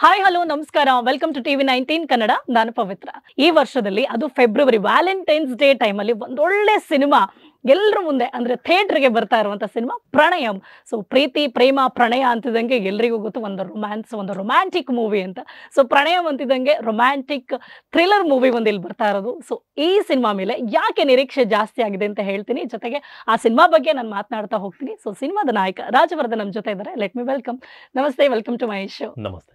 Hi hello ನಮಸ್ಕಾರ welcome to TV19 Kannada ನಾನು ಪವಿತ್ರ. ಈ ವರ್ಷದಲ್ಲಿ ಅದು ಫೆಬ್ರವರಿ ವ್ಯಾಲೆಂಟೈನ್ಸ್ ಡೇ ಟೈಮಲ್ಲಿ ಒಂದೊಳ್ಳೆ ಸಿನಿಮಾ ಎಲ್ಲರ ಮುಂದೆ ಅಂದ್ರೆ ಥಿಯೇಟರ್ಗೆ ಬರ್ತಾ ಇರುವಂತ ಸಿನಿಮಾ ಪ್ರಣಯಂ. ಸೊ ಪ್ರೀತಿ ಪ್ರೇಮ ಪ್ರಣಯ ಅಂತಿದಂಗೆ ಎಲ್ರಿಗೂ ಗೊತ್ತು ಒಂದು ರೊಮ್ಯಾನ್ಸ್ ಒಂದು ರೊಮ್ಯಾಂಟಿಕ್ ಮೂವಿ ಅಂತ. ಸೊ ಪ್ರಣಯಂ ಅಂತಿದಂಗೆ ರೊಮ್ಯಾಂಟಿಕ್ ಥ್ರಿಲ್ಲರ್ ಮೂವಿ ಒಂದು ಇಲ್ಲಿ ಬರ್ತಾ ಇರೋದು. ಸೊ ಈ ಸಿನಿಮಾ ಮೇಲೆ ಯಾಕೆ ನಿರೀಕ್ಷೆ ಜಾಸ್ತಿ ಆಗಿದೆ ಅಂತ ಹೇಳ್ತೀನಿ, ಜೊತೆಗೆ ಆ ಸಿನಿಮಾ ಬಗ್ಗೆ ನಾನು ಮಾತನಾಡ್ತಾ ಹೋಗ್ತೀನಿ. ಸೊ ಸಿನಿಮಾದ ನಾಯಕ ರಾಜವರ್ಧನ್ ನಮ್ಮ ಜೊತೆ ಇದ್ದಾರೆ. Let me welcome. ನಮಸ್ತೆ, ವೆಲ್ಕಮ್ ಟು ಮೈ ಶೋ. ನಮಸ್ತೆ.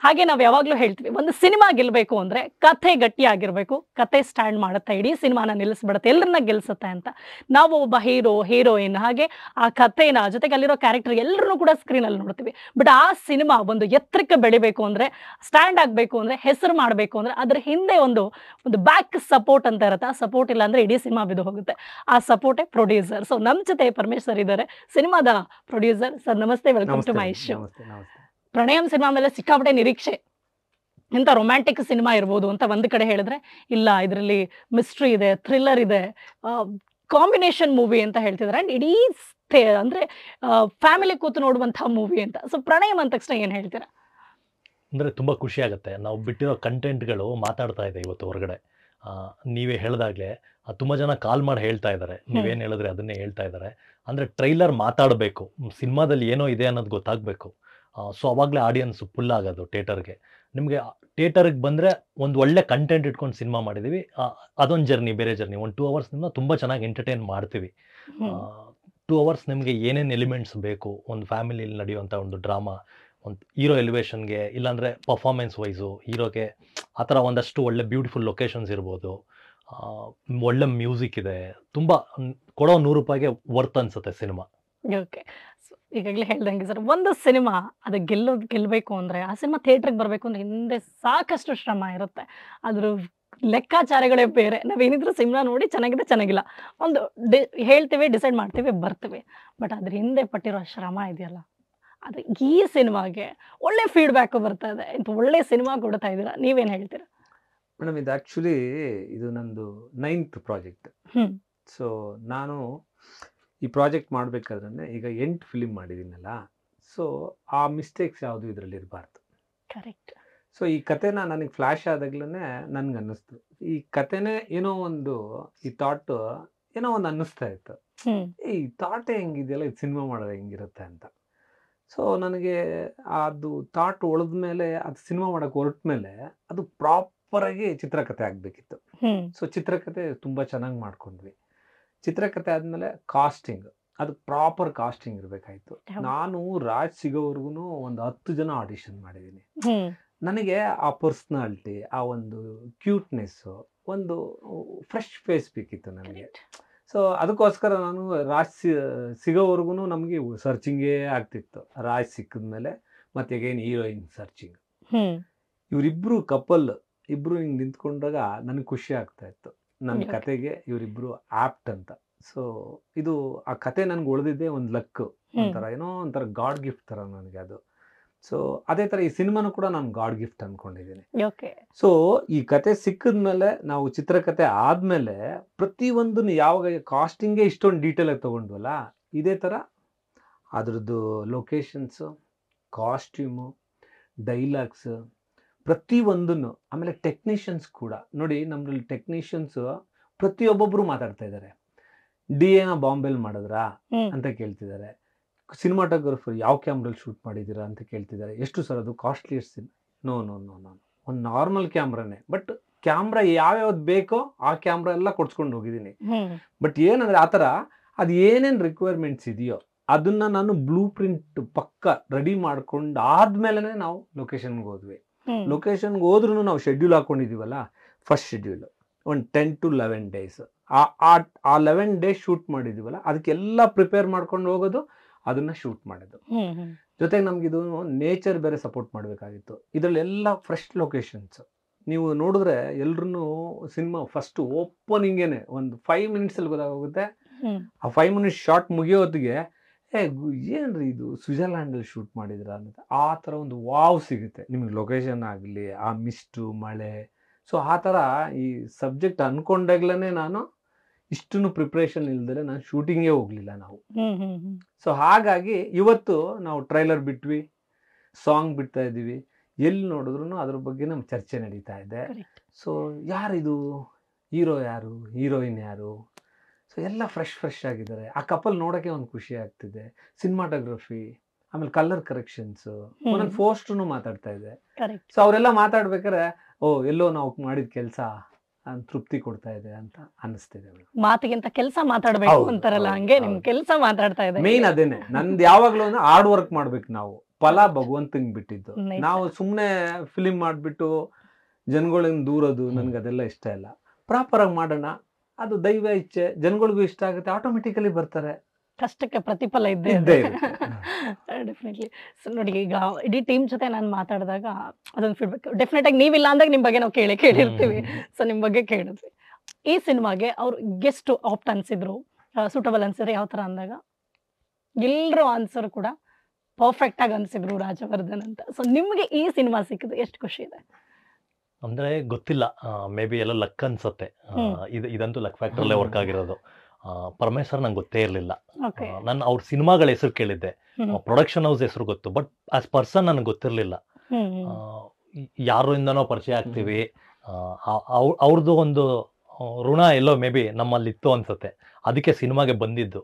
ಹಾಗೆ ನಾವು ಯಾವಾಗಲೂ ಹೇಳ್ತೀವಿ, ಒಂದು ಸಿನಿಮಾ ಗೆಲ್ಲಬೇಕು ಅಂದರೆ ಕಥೆ ಗಟ್ಟಿಯಾಗಿರಬೇಕು, ಕಥೆ ಸ್ಟ್ಯಾಂಡ್ ಮಾಡುತ್ತೆ, ಇಡೀ ಸಿನಿಮಾನ ನಿಲ್ಲಿಸ್ಬಿಡುತ್ತೆ, ಎಲ್ಲರನ್ನ ಗೆಲ್ಲಿಸುತ್ತೆ ಅಂತ. ನಾವು ಒಬ್ಬ ಹೀರೋ ಹೀರೋಯಿನ್ ಹಾಗೆ ಆ ಕಥೆನ ಜೊತೆಗೆ ಅಲ್ಲಿರೋ ಕ್ಯಾರೆಕ್ಟರ್ ಎಲ್ಲರನ್ನೂ ಕೂಡ ಸ್ಕ್ರೀನಲ್ಲಿ ನೋಡ್ತೀವಿ. ಬಟ್ ಆ ಸಿನಿಮಾ ಒಂದು ಎತ್ತರಕ್ಕೆ ಬೆಳಿಬೇಕು ಅಂದರೆ, ಸ್ಟ್ಯಾಂಡ್ ಆಗಬೇಕು ಅಂದರೆ, ಹೆಸರು ಮಾಡಬೇಕು ಅಂದರೆ ಅದ್ರ ಹಿಂದೆ ಒಂದು ಒಂದು ಬ್ಯಾಕ್ ಸಪೋರ್ಟ್ ಅಂತ ಇರುತ್ತೆ. ಆ ಸಪೋರ್ಟ್ ಇಲ್ಲ ಅಂದರೆ ಇಡೀ ಸಿನಿಮಾ ಬಿದ್ದು ಹೋಗುತ್ತೆ. ಆ ಸಪೋರ್ಟೇ ಪ್ರೊಡ್ಯೂಸರ್. ಸೊ ನಮ್ಮ ಜೊತೆ ಪರಮೇಶ್ ಸರ್ ಇದ್ದಾರೆ, ಸಿನಿಮಾದ ಪ್ರೊಡ್ಯೂಸರ್. ಸರ್ ನಮಸ್ತೆ, welcome to my show. Pranayam cinema ಮೇಲೆ ಸಿಕ್ಕಾಪಟ್ಟೆ ನಿರೀಕ್ಷೆ, ಇಂಥ ರೊಮ್ಯಾಂಟಿಕ್ ಸಿನಿಮಾ ಇರ್ಬೋದು ಅಂತ ಒಂದು ಕಡೆ ಹೇಳಿದ್ರೆ, ಇಲ್ಲ ಇದರಲ್ಲಿ ಮಿಸ್ಟ್ರಿ ಇದೆ, ಥ್ರಿಲ್ಲರ್ ಇದೆ, ಕಾಂಬಿನೇಷನ್ ಮೂವಿ ಅಂತ ಹೇಳ್ತಿದ್ದಾರೆ. ಆ್ಯಂಡ್ ಇಡೀ ಅಂದರೆ ಫ್ಯಾಮಿಲಿ ಕೂತು ನೋಡುವಂಥ ಮೂವಿ ಅಂತ. ಸೊ ಪ್ರಣಯಂ ಅಂದ ತಕ್ಷಣ ಏನು ಹೇಳ್ತೀರಾ? ಅಂದರೆ ತುಂಬ ಖುಷಿ ಆಗುತ್ತೆ. ನಾವು ಬಿಟ್ಟಿರೋ ಕಂಟೆಂಟ್ಗಳು ಮಾತಾಡ್ತಾ ಇದೆ ಇವತ್ತು ಹೊರಗಡೆ. ನೀವೇ ಹೇಳಿದಾಗಲೇ ತುಂಬ ಜನ ಕಾಲ್ ಮಾಡಿ ಹೇಳ್ತಾ ಇದ್ದಾರೆ, ನೀವೇನು ಹೇಳಿದ್ರೆ ಅದನ್ನೇ ಹೇಳ್ತಾ ಇದ್ದಾರೆ. ಅಂದರೆ ಟ್ರೈಲರ್ ಮಾತಾಡಬೇಕು, ಸಿನಿಮಾದಲ್ಲಿ ಏನೋ ಇದೆ ಅನ್ನೋದು ಗೊತ್ತಾಗಬೇಕು. ಸೊ ಅವಾಗಲೇ ಆಡಿಯನ್ಸು ಫುಲ್ ಆಗೋದು ಥಿಯೇಟರ್ಗೆ. ನಿಮಗೆ ಥಿಯೇಟರ್ಗೆ ಬಂದರೆ ಒಂದು ಒಳ್ಳೆ ಕಂಟೆಂಟ್ ಇಟ್ಕೊಂಡು ಸಿನಿಮಾ ಮಾಡಿದ್ದೀವಿ. ಅದೊಂದು ಜರ್ನಿ, ಬೇರೆ ಜರ್ನಿ. ಒಂದು 2 ಅವರ್ಸ್ ನಿಮ್ಮನ್ನ ತುಂಬ ಚೆನ್ನಾಗಿ ಎಂಟರ್ಟೈನ್ ಮಾಡ್ತೀವಿ. 2 ಅವರ್ಸ್ ನಿಮಗೆ ಏನೇನು ಎಲಿಮೆಂಟ್ಸ್ ಬೇಕು, ಒಂದು ಫ್ಯಾಮಿಲಿಯಲ್ಲಿ ನಡೆಯುವಂಥ ಒಂದು ಡ್ರಾಮಾ, ಒಂದು ಹೀರೋ ಎಲಿವೇಷನ್ಗೆ, ಇಲ್ಲಾಂದರೆ ಪರ್ಫಾರ್ಮೆನ್ಸ್ ವೈಸು ಹೀರೋಗೆ, ಆ ಥರ ಒಂದಷ್ಟು ಒಳ್ಳೆ ಬ್ಯೂಟಿಫುಲ್ ಲೊಕೇಶನ್ಸ್ ಇರ್ಬೋದು, ಒಳ್ಳೆ ಮ್ಯೂಸಿಕ್ ಇದೆ. ತುಂಬ ಕೊಡೋ 100 ರೂಪಾಯಿಗೆ ವರ್ತ್ ಅನಿಸುತ್ತೆ ಸಿನಿಮಾ. ಓಕೆ. ಸೊ ಈಗಾಗಲೇ ಹೇಳ್ದಂಗೆ ಸರ್, ಒಂದು ಸಿನಿಮಾ ಅದು ಗೆಲ್ಲಬೇಕು ಅಂದರೆ, ಆ ಸಿನಿಮಾ ಥಿಯೇಟ್ರಿಗೆ ಬರಬೇಕು ಅಂದರೆ ಹಿಂದೆ ಸಾಕಷ್ಟು ಶ್ರಮ ಇರುತ್ತೆ. ಅದ್ರ ಲೆಕ್ಕಾಚಾರಗಳೇ ಬೇರೆ. ನಾವೇನಿದ್ರು ಸಿನಿಮಾ ನೋಡಿ ಚೆನ್ನಾಗಿದೆ ಚೆನ್ನಾಗಿಲ್ಲ ಒಂದು ಹೇಳ್ತೀವಿ, ಡಿಸೈಡ್ ಮಾಡ್ತೀವಿ, ಬರ್ತೀವಿ. ಬಟ್ ಅದ್ರ ಹಿಂದೆ ಪಟ್ಟಿರೋ ಶ್ರಮ ಇದೆಯಲ್ಲ, ಅದು ಈ ಸಿನಿಮಾಗೆ ಒಳ್ಳೆ ಫೀಡ್ಬ್ಯಾಕು ಬರ್ತಾ ಇದೆ. ಇಂಥ ಒಳ್ಳೆ ಸಿನಿಮಾ ಕೊಡ್ತಾ ಇದ್ದೀರಾ, ನೀವೇನು ಹೇಳ್ತೀರಾ? ಮೇಡಮ್, ಇದು ಆ್ಯಕ್ಚುಲಿ ಇದು ನಂದು 9th ಪ್ರಾಜೆಕ್ಟ್. ಸೊ ನಾನು ಈ ಪ್ರಾಜೆಕ್ಟ್ ಮಾಡಬೇಕಾದ್ರೆ ಈಗ 8 ಫಿಲಿಮ್ ಮಾಡಿದ್ದೀನಲ್ಲ, ಸೊ ಆ ಮಿಸ್ಟೇಕ್ಸ್ ಯಾವುದು ಇದರಲ್ಲಿ ಇರಬಾರ್ದು. ಕರೆಕ್ಟ್. ಸೊ ಈ ಕಥೆನ ನನಗೆ ಫ್ಲ್ಯಾಶ್ ಆದಾಗ್ಲೇ ನನಗೆ ಅನ್ನಿಸ್ತು, ಈ ಕಥೆನೇ ಏನೋ ಒಂದು, ಈ ಥಾಟ್ ಏನೋ ಒಂದು ಅನ್ನಿಸ್ತಾ ಇತ್ತು, ಈ ಥಾಟೇ ಹೆಂಗಿದೆಯಲ್ಲ, ಇದು ಸಿನಿಮಾ ಮಾಡೋದು ಹೆಂಗಿರುತ್ತೆ ಅಂತ. ಸೊ ನನಗೆ ಅದು ಥಾಟ್ ಉಳಿದ್ಮೇಲೆ, ಅದು ಸಿನಿಮಾ ಮಾಡೋಕ್ಕೆ ಹೊರಟ ಮೇಲೆ ಅದು ಪ್ರಾಪರಾಗಿ ಚಿತ್ರಕಥೆ ಆಗಬೇಕಿತ್ತು. ಸೊ ಚಿತ್ರಕಥೆ ತುಂಬ ಚೆನ್ನಾಗಿ ಮಾಡ್ಕೊಂಡ್ವಿ. ಚಿತ್ರಕಥೆ ಆದಮೇಲೆ ಕಾಸ್ಟಿಂಗ್, ಅದು ಪ್ರಾಪರ್ ಕಾಸ್ಟಿಂಗ್ ಇರಬೇಕಾಯ್ತು. ನಾನು ರಾಜ್ ಸಿಗೋವರೆಗೂ ಒಂದು 10 ಜನ ಆಡಿಷನ್ ಮಾಡಿದ್ದೀನಿ. ನನಗೆ ಆ ಪರ್ಸ್ನಾಲಿಟಿ, ಆ ಒಂದು ಕ್ಯೂಟ್ನೆಸ್ಸು, ಒಂದು ಫ್ರೆಶ್ ಫೇಸ್ ಬೇಕಿತ್ತು ನನಗೆ. ಸೊ ಅದಕ್ಕೋಸ್ಕರ ನಾನು ರಾಜ್ ಸಿಗೋವರೆಗೂ ನಮಗೆ ಸರ್ಚಿಂಗೇ ಆಗ್ತಿತ್ತು. ರಾಜ್ ಸಿಕ್ಕಿದ್ಮೇಲೆ ಮತ್ತೆ ಅಗೇನ್ ಹೀರೋಯಿನ್ ಸರ್ಚಿಂಗ್. ಇವರಿಬ್ರು ಕಪಲ್ ಇಬ್ರು ಹಿಂಗೆ ನಿಂತ್ಕೊಂಡಾಗ ನನಗೆ ಖುಷಿ ಆಗ್ತಾ ಇತ್ತು, ನನ್ನ ಕತೆಗೆ ಇವರಿಬ್ರು ಆಪ್ಟ್ ಅಂತ. ಸೊ ಇದು ಆ ಕತೆ ನನ್ಗೆ ಉಳಿದಿದ್ದೆ ಒಂದು ಲಕ್, ಒಂಥರ ಏನೋ ಒಂಥರ ಗಾಡ್ ಗಿಫ್ಟ್ ಥರ ನನಗೆ ಅದು. ಸೊ ಅದೇ ಥರ ಈ ಸಿನಿಮಾನು ಕೂಡ ನಾನು ಗಾಡ್ ಗಿಫ್ಟ್ ಅಂದ್ಕೊಂಡಿದ್ದೀನಿ. ಸೊ ಈ ಕತೆ ಸಿಕ್ಕಿದ್ಮೇಲೆ, ನಾವು ಚಿತ್ರಕಥೆ ಆದಮೇಲೆ ಪ್ರತಿಯೊಂದನ್ನು ಯಾವಾಗ ಕಾಸ್ಟಿಂಗೇ ಇಷ್ಟೊಂದು ಡೀಟೇಲಾಗಿ ತೊಗೊಂಡ್ವಲ್ಲ, ಇದೇ ಥರ ಅದ್ರದ್ದು ಲೊಕೇಶನ್ಸು, ಕಾಸ್ಟ್ಯೂಮು, ಡೈಲಾಗ್ಸು, ಪ್ರತಿಯೊಂದನ್ನು. ಆಮೇಲೆ ಟೆಕ್ನಿಷಿಯನ್ಸ್ ಕೂಡ ನೋಡಿ, ನಮ್ಮಲ್ಲಿ ಟೆಕ್ನಿಷಿಯನ್ಸು ಪ್ರತಿಯೊಬ್ಬೊಬ್ಬರು ಮಾತಾಡ್ತಾ ಇದ್ದಾರೆ. DA ಬಾಂಬೆಲಿ ಮಾಡಿದ್ರಾ ಅಂತ ಕೇಳ್ತಿದ್ದಾರೆ. ಸಿನಿಮಾಟೋಗ್ರಫರ್ ಯಾವ ಕ್ಯಾಮ್ರಲ್ಲಿ ಶೂಟ್ ಮಾಡಿದ್ದೀರಾ ಅಂತ ಕೇಳ್ತಿದ್ದಾರೆ. ಎಷ್ಟು ಸರ್ ಅದು ಕಾಸ್ಟ್ಲಿ? ಎಷ್ಟು? ನೋ ನೋ ನೋ ನೋ ಒಂದು ನಾರ್ಮಲ್ ಕ್ಯಾಮ್ರಾನೇ, ಬಟ್ ಕ್ಯಾಮ್ರಾ ಯಾವ್ಯಾವ್ದು ಬೇಕೋ ಆ ಕ್ಯಾಮ್ರಾ ಎಲ್ಲ ಕೊಡ್ಸ್ಕೊಂಡು ಹೋಗಿದ್ದೀನಿ. ಬಟ್ ಏನಂದರೆ ಆ ಥರ ಅದು ಏನೇನು ರಿಕ್ವೈರ್ಮೆಂಟ್ಸ್ ಇದೆಯೋ ಅದನ್ನು ನಾನು ಬ್ಲೂ ಪ್ರಿಂಟ್ ಪಕ್ಕ ರೆಡಿ ಮಾಡ್ಕೊಂಡು ಆದಮೇಲೆ ನಾವು ಲೊಕೇಶನ್ಗೆ ಹೋದ್ವಿ. ಲೊಕೇಶನ್ಗೆ ಹೋದ್ರೂ ನಾವು ಶೆಡ್ಯೂಲ್ ಹಾಕ್ಕೊಂಡಿದ್ದೀವಲ್ಲ, ಫಸ್ಟ್ ಶೆಡ್ಯೂಲ್ ಒಂದು 10 to 11 days. ಆ 11 days ಶೂಟ್ ಮಾಡಿದ್ದೀವಲ್ಲ, ಅದಕ್ಕೆಲ್ಲ ಪ್ರಿಪೇರ್ ಮಾಡ್ಕೊಂಡು ಹೋಗೋದು, ಅದನ್ನು ಶೂಟ್ ಮಾಡೋದು. ಜೊತೆಗೆ ನಮಗಿದು ನೇಚರ್ ಬೇರೆ ಸಪೋರ್ಟ್ ಮಾಡಬೇಕಾಗಿತ್ತು. ಇದರಲ್ಲೆಲ್ಲ ಫ್ರೆಶ್ ಲೊಕೇಶನ್ಸ್. ನೀವು ನೋಡಿದ್ರೆ ಎಲ್ರೂ ಸಿನಿಮಾ ಫಸ್ಟ್ ಓಪನಿಂಗೇನೆ ಒಂದು 5 minutesಲ್ಲಿ ಗೊತ್ತಾಗೋಗುತ್ತೆ. ಆ 5 minutes ಶಾರ್ಟ್ ಮುಗಿಯೋ ಹೊತ್ತಿಗೆ ಏನ್ರಿ ಇದು ಸ್ವಿಟ್ಜರ್ಲ್ಯಾಂಡಲ್ಲಿ ಶೂಟ್ ಮಾಡಿದ್ರ ಅನ್ನೋದು, ಆ ಥರ ಒಂದು ವಾವ್ ಸಿಗುತ್ತೆ ನಿಮಗೆ. ಲೊಕೇಶನ್ ಆಗಲಿ, ಆ ಮಿಸ್ಟು, ಮಳೆ. ಸೊ ಆ ಥರ ಈ ಸಬ್ಜೆಕ್ಟ್ ಅಂದ್ಕೊಂಡಾಗ್ಲೇ ನಾನು ಇಷ್ಟನ್ನು ಪ್ರಿಪ್ರೇಷನ್ ಇಲ್ದರೆ ನಾನು ಶೂಟಿಂಗೇ ಹೋಗಲಿಲ್ಲ ನಾವು. ಸೊ ಹಾಗಾಗಿ ಇವತ್ತು ನಾವು ಟ್ರೈಲರ್ ಬಿಟ್ವಿ, ಸಾಂಗ್ ಬಿಡ್ತಾ ಇದ್ದೀವಿ. ಎಲ್ಲಿ ನೋಡಿದ್ರು ಅದ್ರ ಬಗ್ಗೆ ನಮ್ಮ ಚರ್ಚೆ ನಡೀತಾ ಇದೆ. Correct. ಸೊ ಯಾರಿದು, ಹೀರೋ ಯಾರು, ಹೀರೋಯಿನ್ ಯಾರು, ಸೊ ಎಲ್ಲ ಫ್ರೆಶ್ ಆಗಿದ್ದಾರೆ. ಆ ಕಪಲ್ ನೋಡೋಕ್ಕೆ ಒಂದು ಖುಷಿ ಆಗ್ತಿದೆ. ಸಿನಿಮಾಟೋಗ್ರಫಿ, ಆಮೇಲೆ ಕಲರ್ ಕರೆಕ್ಷನ್ಸು, ಒಂದೊಂದು ಪೋಸ್ಟ್ರು ಮಾತಾಡ್ತಾ ಇದೆ. Correct. ಸೊ ಅವರೆಲ್ಲ ಮಾತಾಡ್ಬೇಕಾದ್ರೆ ಎಲ್ಲೋ ನಾವು ಮಾಡಿದ ಕೆಲಸ ತೃಪ್ತಿ ಕೊಡ್ತಾ ಇದೆ ಅಂತ ಅನಿಸ್ತಿದೆ. ಮಾತಿಗಿಂತ ಕೆಲಸ ಮಾತಾಡ್ಬೇಕು ಹೌದು, ಅಂತಾರಲ್ಲ, ಹೌದು, ಹಂಗೆ ನಿಮ್ ಹೌದು. ಕೆಲಸ ಮಾತಾಡ್ತಾ ಇದೆ. ಮೇನ್ ಅದೇನೆ ನಂದು ಯಾವಾಗ್ಲೂ ಅಂದ್ರೆ ಹಾರ್ಡ್ ವರ್ಕ್ ಮಾಡ್ಬೇಕು. ನಾವು ಫಲ ಭಗವಂತಂಗ್ ಬಿಟ್ಟಿದ್ದು. ನಿಜ. ನಾವು ಸುಮ್ಮನೆ ಫಿಲಿಮ್ ಮಾಡ್ಬಿಟ್ಟು ಜನಗಳಿಂದ ದೂರೋದು ನನ್ಗೆ ಅದೆಲ್ಲ ಇಷ್ಟ ಇಲ್ಲ. ಪ್ರಾಪರ್ ಆಗಿ ಮಾಡೋಣ, ಅದು ದೈವ ಇಚ್ಛೆ, ಜನಗಳಿಗೂ ಇಷ್ಟ ಆಗುತ್ತೆ, ಆಟೋಮೆಟಿಕಲಿ ಬರ್ತಾರೆ. ಕಷ್ಟಕ್ಕೆ ಪ್ರತಿಫಲ ಇದ್ದೇ ಇದ್ದೇ ಇದೆ. ಇರುತ್ತೆ. ಡೆಫಿನೆಟ್ಲಿ. ಸೊ ನೋಡಿ, ಈಗ ಇಡೀ ಟೀಮ್ ಜೊತೆ ನಾನು ಮಾತಾಡಿದಾಗ ಅದೊಂದು ಫೀಡ್ಬ್ಯಾಕ್, ಡೆಫಿನೆಟ್ ಆಗಿ ನೀವಿಲ್ಲ ಅಂದಾಗ ನಿಮ್ ಬಗ್ಗೆ ನಾವು ಕೇಳಿರ್ತೀವಿ. ಸೊ ನಿಮ್ ಬಗ್ಗೆ ಕೇಳಿದ್ವಿ. ಈ ಸಿನಿಮಾಗೆ ಅವ್ರು ಗೆಸ್ಟ್ ಆಪ್ಟ್ ಅನ್ಸಿದ್ರು, ಸೂಟಬಲ್ ಅನ್ಸಿದ್ರು ಯಾವ ತರ ಅಂದಾಗ ಎಲ್ಲರೂ ಆನ್ಸರ್ ಕೂಡ ಪರ್ಫೆಕ್ಟ್ ಆಗಿ ಅನ್ಸಿದ್ರು ರಾಜವರ್ಧನ್ ಅಂತ. ಸೊ ನಿಮ್ಗೆ ಈ ಸಿನಿಮಾ ಸಿಕ್ಕಿದ್ದು ಎಷ್ಟು ಖುಷಿ ಇದೆ? ಅಂದ್ರೆ ಗೊತ್ತಿಲ್ಲ, ಮೇ ಬಿ ಎಲ್ಲ ಲಕ್ ಅನ್ಸತ್ತೆ. ಇದಂತೂ ಲಕ್ ಫ್ಯಾಕ್ಟರಲ್ಲೇ ವರ್ಕ್ ಆಗಿರೋದು. ಪರಮೇಶ್ವರ್ ನಂಗೆ ಗೊತ್ತೇ ಇರಲಿಲ್ಲ. ಓಕೆ. ನಾನು ಅವ್ರ ಸಿನಿಮಾಗಳ ಹೆಸರು ಕೇಳಿದ್ದೆ, ಪ್ರೊಡಕ್ಷನ್ ಹೌಸ್ ಹೆಸರು ಗೊತ್ತು, ಬಟ್ ಆಸ್ ಪರ್ಸನ್ ನನಗೆ ಗೊತ್ತಿರಲಿಲ್ಲ. ಯಾರಿಂದನೋ ಪರಿಚಯ ಆಗ್ತೀವಿ, ಅವ್ರದ್ದು ಒಂದು ಋಣ ಎಲ್ಲೋ ಮೇ ಬಿ ನಮ್ಮಲ್ಲಿ ಇತ್ತು ಅನ್ಸುತ್ತೆ, ಅದಕ್ಕೆ ಸಿನಿಮಾಗೆ ಬಂದಿದ್ದು.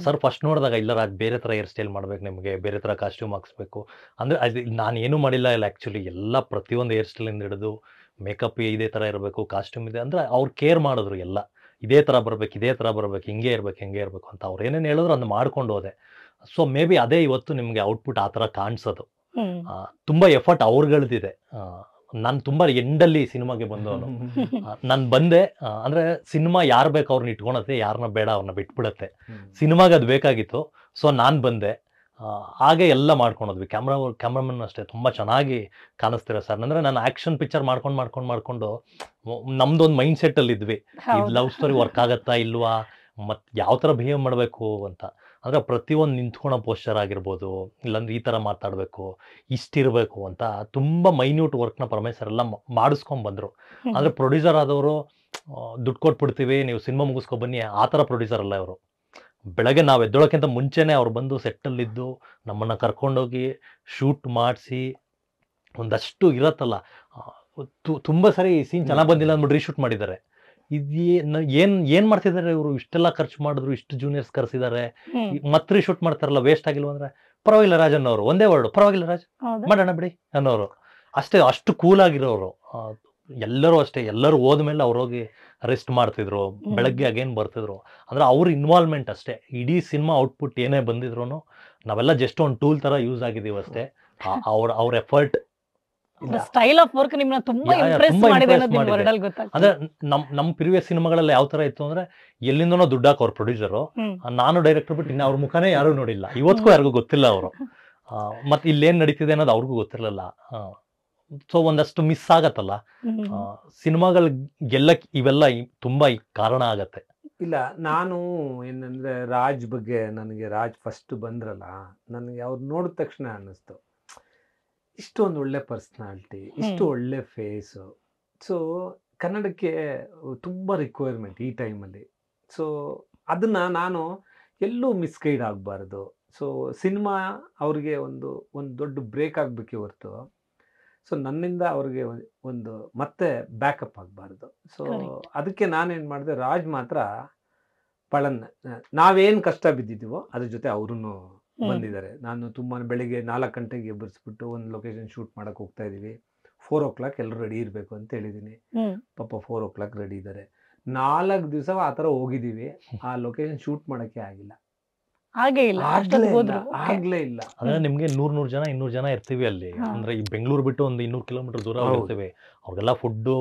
ಸರ್ ಫಸ್ಟ್ ನೋಡಿದಾಗ ಇಲ್ಲ ರಾಜ್, ಬೇರೆ ಥರ ಹೇರ್ ಸ್ಟೈಲ್ ಮಾಡ್ಬೇಕು, ನಿಮಗೆ ಬೇರೆ ಥರ ಕಾಸ್ಟ್ಯೂಮ್ ಹಾಕ್ಸ್ಬೇಕು ಅಂದರೆ ಅದು ನಾನು ಏನೂ ಮಾಡಿಲ್ಲ ಇಲ್ಲ. ಆ್ಯಕ್ಚುಲಿ ಎಲ್ಲ ಪ್ರತಿಯೊಂದು ಹೇರ್ ಸ್ಟೈಲಿಂದ ಹಿಡಿದು ಮೇಕಪ್ ಇದೇ ಥರ ಇರಬೇಕು, ಕಾಸ್ಟ್ಯೂಮ್ ಇದೆ ಅಂದರೆ ಅವ್ರು ಕೇರ್ ಮಾಡಿದ್ರು. ಎಲ್ಲ ಇದೇ ಥರ ಬರ್ಬೇಕು, ಇದೇ ಥರ ಬರ್ಬೇಕು, ಹಿಂಗೆ ಇರಬೇಕು ಅಂತ ಅವ್ರು ಏನೇನು ಹೇಳಿದ್ರು ಅದನ್ನ ಮಾಡ್ಕೊಂಡು ಹೋದೆ. ಸೊ ಮೇ ಬಿ ಅದೇ ಇವತ್ತು ನಿಮಗೆ ಔಟ್ಪುಟ್ ಆ ಥರ ಕಾಣಿಸೋದು. ತುಂಬ ಎಫರ್ಟ್ ಅವ್ರುಗಳ್ದಿದೆ. ನಾನು ತುಂಬ ಎಂಡಲ್ಲಿ ಸಿನಿಮಾಗೆ ಬಂದವನು. ನಾನು ಬಂದೆ ಅಂದರೆ ಸಿನಿಮಾ ಯಾರು ಬೇಕು ಅವ್ರನ್ನ ಇಟ್ಕೊಳತ್ತೆ, ಯಾರನ್ನ ಬೇಡ ಅವ್ರನ್ನ ಬಿಟ್ಬಿಡತ್ತೆ. ಸಿನಿಮಾಗೆ ಅದು ಬೇಕಾಗಿತ್ತು. ಸೊ ನಾನು ಬಂದೆ, ಹಾಗೆ ಎಲ್ಲ ಮಾಡ್ಕೊಂಡೋದ್ವಿ. ಕ್ಯಾಮ್ರಾಮನ್ ಅಷ್ಟೇ ತುಂಬ ಚೆನ್ನಾಗಿ ಕಾಣಿಸ್ತಿರೋ ಸರ್. ಅಂದರೆ ನಾನು ಆ್ಯಕ್ಷನ್ ಪಿಕ್ಚರ್ ಮಾಡ್ಕೊಂಡು ನಮ್ದೊಂದು ಮೈಂಡ್ ಸೆಟ್ಟಲ್ಲಿ ಇದ್ವಿ, ಇದು ಲವ್ ಸ್ಟೋರಿ ವರ್ಕ್ ಆಗತ್ತಾ ಇಲ್ವಾ, ಮತ್ತು ಯಾವ ಥರ ಬಿಹೇವ್ ಮಾಡಬೇಕು ಅಂತ. ಅಂದರೆ ಪ್ರತಿಯೊಂದು ನಿಂತ್ಕೊಳೋ ಪೋಸ್ಚರ್ ಆಗಿರ್ಬೋದು, ಇಲ್ಲಾಂದ್ರೆ ಈ ಥರ ಮಾತಾಡಬೇಕು, ಇಷ್ಟಿರಬೇಕು ಅಂತ ತುಂಬ ಮೈನ್ಯೂಟ್ ವರ್ಕ್ನ ಪರಮೇಶ್ವರ್ ಎಲ್ಲ ಮಾಡಿಸ್ಕೊಂಡು ಬಂದರು. ಅಂದರೆ ಪ್ರೊಡ್ಯೂಸರ್ ಆದವರು ದುಡ್ಡು ಕೊಟ್ಬಿಡ್ತೀವಿ, ನೀವು ಸಿನಿಮಾ ಮುಗಿಸ್ಕೊಬನ್ನಿ, ಆ ಥರ ಪ್ರೊಡ್ಯೂಸರ್ ಅಲ್ಲ ಇವರು. ಬೆಳಗ್ಗೆ ನಾವು ಎದ್ದೋಳಕ್ಕಿಂತ ಮುಂಚೆನೇ ಅವ್ರು ಬಂದು ಸೆಟ್ಟಲ್ಲಿದ್ದು ನಮ್ಮನ್ನು ಕರ್ಕೊಂಡೋಗಿ ಶೂಟ್ ಮಾಡಿಸಿ, ಒಂದಷ್ಟು ಇರತ್ತಲ್ಲ, ತುಂಬ ಸರಿ ಸೀನ್ ಚೆನ್ನಾಗಿ ಬಂದಿಲ್ಲ ಅಂದ್ಬಿಟ್ಟು ರೀಶೂಟ್ ಮಾಡಿದ್ದಾರೆ. ಏನ್ ಮಾಡ್ತಿದ್ದಾರೆ ಇವರು, ಇಷ್ಟೆಲ್ಲ ಖರ್ಚು ಮಾಡಿದ್ರು, ಇಷ್ಟು ಜೂನಿಯರ್ಸ್ ಕರ್ಸಿದ್ದಾರೆ, ಮತ್ತೆ ರೀಶೂಟ್ ಮಾಡ್ತಾರಲ್ಲ, ವೇಸ್ಟ್ ಆಗಿಲ್ವ ಅಂದ್ರೆ ಪರವಾಗಿಲ್ಲ ರಾಜ್ ಅನ್ನೋರು, ಒಂದೇ ವರ್ಡ್ ಪರವಾಗಿಲ್ಲ ರಾಜ್, ಮಾಡೋಣ ಬಿಡಿ ಅನ್ನೋರು ಅಷ್ಟೇ. ಅಷ್ಟು ಕೂಲ್ ಆಗಿರೋರು. ಎಲ್ಲರೂ ಅಷ್ಟೇ, ಎಲ್ಲರೂ ಹೋದ್ಮೇಲೆ ಅವ್ರೋಗಿ ರೆಸ್ಟ್ ಮಾಡ್ತಿದ್ರು, ಬೆಳಗ್ಗೆ ಅಗೇನ್ ಬರ್ತಿದ್ರು. ಅಂದ್ರೆ ಅವ್ರ ಇನ್ವಾಲ್ವ್ಮೆಂಟ್ ಅಷ್ಟೇ. ಇಡೀ ಸಿನಿಮಾ ಔಟ್ಪುಟ್ ಏನೇ ಬಂದಿದ್ರು ನಾವೆಲ್ಲ ಜಸ್ಟ್ ಒಂದು ಟೂಲ್ ತರ ಯೂಸ್ ಆಗಿದೀವಿ ಅಷ್ಟೇ. ಅವ್ರ ಎಫರ್ಟ್, ಸ್ಟೈಲ್ ಆಫ್ ವರ್ಕ್ ನಿಮ್ಮನ್ನ ತುಂಬಾ ಇಂಪ್ರೆಸ್ ಮಾಡಿದೆ ಅನ್ನೋದು ನಿಮ್ಮ ವರ್ಡಲ್ಲಿ ಗೊತ್ತಾಗ್ತದೆ. ಅಂದ್ರೆ ನಮ್ ಪ್ರಿವಿಯಸ್ ಸಿನಿಮಾಗಳೆಲ್ಲ ಯಾವ ತರ ಇತ್ತು ಅಂದ್ರೆ ಎಲ್ಲಿಂದನೋ ದುಡ್ಡು ಹಾಕೋರು ಪ್ರೊಡ್ಯೂಸರು, ನಾನು ಡೈರೆಕ್ಟರ್ ಬಿಟ್ಟು ಇನ್ನು ಅವ್ರ ಮುಖನೇ ಯಾರು ನೋಡಿಲ್ಲ, ಇವತ್ತಿಗೂ ಯಾರಿಗೂ ಗೊತ್ತಿಲ್ಲ ಅವರು. ಮತ್ತೆ ಇಲ್ಲೇನ್ ನಡೀತಿದೆ ಅನ್ನೋದು ಅವ್ರಿಗೂ ಗೊತ್ತಿರಲಿಲ್ಲ. ಸೊ ಒಂದಷ್ಟು ಮಿಸ್ ಆಗತ್ತಲ್ಲ ಸಿನಿಮಾಗಳು ಗೆಲ್ಲಕ್, ಇವೆಲ್ಲ ತುಂಬಾ ಕಾರಣ ಆಗತ್ತೆ. ಇಲ್ಲ, ನಾನು ಏನಂದ್ರೆ ರಾಜ್ ಬಗ್ಗೆ, ನನಗೆ ರಾಜ್ ಫಸ್ಟ್ ಬಂದ್ರಲ್ಲ, ನನಗೆ ಅವ್ರು ನೋಡಿದ ತಕ್ಷಣ ಅನ್ನಿಸ್ತು, ಇಷ್ಟೊಂದು ಒಳ್ಳೆ ಪರ್ಸ್ನಾಲಿಟಿ, ಇಷ್ಟು ಒಳ್ಳೆ ಫೇಸು. ಸೊ ಕನ್ನಡಕ್ಕೆ ತುಂಬ ರಿಕ್ವೈರ್ಮೆಂಟ್ ಈ ಟೈಮಲ್ಲಿ. ಸೊ ಅದನ್ನ ನಾನು ಎಲ್ಲೂ ಮಿಸ್ಗೈಡ್ ಆಗಬಾರ್ದು. ಸೊ ಸಿನಿಮಾ ಅವ್ರಿಗೆ ಒಂದು ದೊಡ್ಡ ಬ್ರೇಕ್ ಆಗಬೇಕೇ ಹೊರತು, ಸೊ ನನ್ನಿಂದ ಅವ್ರಿಗೆ ಒಂದು ಮತ್ತೆ ಬ್ಯಾಕಪ್ ಆಗಬಾರ್ದು. ಸೊ ಅದಕ್ಕೆ ನಾನೇನು ಮಾಡಿದೆ, ರಾಜ್ ಮಾತ್ರ ನಾವೇನು ಕಷ್ಟ ಬಿದ್ದಿದ್ದೀವೋ ಅದ್ರ ಜೊತೆ ಅವ್ರೂ ಬಂದಿದ್ದಾರೆ. ನಾನು ತುಂಬಾ ಬೆಳಿಗ್ಗೆ 4 ಗಂಟೆಗೆ ಎಬ್ಬರಿಸ್ಬಿಟ್ಟು ಒಂದು ಲೊಕೇಶನ್ ಶೂಟ್ ಮಾಡಕ್ ಹೋಗ್ತಾ ಇದೀವಿ, 4 o'clock ಎಲ್ಲರೂ ರೆಡಿ ಇರಬೇಕು ಅಂತ ಹೇಳಿದೀನಿ. ಪಾಪ 4 o'clock ರೆಡಿ ಇದ್ದಾರೆ. 4 ದಿವಸ ಆ ಥರ ಹೋಗಿದ್ದೀವಿ, ಆ ಲೊಕೇಶನ್ ಶೂಟ್ ಮಾಡಕ್ಕೆ ಆಗಿಲ್ಲ, ಆಗ್ಲೇ ಇಲ್ಲ. ಅಂದ್ರೆ ನಿಮ್ಗೆ 100 ಜನ 200 ಜನ ಇರ್ತೀವಿ ಅಲ್ಲಿ. ಅಂದ್ರೆ ಈ ಬೆಂಗಳೂರು ಬಿಟ್ಟು ಒಂದು 200 ಕಿಲೋಮೀಟರ್ ದೂರ ಇರ್ತೀವಿ. ಅವ್ರಿಗೆಲ್ಲ ಫುಡ್ಡು,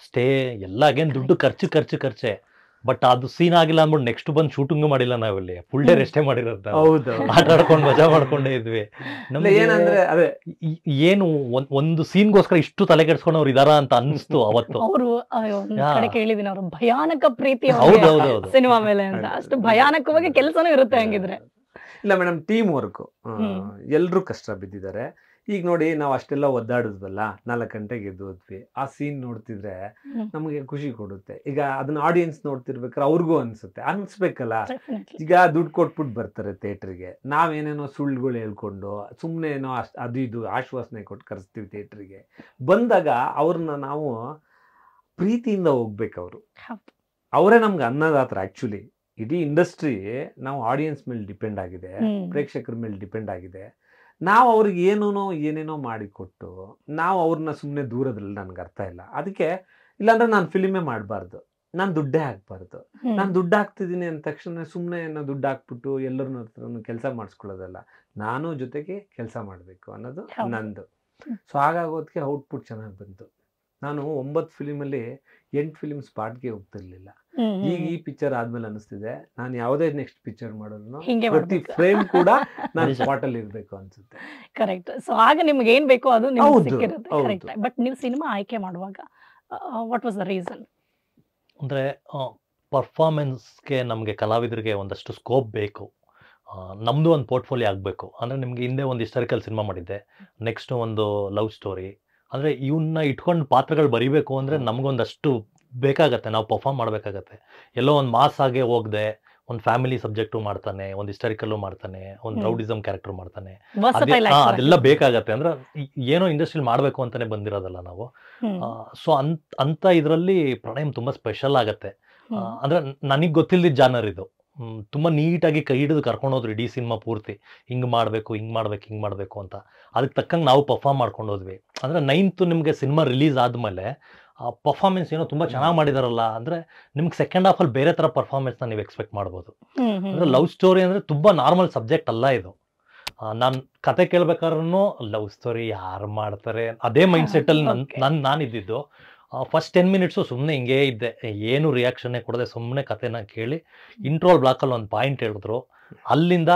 ಸ್ಟೇ ಎಲ್ಲ ಅಗೇನ್ ದುಡ್ಡು ಖರ್ಚೆ. ಬಟ್ ಅದು ಸೀನ್ ಆಗಿಲ್ಲ ಅಂದ್ಬಿಟ್ಟು ನೆಕ್ಸ್ಟ್ ಬಂದು ಶೂಟಿಂಗ್ ಮಾಡಿಲ್ಲ ನಾವಿಲ್ಲಿ, ಫುಲ್ ಡೇ ರೆಸ್ಟೇ ಮಾಡಿರೋದು. ಆಟ ಆಡ್ಕೊಂಡು ಮಜಾ ಮಾಡ್ಕೊಂಡೇ ಇದ್ವಿ. ಏನಂದ್ರೆ ಅದೇ ಏನು ಒಂದು ಸೀನ್ಗೋಸ್ಕರ ಇಷ್ಟು ತಲೆ ಕೆಡ್ಸ್ಕೊಂಡವ್ರು ಇದಾರ ಅಂತ ಅನ್ಸ್ತು ಅವತ್ತು. ಅವರು ಕೇಳಿದೀನಿ, ಅವರು ಭಯಾನಕ ಪ್ರೀತಿ ಹೌದೌದು ಸಿನಿಮಾ ಮೇಲೆ ಅಂತ, ಅಷ್ಟು ಭಯಾನಕವಾಗಿ ಕೆಲಸನೂ ಇರುತ್ತೆ ಹಂಗಿದ್ರೆ. ಇಲ್ಲ ಮೇಡಮ್, ಟೀಮ್ ವರ್ಕ್, ಎಲ್ರು ಕಷ್ಟ ಬಿದ್ದಿದ್ದಾರೆ. ಈಗ ನೋಡಿ ನಾವು ಅಷ್ಟೆಲ್ಲ ಒದ್ದಾಡಿದ್ವಲ್ಲ, 4 ಗಂಟೆಗೆ ಎದ್ದು ಹೋದ್ವಿ, ಆ ಸೀನ್ ನೋಡ್ತಿದ್ರೆ ನಮಗೆ ಖುಷಿ ಕೊಡುತ್ತೆ. ಈಗ ಅದನ್ನ ಆಡಿಯನ್ಸ್ ನೋಡ್ತಿರ್ಬೇಕಾದ್ರೆ ಅವ್ರಿಗೂ ಅನ್ಸ್ಬೇಕಲ್ಲ. ಡೆಫಿನೆಟ್ಲಿ. ಈಗ ದುಡ್ಡು ಕೊಟ್ಬಿಟ್ಟು ಬರ್ತಾರೆ ಥಿಯೇಟ್ರಿಗೆ, ನಾವೇನೇನೋ ಸುಳ್ಳುಗಳು ಹೇಳ್ಕೊಂಡು ಸುಮ್ಮನೆ ಏನೋ ಅದು ಇದು ಆಶ್ವಾಸನೆ ಕೊಟ್ಟು ಕರೆಸ್ತೀವಿ ಥಿಯೇಟ್ರಿಗೆ. ಬಂದಾಗ ಅವ್ರನ್ನ ನಾವು ಪ್ರೀತಿಯಿಂದ ಹೋಗ್ಬೇಕು. ಅವರೇ ನಮ್ಗೆ ಅನ್ನದಾತ್ರ. ಆ್ಯಕ್ಚುಲಿ ಇಡೀ ಇಂಡಸ್ಟ್ರಿ ನಾವು ಆಡಿಯನ್ಸ್ ಮೇಲೆ ಡಿಪೆಂಡ್ ಆಗಿದೆ, ಪ್ರೇಕ್ಷಕರ ಮೇಲೆ ಡಿಪೆಂಡ್ ಆಗಿದೆ. ನಾವು ಅವ್ರಿಗೆ ಏನೇನೋ ಮಾಡಿಕೊಟ್ಟು ನಾವು ಅವ್ರನ್ನ ಸುಮ್ಮನೆ ದೂರದ್ರಲ್ಲಿ ನನಗೆ ಅರ್ಥ ಇಲ್ಲ. ಅದಕ್ಕೆ ಇಲ್ಲಾಂದ್ರೆ ನಾನು ಫಿಲ್ಮೇ ಮಾಡಬಾರ್ದು, ನಾನು ದುಡ್ಡೇ ಹಾಕ್ಬಾರ್ದು. ನಾನು ದುಡ್ಡು ಹಾಕ್ತಿದ್ದೀನಿ ಅಂದ ತಕ್ಷಣ ಸುಮ್ಮನೆ ಏನೋ ದುಡ್ಡು ಹಾಕ್ಬಿಟ್ಟು ಎಲ್ಲರನ್ನ ಹತ್ರನೂ ಕೆಲಸ ಮಾಡಿಸ್ಕೊಳ್ಳೋದಲ್ಲ, ನಾನು ಜೊತೆಗೆ ಕೆಲಸ ಮಾಡಬೇಕು ಅನ್ನೋದು ನಂದು. ಸೊ ಹಾಗಾಗೋದಕ್ಕೆ ಔಟ್ಪುಟ್ ಚೆನ್ನಾಗಿ ಬಂತು. ನಾನು 9 ಫಿಲಿಮಲ್ಲಿ 8 ಫಿಲಿಮ್ ಸ್ಪಾಟ್ಗೆ ಹೋಗ್ತಿರ್ಲಿಲ್ಲ. ಈಗ ಈ ಪಿಕ್ಚರ್ ಆದ್ಮೇಲೆ ಅನಿಸ್ತಿದೆ ನಾನು ಯಾವುದೇ ನೆಕ್ಸ್ಟ್ ಪಿಕ್ಚರ್ ಮಾಡೋದು ಪ್ರತಿ ಫ್ರೇಮ್ ಕೂಡ ನಾನು ಸ್ಪಾಟ್ ಅಲ್ಲಿ ಇರ್ಬೇಕು ಅನ್ಸುತ್ತೆ. ಕರೆಕ್ಟ್. ಸೊ ಆಗ ನಿಮ್ಗೆ ಏನ್ ಬೇಕೋ ಅದು ನಿಮ್ಗೆ ಸಿಕ್ಕಿರುತ್ತೆ. ಕರೆಕ್ಟ್. ಬಟ್ ನೀವು ಸಿನಿಮಾ ಆಯ್ಕೆ ಮಾಡುವಾಗ ವಾಟ್ ವಾಸ್ ದ ರೀಸನ್? ಅಂದರೆ ಪರ್ಫಾರ್ಮೆನ್ಸ್ಗೆ ನಮಗೆ ಕಲಾವಿದರಿಗೆ ಒಂದಷ್ಟು ಸ್ಕೋಪ್ ಬೇಕು. ನಮ್ಮದು ಒಂದು ಪೋರ್ಟ್ಫೋಲಿಯೋ ಆಗಬೇಕು. ಅಂದರೆ ನಿಮಗೆ ಹಿಂದೆ ಒಂದು ಹಿಸ್ಟಾರಿಕಲ್ ಸಿನಿಮಾ ಮಾಡಿದ್ದೆ, ನೆಕ್ಸ್ಟ್ ಒಂದು ಲವ್ ಸ್ಟೋರಿ. ಅಂದರೆ ಇವನ್ನ ಇಟ್ಕೊಂಡು ಪಾತ್ರಗಳು ಬರೀಬೇಕು ಅಂದರೆ ನಮಗೊಂದಷ್ಟು ಬೇಕಾಗತ್ತೆ, ನಾವು ಪರ್ಫಾರ್ಮ್ ಮಾಡಬೇಕಾಗತ್ತೆ. ಎಲ್ಲೋ ಒಂದು ಮಾಸ್ ಆಗಿ ಹೋಗದೆ ಒಂದು ಫ್ಯಾಮಿಲಿ ಸಬ್ಜೆಕ್ಟು ಮಾಡ್ತಾನೆ, ಒಂದು ಹಿಸ್ಟಾರಿಕಲ್ಲು ಮಾಡ್ತಾನೆ, ಒಂದು ರೌಡಿಸಮ್ ಕ್ಯಾರೆಕ್ಟರ್ ಮಾಡ್ತಾನೆ, ಅದೆಲ್ಲ ಬೇಕಾಗತ್ತೆ. ಅಂದ್ರೆ ಏನೋ ಇಂಡಸ್ಟ್ರಿಯಲ್ಲಿ ಮಾಡಬೇಕು ಅಂತಾನೆ ಬಂದಿರೋದಲ್ಲ ನಾವು. ಸೊ ಅಂತ ಇದರಲ್ಲಿ ಪ್ರಣಯಂ ತುಂಬ ಸ್ಪೆಷಲ್ ಆಗತ್ತೆ. ಅಂದ್ರೆ ನನಗೆ ಗೊತ್ತಿಲ್ಲದಿದ್ದ ಜಾನರ್ ಇದು. ತುಂಬ ನೀಟಾಗಿ ಕೈ ಹಿಡಿದು ಕರ್ಕೊಂಡೋದ್ರು ಇಡೀ ಸಿನಿಮಾ ಪೂರ್ತಿ. ಹಿಂಗೆ ಮಾಡಬೇಕು, ಹಿಂಗೆ ಮಾಡಬೇಕು ಅಂತ. ಅದಕ್ಕೆ ತಕ್ಕಂಗೆ ನಾವು ಪರ್ಫಾರ್ಮ್ ಮಾಡ್ಕೊಂಡು ಹೋದ್ವಿ. ಅಂದರೆ 9th ನಿಮಗೆ ಸಿನಿಮಾ ರಿಲೀಸ್ ಆದಮೇಲೆ ಪರ್ಫಾರ್ಮೆನ್ಸ್ ಏನೋ ತುಂಬ ಚೆನ್ನಾಗಿ ಮಾಡಿದಾರಲ್ಲ ಅಂದರೆ ನಿಮ್ಗೆ ಸೆಕೆಂಡ್ ಹಾಫಲ್ಲಿ ಬೇರೆ ಥರ ಪರ್ಫಾರ್ಮೆನ್ಸ್ನ ನೀವು ಎಕ್ಸ್ಪೆಕ್ಟ್ ಮಾಡ್ಬೋದು. ಅಂದರೆ ಲವ್ ಸ್ಟೋರಿ ಅಂದರೆ ತುಂಬ ನಾರ್ಮಲ್ ಸಬ್ಜೆಕ್ಟ್ ಅಲ್ಲ ಇದು. ನಾನು ಕತೆ ಕೇಳ್ಬೇಕಾದ್ರೂ ಲವ್ ಸ್ಟೋರಿ ಯಾರು ಮಾಡ್ತಾರೆ ಅದೇ ಮೈಂಡ್ ಸೆಟ್ಟಲ್ಲಿ ನಾನಿದ್ದಿದ್ದು. ಫಸ್ಟ್ 10 ಮಿನಿಟ್ಸು ಸುಮ್ಮನೆ ಹಿಂಗೇ ಇದ್ದೆ, ಏನು ರಿಯಾಕ್ಷನ್ನೇ ಕೊಡದೆ ಸುಮ್ಮನೆ ಕತೆನ ಕೇಳಿ ಇಂಟ್ರೋಲ್ ಬ್ಲಾಕಲ್ಲಿ ಒಂದು ಪಾಯಿಂಟ್ ಹೇಳಿದ್ರು. ಅಲ್ಲಿಂದ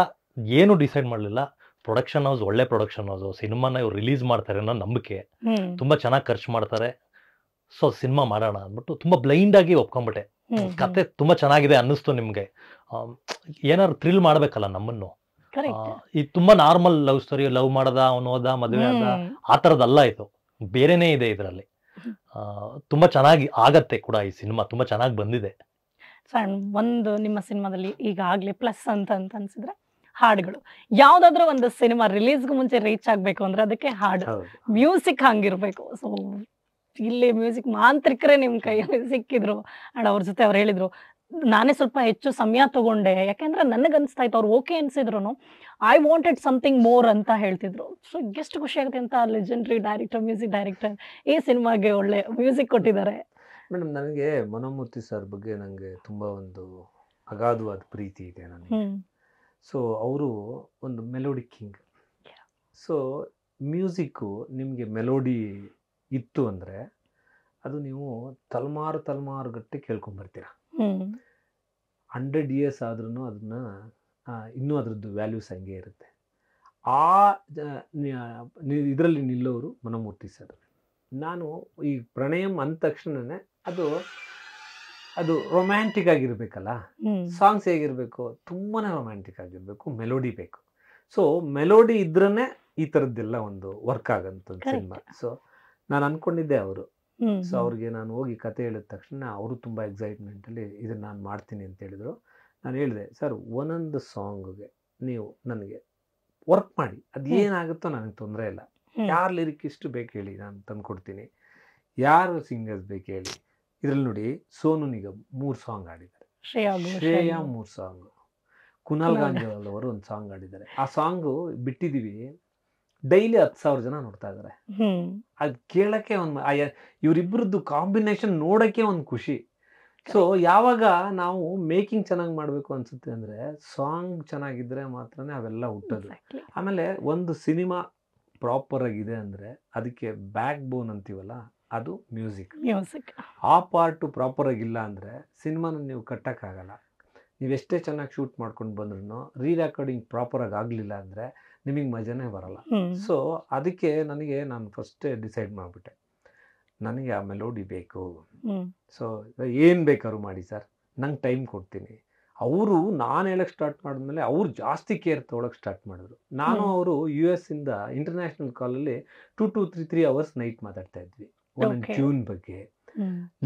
ಏನು ಡಿಸೈಡ್ ಮಾಡಲಿಲ್ಲ. ಪ್ರೊಡಕ್ಷನ್ ಹೌಸ್ ಒಳ್ಳೆ ಪ್ರೊಡಕ್ಷನ್ ಹೌಸು, ಸಿನಿಮಾನ ಇವ್ರು ರಿಲೀಸ್ ಮಾಡ್ತಾರೆ ಅನ್ನೋ ನಂಬಿಕೆ, ತುಂಬ ಚೆನ್ನಾಗಿ ಖರ್ಚು ಮಾಡ್ತಾರೆ, ಸೊ ಸಿನಿಮಾ ಮಾಡೋಣ ಅಂದ್ಬಿಟ್ಟು ತುಂಬ ಬ್ಲೈಂಡಾಗಿ ಒಪ್ಕೊಂಬಿಟ್ಟೆ. ಕತೆ ತುಂಬ ಚೆನ್ನಾಗಿದೆ ಅನ್ನಿಸ್ತು ನಿಮಗೆ. ಏನಾದ್ರು ಥ್ರಿಲ್ ಮಾಡಬೇಕಲ್ಲ ನಮ್ಮನ್ನು. ಇದು ತುಂಬ ನಾರ್ಮಲ್ ಲವ್ ಸ್ಟೋರಿ, ಲವ್ ಮಾಡದ, ಅವನು ಹೋದ, ಮದುವೆ ಆದ, ಆ ಥರದ್ದಲ್ಲ ಇದು, ಬೇರೆನೇ ಇದೆ ಇದರಲ್ಲಿ. ತುಂಬ ಚೆನ್ನಾಗಿ ಆಗತ್ತೆ ಕೂಡ ಈ ಸಿನಿಮಾ, ತುಂಬ ಚೆನ್ನಾಗಿ ಬಂದಿದೆ. ಒಂದು ನಿಮ್ಮ ಸಿನಿಮಾದಲ್ಲಿ ಈಗಾಗಲೇ ಪ್ಲಸ್ ಅಂತ ಅನ್ಸಿದ್ರೆ ಹಾಡುಗಳು. ಯಾವುದಾದ್ರೂ ಒಂದು ಸಿನಿಮಾ ರಿಲೀಸ್ಗೂ ಮುಂಚೆ ರೀಚ್ ಆಗಬೇಕು ಅಂದ್ರೆ ಅದಕ್ಕೆ ಹಾಡು, ಮ್ಯೂಸಿಕ್ ಹಂಗಿರ್ಬೇಕು. ಸೊ ಇಲ್ಲಿ ಮ್ಯೂಸಿಕ್ ಮಾಂತ್ರಿಕರೇ ನಿಮ್ಮ ಕೈಯಲ್ಲಿ ಸಿಕ್ಕಿದ್ರು ಅಂಡ್ ಅವ್ರ ಜೊತೆ ಅವ್ರು ಹೇಳಿದ್ರು. ನಾನೇ ಸ್ವಲ್ಪ ಹೆಚ್ಚು ಸಮಯ ತಗೊಂಡೆ, ಯಾಕೆಂದ್ರೆ ನನಗನ್ಸ್ತಾ ಇತ್ತು ಅವ್ರು ಓಕೆ ಅನ್ಸಿದ್ರು, ಐ ವಾಂಟೆಡ್ ಸಮಥಿಂಗ್ ಮೋರ್ ಅಂತ ಹೇಳ್ತಿದ್ರು. ಸೊ ಎಷ್ಟು ಖುಷಿ ಆಗುತ್ತೆ ಅಂತ ಲೆಜೆಂಡ್ರಿ ಡೈರೆಕ್ಟರ್, ಮ್ಯೂಸಿಕ್ ಡೈರೆಕ್ಟರ್ ಈ ಸಿನಿಮಾಗೆ ಒಳ್ಳೆ ಮ್ಯೂಸಿಕ್ ಕೊಟ್ಟಿದ್ದಾರೆ. ಮೇಡಮ್, ನನಗೆ ಮನೋಮೂರ್ತಿ ಸರ್ ಬಗ್ಗೆ ನನಗೆ ತುಂಬ ಒಂದು ಅಗಾಧವಾದ ಪ್ರೀತಿ ಇದೆ ನನಗೆ. ಸೊ ಅವರು ಒಂದು ಮೆಲೋಡಿ ಕಿಂಗ್. ಸೊ ಮ್ಯೂಸಿಕ್ಕು ನಿಮಗೆ ಮೆಲೋಡಿ ಇತ್ತು ಅಂದರೆ ಅದು ನೀವು ತಲೆಮಾರು ಗಟ್ಟೆ ಕೇಳ್ಕೊಂಬರ್ತೀರ. 100 years ಆದ್ರೂ ಅದನ್ನ ಇನ್ನೂ ಅದರದ್ದು ವ್ಯಾಲ್ಯೂಸ್ ಹಂಗೆ ಇರುತ್ತೆ. ಆ ಇದರಲ್ಲಿ ನಿಲ್ಲೋರು ಮನೋಮೂರ್ತಿ ಸರ್. ನಾನು ಈ ಪ್ರಣಯಂ ಅಂದ ತಕ್ಷಣನೇ ಅದು ರೊಮ್ಯಾಂಟಿಕ್ ಆಗಿರ್ಬೇಕಲ್ಲ. ಸಾಂಗ್ಸ್ ಹೇಗಿರಬೇಕು, ತುಂಬಾ ರೊಮ್ಯಾಂಟಿಕ್ ಆಗಿರಬೇಕು, ಮೆಲೋಡಿ ಬೇಕು. ಸೊ ಮೆಲೋಡಿ ಇದ್ರೇ ಈ ಥರದ್ದೆಲ್ಲ ಒಂದು ವರ್ಕ್ ಆಗಂತ ಸಿನಿಮಾ. ಸೊ ನಾನು ಅಂದ್ಕೊಂಡಿದ್ದೆ ಅವರು. ಸೊ ಅವ್ರಿಗೆ ನಾನು ಹೋಗಿ ಕತೆ ಹೇಳಿದ ತಕ್ಷಣ ಅವರು ತುಂಬ ಎಕ್ಸೈಟ್ಮೆಂಟಲ್ಲಿ ಇದನ್ನು ನಾನು ಮಾಡ್ತೀನಿ ಅಂತ ಹೇಳಿದರು. ನಾನು ಹೇಳಿದೆ, ಸರ್ ಒಂದೊಂದು ಸಾಂಗ್ಗೆ ನೀವು ನನಗೆ ವರ್ಕ್ ಮಾಡಿ, ಅದು ಏನಾಗುತ್ತೋ ನನಗೆ ತೊಂದರೆ ಇಲ್ಲ. ಯಾರು ಲಿರಿಕಿಸ್ಟ್ ಬೇಕು ಹೇಳಿ, ನಾನು ತಂದು ಕೊಡ್ತೀನಿ. ಯಾರು ಸಿಂಗರ್ಸ್ ಬೇಕು ಹೇಳಿ. ಇದರಲ್ಲಿ ನೋಡಿ, ಸೋನು ನಿಗಮ್ 3 ಸಾಂಗ್ ಆಡಿದ್ದಾರೆ, ಶ್ರೇಯಾ 3 ಸಾಂಗ್, ಕುನಾಲ್ ಗಾಂಜವಾಲ್ ಅವರು ಒಂದು ಸಾಂಗ್ ಆಡಿದ್ದಾರೆ. ಆ ಸಾಂಗು ಬಿಟ್ಟಿದ್ದೀವಿ, ಡೈಲಿ 10,000 ಜನ ನೋಡ್ತಾ ಇದ್ದಾರೆ. ಅದು ಕೇಳಕ್ಕೆ ಒಂದು ಇವರಿಬ್ಬರದ್ದು ಕಾಂಬಿನೇಷನ್ ನೋಡೋಕ್ಕೆ ಒಂದು ಖುಷಿ. ಸೊ ಯಾವಾಗ ನಾವು ಮೇಕಿಂಗ್ ಚೆನ್ನಾಗಿ ಮಾಡಬೇಕು ಅನ್ಸುತ್ತೆ ಅಂದರೆ ಸಾಂಗ್ ಚೆನ್ನಾಗಿದ್ದರೆ ಮಾತ್ರನೇ ಅವೆಲ್ಲ ಹುಟ್ಟೋದು. ಆಮೇಲೆ ಒಂದು ಸಿನಿಮಾ ಪ್ರಾಪರ್ ಆಗಿದೆ ಅಂದರೆ ಅದಕ್ಕೆ ಬ್ಯಾಕ್ ಬೋನ್ ಅಂತೀವಲ್ಲ, ಅದು ಮ್ಯೂಸಿಕ್. ಆ ಪಾರ್ಟು ಪ್ರಾಪರ್ ಆಗಿಲ್ಲ ಅಂದರೆ ಸಿನಿಮಾನ ನೀವು ಕಟ್ಟೋಕ್ಕಾಗಲ್ಲ. ನೀವೆಷ್ಟೇ ಚೆನ್ನಾಗಿ ಶೂಟ್ ಮಾಡ್ಕೊಂಡು ಬಂದ್ರೂ ರೀ ರೆಕಾರ್ಡಿಂಗ್ ಪ್ರಾಪರಾಗಿ ಆಗಲಿಲ್ಲ ಅಂದರೆ ನಿಮಗೆ ಮಜಾನೇ ಬರಲ್ಲ. ಸೊ ಅದಕ್ಕೆ ನಾನು ಫಸ್ಟೇ ಡಿಸೈಡ್ ಮಾಡಿಬಿಟ್ಟೆ, ನನಗೆ ಆ ಮೆಲೋಡಿ ಬೇಕು. ಸೊ ಏನು ಬೇಕಾದ್ರೂ ಮಾಡಿ ಸರ್, ನಂಗೆ ಟೈಮ್ ಕೊಡ್ತೀನಿ. ಅವರು ನಾನು ಹೇಳಕ್ ಸ್ಟಾರ್ಟ್ ಮಾಡಿದ್ಮೇಲೆ ಅವ್ರು ಜಾಸ್ತಿ ಕೇರ್ ತೊಗೊಳಕ್ ಸ್ಟಾರ್ಟ್ ಮಾಡಿದ್ರು. ನಾನು ಅವರು US ಇಂದ ಇಂಟರ್ನ್ಯಾಷನಲ್ ಕಾಲಲ್ಲಿ 2 to 3 hours ನೈಟ್ ಮಾತಾಡ್ತಾ ಇದ್ವಿ ಒಂದೊಂದು Okay. ಟ್ಯೂನ್ ಬಗ್ಗೆ,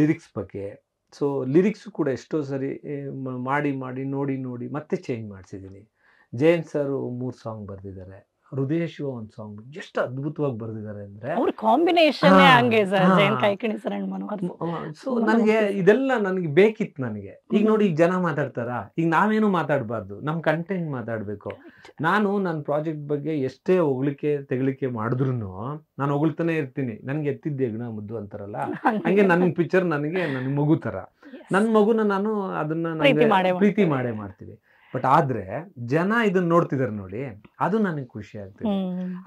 ಲಿರಿಕ್ಸ್ ಬಗ್ಗೆ. ಸೊ ಲಿರಿಕ್ಸು ಕೂಡ ಎಷ್ಟೋ ಸರಿ ಮಾಡಿ ನೋಡಿ ಮತ್ತೆ ಚೇಂಜ್ ಮಾಡಿಸಿದ್ದೀನಿ. ಜಯಂತ್ ಸರ್ 3 ಸಾಂಗ್ ಬರೆದಿದ್ದಾರೆ, ಹೃದಯ ಶಿವ ಒಂದು ಸಾಂಗ್ ಎಷ್ಟು ಅದ್ಭುತವಾಗಿ ಬರೆದಿದ್ದಾರೆ ಅಂದ್ರೆ, ಅವ್ರ ಕಾಂಬಿನೇಷನ್ ಹಾ, ಹಂಗೆ ಸರ್, ಹಾ. Jayant Kaikini sir and Manohar so ನನಗೆ ಇದೆಲ್ಲ ನನಗೆ ಬೇಕಿತ್ತು. ನನಗೆ ಈಗ ನೋಡಿ, ಈಗ ಜನ ಮಾತಾಡ್ತಾರ, ಈಗ ನಾವೇನು ಮಾತಾಡಬಾರ್ದು, ನಮ್ಮ ಕಂಟೆಂಟ್ ಮಾತಾಡಬೇಕು. ನಾನು ನನ್ನ ಪ್ರಾಜೆಕ್ಟ್ ಬಗ್ಗೆ ಎಷ್ಟೇ ತೆಗಳಿಕೆ ಮಾಡಿದ್ರು ನಾನು ಹೊಗಳ್ತಾನೆ ಇರ್ತೀನಿ. ನನ್ಗೆ ಎತ್ತಿದ್ದೆ ಹೆಗ್ಣ ಮುದ್ದು ಅಂತಾರಲ್ಲ, ಹಂಗೆ ನನ್ನ ಪಿಕ್ಚರ್ ನನಗೆ ನನ್ನ ಮಗು ತರ. ನನ್ನ ಮಗುನ ನಾನು ಅದನ್ನ ಪ್ರೀತಿ ಮಾಡೇ ಮಾಡ್ತೀವಿ. ಬಟ್ ಆದ್ರೆ ಜನ ಇದನ್ನ ನೋಡ್ತಿದಾರೆ ನೋಡಿ, ಅದು ನನಗೆ ಖುಷಿ ಆಗ್ತದೆ.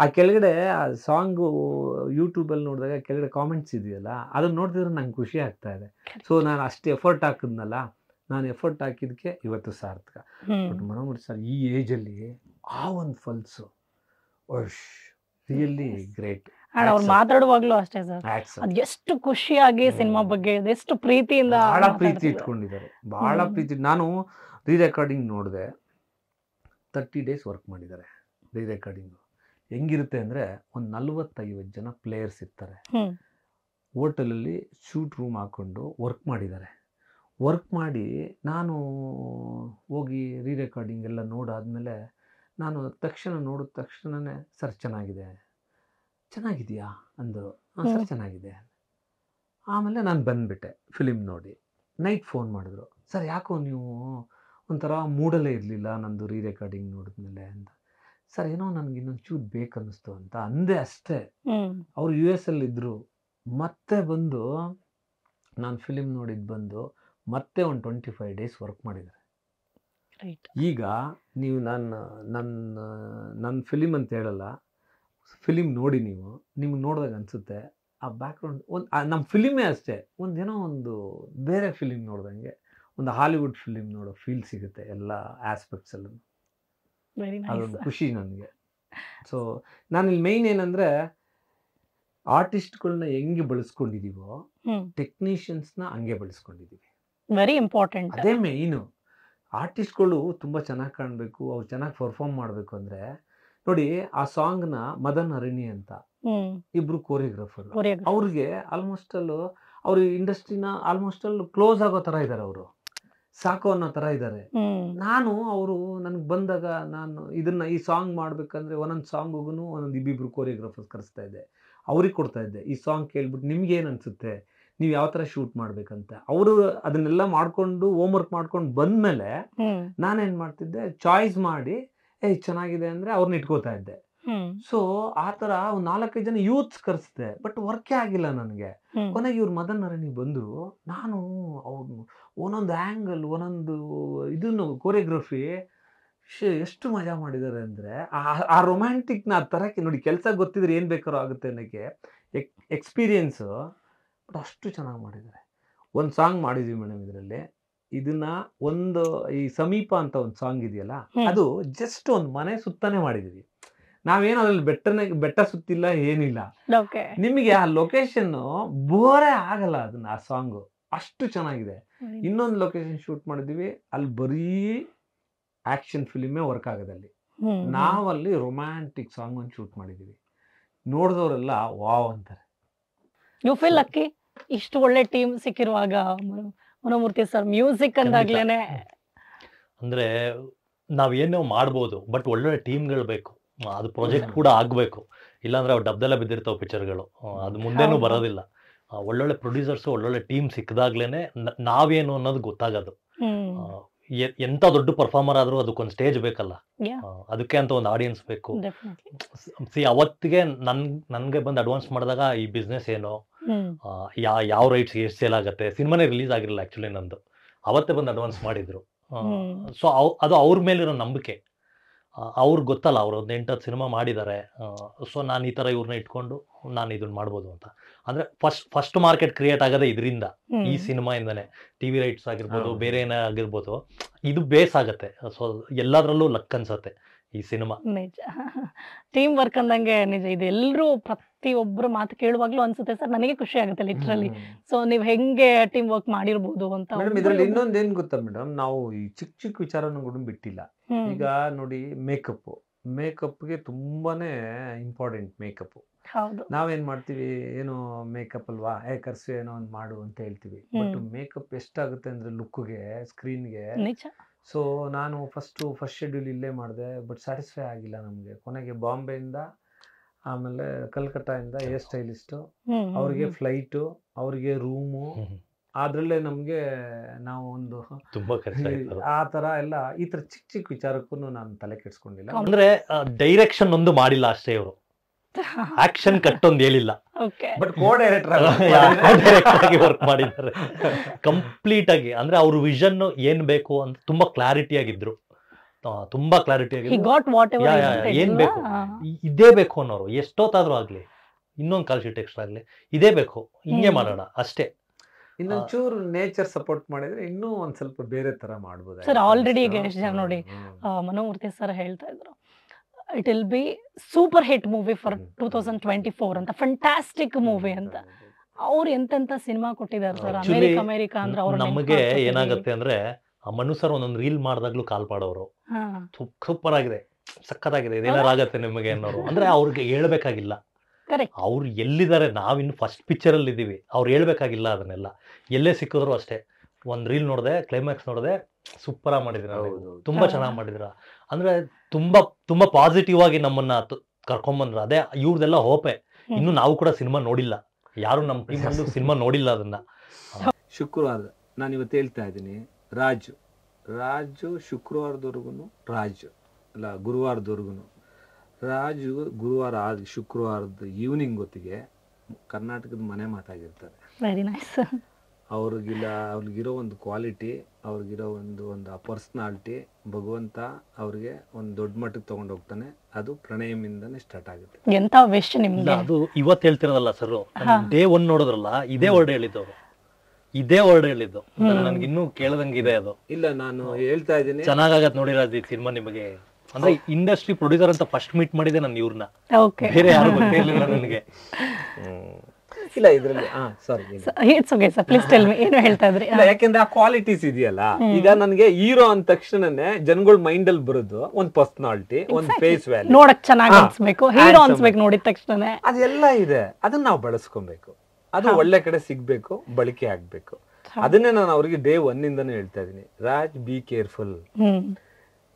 ಆ ಕೆಳಗಡೆ ಆ ಸಾಂಗ್ ಯೂಟ್ಯೂಬಲ್ಲಿ ನೋಡಿದಾಗ ಕೆಳಗಡೆ ಕಾಮೆಂಟ್ಸ್ ಇದೆಯಲ್ಲ, ಅದನ್ನ ನೋಡ್ತಿದ್ರೆ ನಂಗೆ ಖುಷಿ ಆಗ್ತಾ ಇದೆ. ಸೊ ನಾನು ಅಷ್ಟು ಎಫರ್ಟ್ ಹಾಕಿದ್ನಲ್ಲ, ನಾನು ಎಫರ್ಟ್ ಹಾಕಿದ್ಕೆ ಇವತ್ತು ಸಾರ್ಥಕ. ಬಟ್ ಮನೋಹರ್ ಸರ್ ಈ ಏಜಲ್ಲಿ ಆ ಒಂದು ಫಲ್ಸು ರಿಯಲಿ ಗ್ರೇಟ್. ಅವ್ರು ಮಾತಾಡುವಾಗ್ಲೂ ಅಷ್ಟೇ ಸರ್, ಅದ್ ಎಷ್ಟು ಖುಷಿಯಾಗಿ ಸಿನಿಮಾ ಬಗ್ಗೆ ಎಷ್ಟು ಪ್ರೀತಿಯಿಂದ ಬಹಳ ಪ್ರೀತಿ ಇಟ್ಕೊಂಡಿದ್ದಾರೆ, ಬಹಳ ಪ್ರೀತಿ. ನಾನು ರೀ ರೆಕಾರ್ಡಿಂಗ್ ನೋಡಿದೆ, 30 days ವರ್ಕ್ ಮಾಡಿದ್ದಾರೆ ರೀ ರೆಕಾರ್ಡಿಂಗು. ಹೆಂಗಿರುತ್ತೆ ಅಂದರೆ, ಒಂದು 40-50 ಜನ ಪ್ಲೇಯರ್ಸ್ ಇರ್ತಾರೆ, ಹೋಟೆಲಲ್ಲಿ ಶೂಟ್ ರೂಮ್ ಹಾಕ್ಕೊಂಡು ವರ್ಕ್ ಮಾಡಿದ್ದಾರೆ. ವರ್ಕ್ ಮಾಡಿ ನಾನು ಹೋಗಿ ರೀ ರೆಕಾರ್ಡಿಂಗ್ ಎಲ್ಲ ನೋಡಾದ್ಮೇಲೆ ನಾನು ನೋಡಿದ ತಕ್ಷಣವೇ ಸರ್ ಚೆನ್ನಾಗಿದೆಯಾ ಅಂದರು. ಸರ್ ಚೆನ್ನಾಗಿದೆ. ಆಮೇಲೆ ನಾನು ಬಂದುಬಿಟ್ಟೆ ಫಿಲಿಮ್ ನೋಡಿ. ನೈಟ್ ಫೋನ್ ಮಾಡಿದ್ರು, ಸರ್ ಯಾಕೋ ನೀವು ಒಂಥರ ಮೂಡಲ್ಲೇ ಇರಲಿಲ್ಲ ನಂದು ರೀ ರೆಕಾರ್ಡಿಂಗ್ ನೋಡಿದ್ಮೇಲೆ ಅಂತ. ಸರ್ ಏನೋ ನನಗೆ ಇನ್ನೊಂದು ಚೂರು ಬೇಕನ್ನಿಸ್ತು ಅಂತ ಅಂದೆ ಅಷ್ಟೇ. ಅವರು US ಅಲ್ಲಿದ್ದರು. ಮತ್ತೆ ಬಂದು ನಾನು ಫಿಲಿಮ್ ನೋಡಿದ್ದು ಬಂದು ಮತ್ತೆ ಒಂದು 25 days ವರ್ಕ್ ಮಾಡಿದ್ದಾರೆ. ಈಗ ನೀವು ನನ್ನ ಫಿಲಿಮ್ ಅಂತ ಹೇಳಲ್ಲ, ಫಿಲಿಮ್ ನೋಡಿ ನಿಮ್ಗೆ ನೋಡಿದಾಗ ಅನಿಸುತ್ತೆ ಆ ಬ್ಯಾಕ್ಗ್ರೌಂಡ್ ನಮ್ಮ ಫಿಲಿಮೇ ಅಷ್ಟೇ ಒಂದೇನೋ ಒಂದು ಬೇರೆ ಫಿಲಿಮ್ ನೋಡ್ದಂಗೆ, ಒಂದು ಹಾಲಿವುಡ್ ಫಿಲಿಮ್ ನೋಡೋ ಫೀಲ್ ಸಿಗುತ್ತೆ ಎಲ್ಲ ಆಸ್ಪೆಕ್ಟ್ಸಲ್ಲೂ. ಅದೊಂದು ಖುಷಿ ನನಗೆ. ಸೊ ನಾನಿಲ್ಲಿ ಮೇಯ್ನ್ ಏನಂದರೆ, ಆರ್ಟಿಸ್ಟ್ಗಳನ್ನ ಹೆಂಗೆ ಬಳಸ್ಕೊಂಡಿದ್ದೀವೋ ಟೆಕ್ನಿಷಿಯನ್ಸ್ನ ಹಂಗೆ ಬಳಸ್ಕೊಂಡಿದ್ದೀವಿ. Very important. ಅದೇ ಮೇಯ್ನು. ಆರ್ಟಿಸ್ಟ್ಗಳು ತುಂಬ ಚೆನ್ನಾಗಿ ಕಾಣಬೇಕು, ಅವ್ರು ಚೆನ್ನಾಗಿ ಪರ್ಫಾರ್ಮ್ ಮಾಡಬೇಕು ಅಂದರೆ ನೋಡಿ, ಆ ಸಾಂಗ್ನ ಮದನ್ ಅರಣಿ ಅಂತ ಇಬ್ರು ಕೋರಿಯೋಗ್ರಾಫರ್, ಅವ್ರಿಗೆ ಆಲ್ಮೋಸ್ಟ್ ಅವ್ರ ಇಂಡಸ್ಟ್ರಿನ ಆಲ್ಮೋಸ್ಟ್ ಕ್ಲೋಸ್ ಆಗೋ ಥರ ಇದ್ದಾರೆ, ಅವರು ಸಾಕು ಅನ್ನೋ ಥರ ಇದ್ದಾರೆ. ನಾನು ಅವರು ನನಗೆ ಬಂದಾಗ ನಾನು ಈ ಸಾಂಗ್ ಮಾಡ್ಬೇಕಂದ್ರೆ ಒಂದೊಂದು ಸಾಂಗಿಗೂ ಒಂದೊಂದು ಇಬ್ಬಿಬ್ರು ಕೋರಿಯೋಗ್ರಾಫರ್ಸ್ ಕರೆಸ್ತಾ ಇದ್ದೆ, ಅವ್ರಿಗೆ ಕೊಡ್ತಾ ಇದ್ದೆ. ಈ ಸಾಂಗ್ ಕೇಳ್ಬಿಟ್ಟು ನಿಮ್ಗೆ ಏನು ಅನಿಸುತ್ತೆ, ನೀವು ಯಾವ ಥರ ಶೂಟ್ ಮಾಡ್ಬೇಕಂತ. ಅವರು ಅದನ್ನೆಲ್ಲ ಮಾಡ್ಕೊಂಡು ಹೋಮ್ವರ್ಕ್ ಮಾಡ್ಕೊಂಡು ಬಂದಮೇಲೆ ನಾನೇನು ಮಾಡ್ತಿದ್ದೆ, ಚಾಯ್ಸ್ ಮಾಡಿ ಚೆನ್ನಾಗಿದೆ ಅಂದರೆ ಅವ್ರನ್ನ ಇಟ್ಕೋತಾ ಇದ್ದೆ. ಸೊ ಆ ಥರ ಒಂದು 4-5 ಜನ ಯೂತ್ಸ್ ಕರೆಸಿದೆ, ಬಟ್ ವರ್ಕೇ ಆಗಿಲ್ಲ ನನಗೆ. ಕೊನೆಗೆ ಇವ್ರು ಮದನ್ ಅರಣಿ ಬಂದರು. ನಾನು ಅವ್ರು ಒಂದೊಂದು ಆ್ಯಂಗಲ್, ಒಂದೊಂದು ಇದನ್ನು ಕೋರಿಯೋಗ್ರಫಿ ಎಷ್ಟು ಮಜಾ ಮಾಡಿದ್ದಾರೆ ಅಂದರೆ, ಆ ರೊಮ್ಯಾಂಟಿಕ್ನ ಆ ಥರಕ್ಕೆ ನೋಡಿ, ಕೆಲಸ ಗೊತ್ತಿದ್ರೆ ಏನು ಬೇಕಾದ್ರೂ ಆಗುತ್ತೆ ಅನ್ನೋಕ್ಕೆ ಎಕ್ಸ್ಪೀರಿಯನ್ಸು. ಬಟ್ ಅಷ್ಟು ಚೆನ್ನಾಗಿ ಮಾಡಿದ್ದಾರೆ. ಒಂದು ಸಾಂಗ್ ಮಾಡಿದ್ವಿ ಮೇಡಮ್ ಇದರಲ್ಲಿ, ಇದನ್ನ ಈ ಸಮೀಪ ಅಂತ ಒಂದು ಸಾಂಗ್ ಇದೆಯಲ್ಲ, ಅದು ಜಸ್ಟ್ ಒಂದು ಮನೆ ಸುತ್ತಾನೆ ಮಾಡಿದೀವಿ. ನಾವೇನು ಅದ್ರಲ್ಲಿ ಬೆಟ್ಟ ಸುತ್ತಿಲ್ಲ, ಏನಿಲ್ಲ. ನಿಮಗೆ ಆ ಲೊಕೇಶನ್ ಬೋರೇ ಆಗಲ್ಲ ಅದನ್ನ, ಆ ಸಾಂಗು ಅಷ್ಟು ಚೆನ್ನಾಗಿದೆ. ಇನ್ನೊಂದು ಲೊಕೇಶನ್ ಶೂಟ್ ಮಾಡಿದ್ವಿ, ಅಲ್ಲಿ ಬರೀ ಆಕ್ಷನ್ ಫಿಲಿಮೇ ವರ್ಕ್ ಆಗೋದಲ್ಲಿ. ನಾವಲ್ಲಿ ರೊಮ್ಯಾಂಟಿಕ್ ಸಾಂಗ್ ಒಂದು ಶೂಟ್ ಮಾಡಿದೀವಿ. ನೋಡಿದವರೆಲ್ಲ ವಾವ್ ಅಂತಾರೆ. ಯು ಫೀಲ್ ಲಕ್ಕಿ ಇಷ್ಟು ಒಳ್ಳೆ ಟೀಮ್ ಸಿಕ್ಕಿರುವಾಗ. ಮನೋಮೂರ್ತಿ ಸರ್ ಮ್ಯೂಸಿಕ್ ಅಂದಾಗ್ಲೇನೆ ಅಂದ್ರೆ ನಾವೇನೋ ಮಾಡ್ಬೋದು, ಬಟ್ ಒಳ್ಳೊಳ್ಳೆ ಟೀಮ್ಗಳು ಬೇಕು. ಅದು ಪ್ರಾಜೆಕ್ಟ್ ಕೂಡ ಆಗ್ಬೇಕು, ಇಲ್ಲಾಂದ್ರೆ ಅವು ಡಬ್ದೆಲ್ಲ ಬಿದ್ದಿರ್ತಾವೆ ಪಿಕ್ಚರ್ಗಳು, ಅದು ಮುಂದೇನು ಬರೋದಿಲ್ಲ. ಒಳ್ಳೊಳ್ಳೆ ಪ್ರೊಡ್ಯೂಸರ್ಸು ಒಳ್ಳೊಳ್ಳೆ ಟೀಮ್ ಸಿಕ್ಕಿದಾಗ್ಲೇನೆ ನಾವೇನು ಅನ್ನೋದು ಗೊತ್ತಾಗೋದು. ಎಂತ ದೊಡ್ಡ ಪರ್ಫಾರ್ಮರ್ ಆದ್ರೂ ಅದಕ್ಕೊಂದು ಸ್ಟೇಜ್ ಬೇಕಲ್ಲ, ಅದಕ್ಕೆ ಅಂತ ಒಂದು ಆಡಿಯನ್ಸ್ ಬೇಕು. ಅವತ್ತಿಗೆ ನನ್ಗೆ ಬಂದು ಅಡ್ವಾನ್ಸ್ ಮಾಡಿದಾಗ ಈ ಬಿಸ್ನೆಸ್ ಏನು, ಯಾವ ರೈಟ್ಸ್ ಎಷ್ಟು ಸೇಲ್ ಆಗುತ್ತೆ, ಸಿನಿಮಾನೇ ರಿಲೀಸ್ ಆಗಿರಲಿಲ್ಲ ಆಕ್ಚುಲಿ ನಂದು, ಅವತ್ತೇ ಬಂದು ಅಡ್ವಾನ್ಸ್ ಮಾಡಿದ್ರು. ಸೊ ಅದು ಅವ್ರ ಮೇಲಿರೋ ನಂಬಿಕೆ. ಅವ್ರಿಗೆ ಗೊತ್ತಲ್ಲ, ಅವ್ರು ಒಂದು 8-10 ಸಿನಿಮಾ ಮಾಡಿದ್ದಾರೆ. ಸೊ ನಾನು ಈ ಥರ ಇವ್ರನ್ನ ಇಟ್ಕೊಂಡು ನಾನು ಇದನ್ನ ಮಾಡ್ಬೋದು ಅಂತ. ಅಂದರೆ ಫಸ್ಟ್ ಮಾರ್ಕೆಟ್ ಕ್ರಿಯೇಟ್ ಆಗೋದೇ ಇದರಿಂದ, ಈ ಸಿನಿಮಾಯಿಂದನೇ. ಟಿ.ವಿ ರೈಟ್ಸ್ ಆಗಿರ್ಬೋದು, ಬೇರೆ ಏನೇ ಆಗಿರ್ಬೋದು, ಇದು ಬೇಸ್ ಆಗುತ್ತೆ. ಸೊ ಎಲ್ಲದರಲ್ಲೂ ಲಕ್ ಅನ್ಸತ್ತೆ. ಈ ಸಿನಿಮಾ. ನಿಜ. ಟೀಮ್ ವರ್ಕ್ ಅಂದಂಗೆ ನಿಜ. ಇದು ಎಲ್ಲರೂ ಪ್ರತಿಯೊಬ್ಬರು ಮಾತು ಕೇಳುವಾಗ್ಲೂ ಅನ್ಸುತ್ತೆ ಸರ್, ನನಗೆ ಖುಷಿ ಆಗುತ್ತೆ ಲಿಟ್ರಲಿ. ಸೊ ನೀವು ಹೆಂಗೆ ಟೀಮ್ ವರ್ಕ್ ಮಾಡಿರ್ಬೋದು ಅಂತ. ಮೇಡಮ್ ಇದ್ರಲ್ಲಿ ಇನ್ನೊಂದು ಏನ್ ಗೊತ್ತಾ ಮೇಡಮ್, ನಾವು ಈ ಚಿಕ್ಕ ಚಿಕ್ಕ ವಿಚಾರನ ಕೂಡ ಬಿಟ್ಟಿಲ್ಲ. ಈಗ ನೋಡಿ ಮೇಕಪ್ಗೆ ತುಂಬಾನೇ ಇಂಪಾರ್ಟೆಂಟ್ ಮೇಕಪ್. ಹೌದು. ನಾವೇನ್ ಮಾಡ್ತೀವಿ, ಏನು ಮೇಕಪ್ ಅಲ್ವಾ, ಕರ್ಸು ಏನೋ ಒಂದು ಮಾಡು ಅಂತ ಹೇಳ್ತೀವಿ. ಬಟ್ ಮೇಕಪ್ ಎಷ್ಟಾಗುತ್ತೆ ಅಂದ್ರೆ ಲುಕ್ಗೆ, ಸ್ಕ್ರೀನ್ಗೆ. ನಿಜ. ಸೊ ನಾನು ಫಸ್ಟ್ ಶೆಡ್ಯೂಲ್ ಇಲ್ಲೇ ಮಾಡಿದೆ, ಬಟ್ ಸ್ಯಾಟಿಸ್ಫೈ ಆಗಿಲ್ಲ ನಮಗೆ. ಕೊನೆಗೆ ಬಾಂಬೆಯಿಂದ, ಆಮೇಲೆ ಕಲ್ಕಟ್ಟಾಯಿಂದ ಹೇರ್ ಸ್ಟೈಲಿಸ್ಟು, ಅವ್ರಿಗೆ ಫ್ಲೈಟು, ಅವ್ರಿಗೆ ರೂಮು, ಅದ್ರಲ್ಲೇ ನಮ್ಗೆ ನಾವು ಒಂದು ತುಂಬಾ ಖರ್ಚು ಆಯ್ತು. ಆ ತರ ಎಲ್ಲ ಈ ತರ ಚಿಕ್ಕ ಚಿಕ್ಕ ವಿಚಾರಕ್ಕೂ ನಾನು ತಲೆ ಕೆಡ್ಸ್ಕೊಂಡಿಲ್ಲ. ಅಂದ್ರೆ ಡೈರೆಕ್ಷನ್ ಒಂದು ಮಾಡಿಲ್ಲ ಅಷ್ಟೇ, ಇವರು ಆಕ್ಷನ್ ಕಟ್ ಒಂದು ಹೇಳಿಲ್ಲ. ಬಟ್ ಕೋ ಡೈರೆಕ್ಟರ್ ಆಗಿ ವರ್ಕ್ ಮಾಡಿದ್ದಾರೆ ಕಂಪ್ಲೀಟ್ ಆಗಿ. ಅಂದ್ರೆ ಅವ್ರ ವಿಷನ್ ಏನ್ ಬೇಕು ಅಂತ ತುಂಬಾ ಕ್ಲಾರಿಟಿ ಆಗಿದ್ರು, ತುಂಬಾ ಕ್ಲಾರಿಟಿ ಆಗಿದ್ರು. ಏನ್ ಬೇಕು ಇದೇ ಬೇಕು ಅನ್ನೋರು, ಎಷ್ಟೊತ್ತಾದ್ರೂ ಆಗ್ಲಿ, ಇನ್ನೊಂದು ಕಾಲ್ ಶೀಟ್ ಎಕ್ಸ್ಟ್ರಾ ಆಗ್ಲಿ, ಇದೇ ಬೇಕು, ಹಿಂಗೆ ಮಾಡೋಣ ಅಷ್ಟೇ. ಇನ್ನೊಂಚೂರು ನೇಚರ್ ಸಪೋರ್ಟ್ ಮಾಡಿದ್ರೆ ಇನ್ನೂ ಒಂದ್ ಸ್ವಲ್ಪ ಬೇರೆ ತರ ಮಾಡ್ಬೋದು ಸರ್. ಆಲ್ರೆಡಿ ಈಗ ಎಷ್ಟು ಜನ ನೋಡಿ, ಮನೋಮೂರ್ತಿ ಸರ್ ಹೇಳ್ತಾ ಇದ್ರು, it will be super hit movie for 2024 ಅಂತ, ಫಂಟಾಸ್ಟಿಕ್ ಮೂವಿ ಅಂತ. ಅವ್ರು ಎಂತೆಂತ ಸಿನಿಮಾ ಕೊಟ್ಟಿದ್ದಾರೆ ಸರ್. ಅಮೆರಿಕಾ ಅಂದ್ರೆ ಅವ್ರು ನಮಗೆ ಏನಾಗುತ್ತೆ ಅಂದ್ರೆ, ಮನು ಸರ್ ಒಂದೊಂದು ರೀಲ್ ಮಾಡಿದಾಗ್ಲೂ ಕಾಲ್ ಮಾಡೋರು, ಸೂಪರ್ ಆಗಿದೆ, ಸಕ್ಕತ್ತಾಗಿದೆ, ಇದೇನಾರು ಆಗತ್ತೆ ನಿಮಗೆ ಅನ್ನೋರು. ಅಂದ್ರೆ ಅವ್ರಿಗೆ ಹೇಳ್ಬೇಕಾಗಿಲ್ಲ, ಅವ್ರು ಎಲ್ಲಿದ್ದಾರೆ, ನಾವಿನ್ನು ಫಸ್ಟ್ ಪಿಕ್ಚರ್ ಅಲ್ಲಿ ಇದೀವಿ, ಅವ್ರು ಹೇಳ್ಬೇಕಾಗಿಲ್ಲ ಅದನ್ನೆಲ್ಲ. ಎಲ್ಲೇ ಸಿಕ್ಕಿದ್ರು ಅಷ್ಟೇ, ಒಂದ್ ರೀಲ್ ನೋಡಿದೆ, ಕ್ಲೈಮ್ಯಾಕ್ಸ್ ನೋಡಿದೆ, ಸೂಪರ್ ಆಗಿ ಮಾಡಿದ್ರ, ತುಂಬಾ ಚೆನ್ನಾಗಿ ಮಾಡಿದ್ರ. ಅಂದ್ರೆ ತುಂಬಾ ತುಂಬಾ ಪಾಸಿಟಿವ್ ಆಗಿ ನಮ್ಮನ್ನ ಕರ್ಕೊಂಡ್ಬಂದ್ರ. ಅದೇ ಇವ್ರದೆಲ್ಲ ಹೋಪೆ. ಇನ್ನು ನಾವು ಕೂಡ ಸಿನಿಮಾ ನೋಡಿಲ್ಲ, ಯಾರು ನಮ್ಮ ಟೀಮ್ ಸಿನಿಮಾ ನೋಡಿಲ್ಲ ಅದನ್ನ. ಶುಕ್ರವಾರ ನಾನು ಇವತ್ತು ಹೇಳ್ತಾ ಇದ್ದೀನಿ, ರಾಜು ಶುಕ್ರವಾರದವರೆಗೂ, ಗುರುವಾರದವರೆಗೂ ರಾಜು ಗುರುವಾರ ಶುಕ್ರವಾರದ ಈವ್ನಿಂಗ್ ಹೊತ್ತಿಗೆ ಕರ್ನಾಟಕದ ಮನೆ ಮಾತಾಗಿರ್ತಾರೆ. Very nice. ಅವ್ರಿಗಿರೋ ಒಂದು ಕ್ವಾಲಿಟಿ, ಅವ್ರಿಗಿರೋ ಒಂದು ಪರ್ಸನಾಲಿಟಿ, ಭಗವಂತ ಅವ್ರಿಗೆ ಒಂದು ದೊಡ್ಡ ಮಟ್ಟಕ್ಕೆ ತಗೊಂಡು ಹೋಗ್ತಾನೆ. ಅದು ಪ್ರಣಯಮಿಂದನೇ ಸ್ಟಾರ್ಟ್ ಆಗುತ್ತೆ. ಎಂತ ವಿಶ್ ನಿಮ್ಗೆ. ಅದು ಇವತ್ತು ಹೇಳ್ತಿರೋದಲ್ಲ ಸರ್, ಡೇ 1 ನೋಡಿದ್ರಲ್ಲ, ಇದೇ ವರ್ಡ್ ಹೇಳಿದ್ದವ್ರು, ಇದೇ ವರ್ಡ್ ಹೇಳಿದ್ದು. ನನ್ಗೆ ಇನ್ನೂ ಕೇಳದಂಗಿದೆ ಅದು. ಇಲ್ಲ, ನಾನು ಹೇಳ್ತಾ ಇದ್ದೀನಿ, ಚೆನ್ನಾಗತ್ ನೋಡಿರೋದು ಈ ಸಿನಿಮಾ ನಿಮಗೆ. ಅಂದ್ರೆ ಇಂಡಸ್ಟ್ರಿ ಪ್ರೊಡ್ಯೂಸರ್ ಅಂತ ಫಸ್ಟ್ ಮೀಟ್ ಮಾಡಿದೆ ನಾನು ಇವ್ರನ್ನ, ಬೇರೆ ಯಾರು ಗೊತ್ತಿರಲಿಲ್ಲ ನನಗೆ. ಇಲ್ಲ ಇದ್ರಲ್ಲಿ ಏನು ಹೇಳ್ತಾ ಇದ್ರಿ? ಯಾಕೆಂದ್ರೆ ಆ ಕ್ವಾಲಿಟೀಸ್ ಇದೆಯಲ್ಲ, ಈಗ ನನ್ಗೆ ಹೀರೋ ಅಂದ ತಕ್ಷಣನೇ ಜನಗಳ ಮೈಂಡ್ ಅಲ್ಲಿ ಬರೋದು ಒಂದು ಪರ್ಸನಾಲಿಟಿ, ಒಂದು ಫೇಸ್ ವ್ಯಾಲ್ಯೂ, ನೋಡಕ್ ಚೆನ್ನಾಗಿ ಅನ್ಸ್ಬೇಕು, ಹೀರೋ ಅನ್ಸ್ಬೇಕು ನೋಡಿದ ತಕ್ಷಣ. ಅದೆಲ್ಲ ಇದೆ, ಅದನ್ನ ನಾವು ಬಳಸ್ಕೊಬೇಕು, ಅದು ಒಳ್ಳೆ ಕಡೆ ಸಿಗ್ಬೇಕು, ಬಳಕೆ ಆಗ್ಬೇಕು. ಅದನ್ನೇ ನಾನು ಅವ್ರಿಗೆ ಡೇ 1 ಇಂದಾನು ಹೇಳ್ತಾ ಇದೀನಿ, ರಾಜ್ ಬಿ ಕೇರ್ಫುಲ್,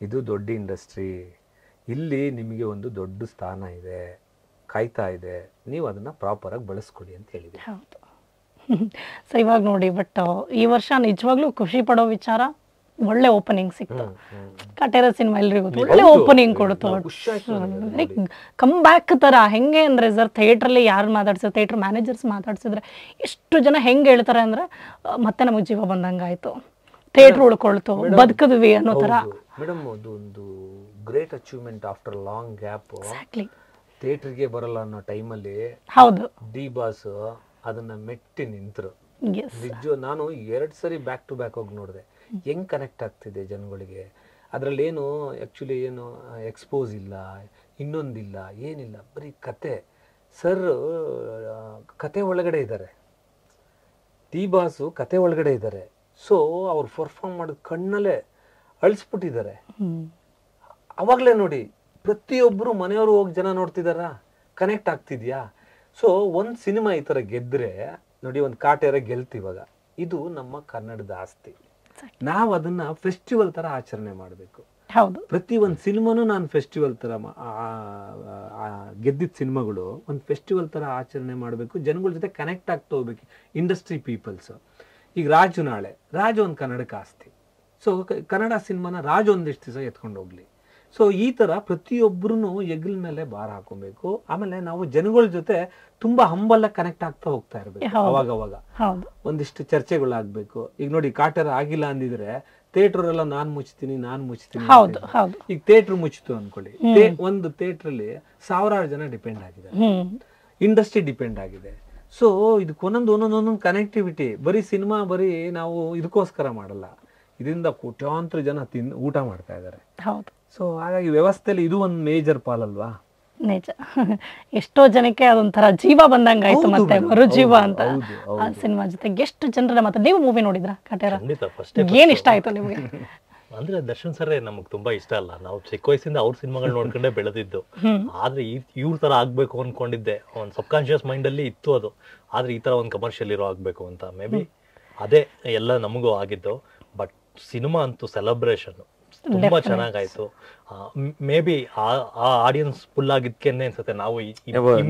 ಇದು ದೊಡ್ಡ ಇಂಡಸ್ಟ್ರಿ, ಇಲ್ಲಿ ನಿಮಗೆ ಒಂದು ದೊಡ್ಡ ಸ್ಥಾನ ಇದೆ, ಕಾಯ್ತಾ ಇದೆ, ನೀವು ಅದನ್ನ ಪ್ರಾಪರ್ ಆಗಿ ಬಳಸ್ಕೊಡಿ ಅಂತ ಹೇಳಿದೆ. ಹೌದು. ಸೊ ಇವಾಗ ನೋಡಿ, ಬಟ್ ಈ ವರ್ಷ ನಿಜವಾಗ್ಲೂ ಖುಷಿ ಪಡೋ ವಿಚಾರ, ಒಳ್ಳೆ ಓಪನಿಂಗ್ ಸಿಕ್ತು. ಕಟೇರ ಸಿನಿಮಾ ಎಲ್ರಿಗೂ ಒಳ್ಳೆ ಓಪನಿಂಗ್ ಕೊಡ್ತು. ಕಮ್ ಬ್ಯಾಕ್ ತರ. ಹೆಂಗೆ ಅಂದ್ರೆ ಸರ್, ಥಿಯೇಟ್ರಲ್ಲಿ ಯಾರು ಮಾತಾಡ್ಸಿದ್ರು, ಥಿಯೇಟರ್ ಮ್ಯಾನೇಜರ್ಸ್ ಮಾತಾಡ್ಸಿದ್ರೆ ಎಷ್ಟು ಜನ ಹೆಂಗೆ ಹೇಳ್ತಾರೆ ಅಂದ್ರೆ, ಮತ್ತೆ ನಮಗೆ ಜೀವ ಬಂದಂಗಾಯ್ತು, ಥಿಯೇಟರ್ ಉಳ್ಕೊಳ್ತು, ಬದುಕಿದ್ವಿ ಅನ್ನೋ ತರ. ಮೇಡಮ್, ಅದೊಂದು great achievement after long gap. ಥಿಯೇಟರ್ಗೆ ಬರಲ್ಲ ಅನ್ನೋ ಟೈಮಲ್ಲಿ ಹೌದು, ಡಿ ಬಾಸ್ ಅದನ್ನ ಮೆಟ್ಟಿ ನಿಂತರು. ನಿಜ, ನಾನು 2 ಸರಿ ಬ್ಯಾಕ್ ಟು ಬ್ಯಾಕ್ ಹೋಗಿ ನೋಡಿದೆ, ಹೆಂಗ್ ಕನೆಕ್ಟ್ ಆಗ್ತಿದೆ ಜನಗಳಿಗೆ. ಅದ್ರಲ್ಲಿ ಏನು ಆಕ್ಚುಲಿ ಏನು ಎಕ್ಸ್ಪೋಸ್ ಇಲ್ಲ, ಇನ್ನೊಂದಿಲ್ಲ, ಏನಿಲ್ಲ, ಬರೀ ಕತೆ. ಸರ್ ಕತೆ ಒಳಗಡೆ ಇದ್ದಾರೆ, ಡಿ ಬಾಸು ಕತೆ ಒಳಗಡೆ ಇದ್ದಾರೆ. ಸೊ ಅವ್ರು ಪರ್ಫಾರ್ಮ್ ಮಾಡೋದು ಕಣ್ಣಲ್ಲೇ ಅಳಿಸ್ಬಿಟ್ಟಿದ್ದಾರೆ. ಅವಾಗಲೇ ನೋಡಿ, ಪ್ರತಿಯೊಬ್ಬರು ಮನೆಯವರು ಹೋಗಿ ಜನ ನೋಡ್ತಿದಾರ, ಕನೆಕ್ಟ್ ಆಗ್ತಿದ್ಯಾ? ಸೊ ಒಂದು ಸಿನಿಮಾ ಈ ಥರ ಗೆದ್ರೆ ನೋಡಿ, ಒಂದು ಕಾಟೇರ ಗೆಲ್ತಿವಾಗ, ಇದು ನಮ್ಮ ಕನ್ನಡದ ಆಸ್ತಿ. ನಾವು ಅದನ್ನ ಫೆಸ್ಟಿವಲ್ ತರ ಆಚರಣೆ ಮಾಡಬೇಕು. ಪ್ರತಿ ಒಂದು ಸಿನಿಮಾನು ನಾನು ಫೆಸ್ಟಿವಲ್ ತರ ಗೆದ್ದಿದ್ದ ಸಿನಿಮಾಗಳು ಒಂದು ಫೆಸ್ಟಿವಲ್ ತರ ಆಚರಣೆ ಮಾಡಬೇಕು, ಜನಗಳ ಜೊತೆ ಕನೆಕ್ಟ್ ಆಗ್ತಾ ಹೋಗ್ಬೇಕು, ಇಂಡಸ್ಟ್ರಿ ಪೀಪಲ್ಸ್. ಈಗ ರಾಜು ಒಂದು ಕನ್ನಡಕ್ಕೆ ಆಸ್ತಿ. ಸೊ ಕನ್ನಡ ಸಿನಿಮಾನ ರಾಜು ಒಂದಿಷ್ಟು ದಿವಸ ಎತ್ಕೊಂಡು ಹೋಗ್ಲಿ. ಸೊ ಈ ತರ ಪ್ರತಿಯೊಬ್ಬರು ಹೆಗಲ ಮೇಲೆ ಭಾರ ಹಾಕೊಬೇಕು. ಆಮೇಲೆ ನಾವು ಜನಗಳ ಜೊತೆ ತುಂಬಾ ಹಂಬಲ್ ಕನೆಕ್ಟ್ ಆಗ್ತಾ ಹೋಗ್ತಾ ಇರ್ಬೇಕು. ಅವಾಗ ಒಂದಿಷ್ಟು ಚರ್ಚೆಗಳಾಗ್ಬೇಕು. ಈಗ ನೋಡಿ, ಕಾಟೇರ ಆಗಿಲ್ಲ ಅಂದಿದ್ರೆ ಥಿಯೇಟರ್ ಎಲ್ಲ ನಾನ್ ಮುಚ್ತೀನಿ. ಈಗ ಥಿಯೇಟರ್ ಮುಚ್ಚಿತು ಅನ್ಕೊಳ್ಳಿ, ಒಂದು ಥಿಯೇಟರ್ ಅಲ್ಲಿ 1000 ಜನ ಡಿಪೆಂಡ್ ಆಗಿದ್ದಾರೆ, ಇಂಡಸ್ಟ್ರಿ ಡಿಪೆಂಡ್ ಆಗಿದೆ. ಸೊ ಇದಕ್ಕೆ ಒಂದೊಂದು ಕನೆಕ್ಟಿವಿಟಿ. ಬರೀ ಸಿನಿಮಾ ಬರೀ ನಾವು ಇದಕ್ಕೋಸ್ಕರ ಮಾಡಲ್ಲ, ಇದರಿಂದ ಕೋಟ್ಯಾಂತರ ಜನ ಊಟ ಮಾಡ್ತಾ ಇದ್ದಾರೆ. ಸೊ ಹಾಗಾಗಿ ವ್ಯವಸ್ಥೆಯಲ್ಲಿ ಇದು ಒಂದು ಮೇಜರ್ ಪಾಲಲ್ವಾ. ನಿಜ. ಎಷ್ಟೋ ಜನಕ್ಕೆ ಅದೊಂಥರ ಜೀವ ಬಂದಂಗಾಯ್ತು, ಹೌದು ಮತ್ತೆ madam, ಮರುಜೀವ ಹೌದು, ಅಂತ ಹೌದು, ಆ ಹೌದು. ಸಿನಿಮಾ ಜೊತೆಗೆ ಎಷ್ಟು ಜನರ ಮತ್ತೆ ನೀವು ಮೂವಿ ನೋಡಿದ್ರ ಕಟೇರ? ಖಂಡಿತ ಏನ್ ಇಷ್ಟ ಆಯ್ತು ನಿಮಗೆ? ಅಂದ್ರೆ ದರ್ಶನ್ ಸರ್ ನಮಗ್ ತುಂಬಾ ಇಷ್ಟ ಅಲ್ಲ, ನಾವು ಚಿಕ್ಕ ವಯಸ್ಸಿಂದ ಅವ್ರ ಸಿನಿಮಾಗಳು ನೋಡ್ಕೊಂಡೇ ಬೆಳೆದಿದ್ದು. ಆದ್ರೆ ಇವ್ರ ತರ ಆಗ್ಬೇಕು ಅನ್ಕೊಂಡಿದ್ದೆ, ಒಂದ್ ಸಬ್ ಕಾನ್ಶಿಯಸ್ ಮೈಂಡ್ ಅಲ್ಲಿ ಇತ್ತು ಅದು. ಆದ್ರೆ ಈ ತರ ಒಂದ್ ಕಮರ್ಷಿಯಲ್ ಹೀರೋ ಆಗ್ಬೇಕು ಅಂತ ಮೇ ಬಿ ಅದೇ ಎಲ್ಲ ನಮಗೂ ಆಗಿದ್ದು. ಬಟ್ ಸಿನಿಮಾ ಅಂತೂ ಸೆಲೆಬ್ರೇಷನ್ ತುಂಬಾ ಚೆನ್ನಾಗಾಯ್ತು. ಮೇ ಬಿ ಆ ಆಡಿಯನ್ಸ್ ಫುಲ್ ಆಗಿದ್ಕೇನೆ ಅನ್ಸುತ್ತೆ ನಾವು